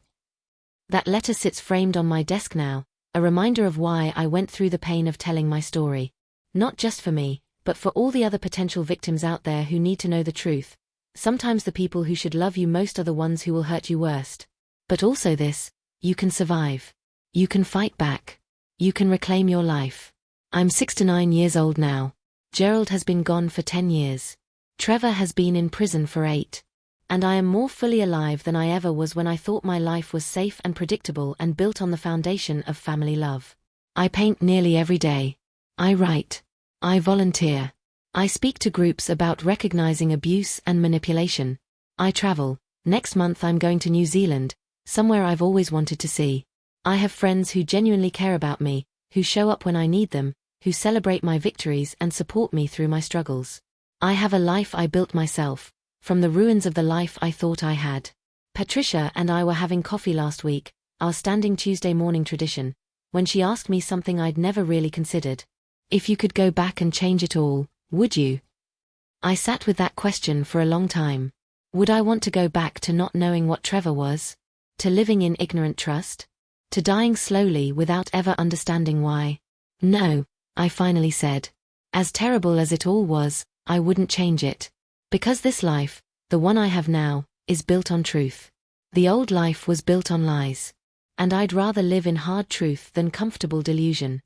That letter sits framed on my desk now, a reminder of why I went through the pain of telling my story. Not just for me, but for all the other potential victims out there who need to know the truth. Sometimes the people who should love you most are the ones who will hurt you worst. But also this: you can survive. You can fight back. You can reclaim your life. I'm 69 years old now. Gerald has been gone for 10 years. Trevor has been in prison for 8. And I am more fully alive than I ever was when I thought my life was safe and predictable and built on the foundation of family love. I paint nearly every day. I write. I volunteer. I speak to groups about recognizing abuse and manipulation. I travel. Next month I'm going to New Zealand, somewhere I've always wanted to see. I have friends who genuinely care about me, who show up when I need them, who celebrate my victories and support me through my struggles. I have a life I built myself, from the ruins of the life I thought I had. Patricia and I were having coffee last week, our standing Tuesday morning tradition, when she asked me something I'd never really considered. If you could go back and change it all, would you? I sat with that question for a long time. Would I want to go back to not knowing what Trevor was? To living in ignorant trust? To dying slowly without ever understanding why? No, I finally said. As terrible as it all was, I wouldn't change it. Because this life, the one I have now, is built on truth. The old life was built on lies. And I'd rather live in hard truth than comfortable delusion.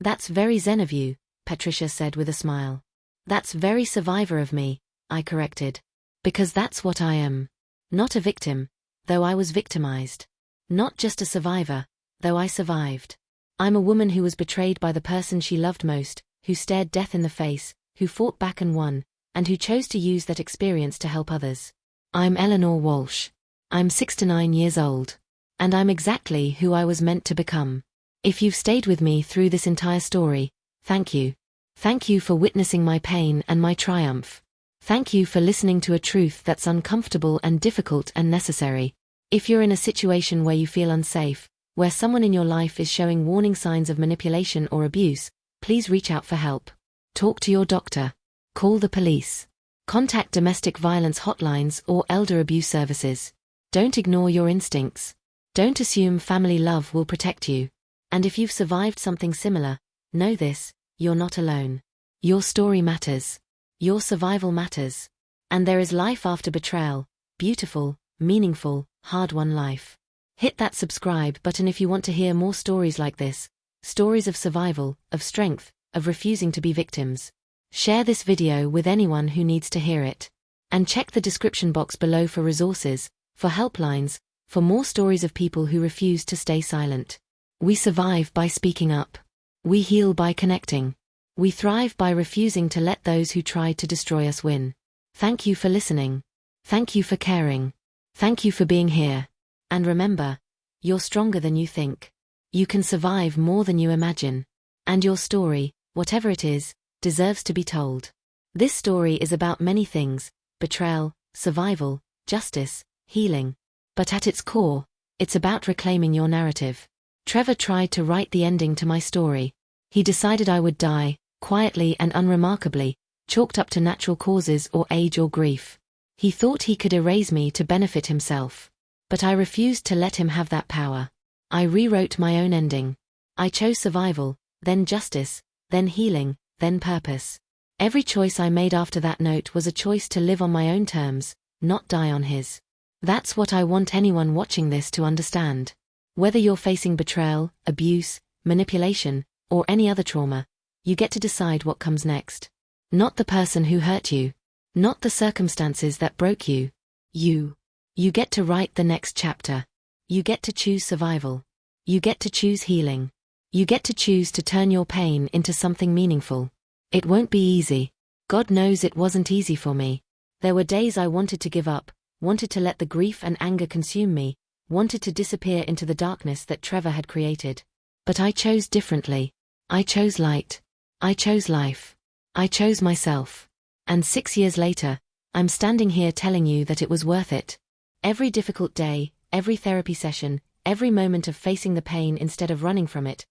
That's very zen of you, Patricia said with a smile. That's very survivor of me, I corrected. Because that's what I am. Not a victim, though I was victimized. Not just a survivor, though I survived. I'm a woman who was betrayed by the person she loved most, who stared death in the face, who fought back and won, and who chose to use that experience to help others. I'm Eleanor Walsh. I'm 69 years old. And I'm exactly who I was meant to become. If you've stayed with me through this entire story, thank you. Thank you for witnessing my pain and my triumph. Thank you for listening to a truth that's uncomfortable and difficult and necessary. If you're in a situation where you feel unsafe, where someone in your life is showing warning signs of manipulation or abuse, please reach out for help. Talk to your doctor. Call the police. Contact domestic violence hotlines or elder abuse services. Don't ignore your instincts. Don't assume family love will protect you. And if you've survived something similar, know this: you're not alone. Your story matters. Your survival matters. And there is life after betrayal. Beautiful, meaningful, hard-won life. Hit that subscribe button if you want to hear more stories like this. Stories of survival, of strength, of refusing to be victims. Share this video with anyone who needs to hear it. And check the description box below for resources, for helplines, for more stories of people who refuse to stay silent. We survive by speaking up. We heal by connecting. We thrive by refusing to let those who tried to destroy us win. Thank you for listening. Thank you for caring. Thank you for being here. And remember, you're stronger than you think. You can survive more than you imagine. And your story, whatever it is, deserves to be told. This story is about many things: betrayal, survival, justice, healing. But at its core, it's about reclaiming your narrative. Trevor tried to write the ending to my story. He decided I would die, quietly and unremarkably, chalked up to natural causes or age or grief. He thought he could erase me to benefit himself. But I refused to let him have that power. I rewrote my own ending. I chose survival, then justice, then healing, then purpose. Every choice I made after that note was a choice to live on my own terms, not die on his. That's what I want anyone watching this to understand. Whether you're facing betrayal, abuse, manipulation, or any other trauma, you get to decide what comes next. Not the person who hurt you. Not the circumstances that broke you. You. You get to write the next chapter. You get to choose survival. You get to choose healing. You get to choose to turn your pain into something meaningful. It won't be easy. God knows it wasn't easy for me. There were days I wanted to give up, wanted to let the grief and anger consume me, wanted to disappear into the darkness that Trevor had created. But I chose differently. I chose light. I chose life. I chose myself. And 6 years later, I'm standing here telling you that it was worth it. Every difficult day, every therapy session, every moment of facing the pain instead of running from it.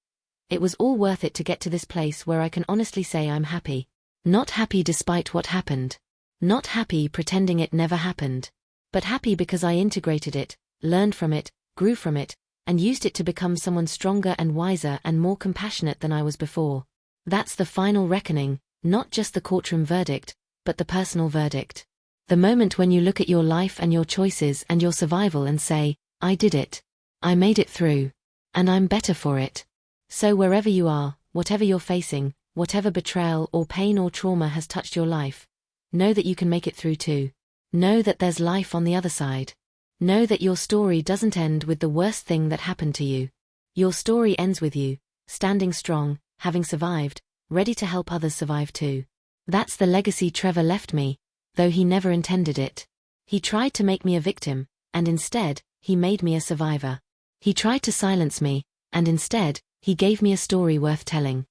It was all worth it to get to this place where I can honestly say I'm happy. Not happy despite what happened. Not happy pretending it never happened. But happy because I integrated it, learned from it, grew from it, and used it to become someone stronger and wiser and more compassionate than I was before. That's the final reckoning, not just the courtroom verdict, but the personal verdict. The moment when you look at your life and your choices and your survival and say, I did it. I made it through. And I'm better for it. So wherever you are, whatever you're facing, whatever betrayal or pain or trauma has touched your life, know that you can make it through too. Know that there's life on the other side. Know that your story doesn't end with the worst thing that happened to you. Your story ends with you, standing strong, having survived, ready to help others survive too. That's the legacy Trevor left me, though he never intended it. He tried to make me a victim, and instead, he made me a survivor. He tried to silence me, and instead, he gave me a story worth telling.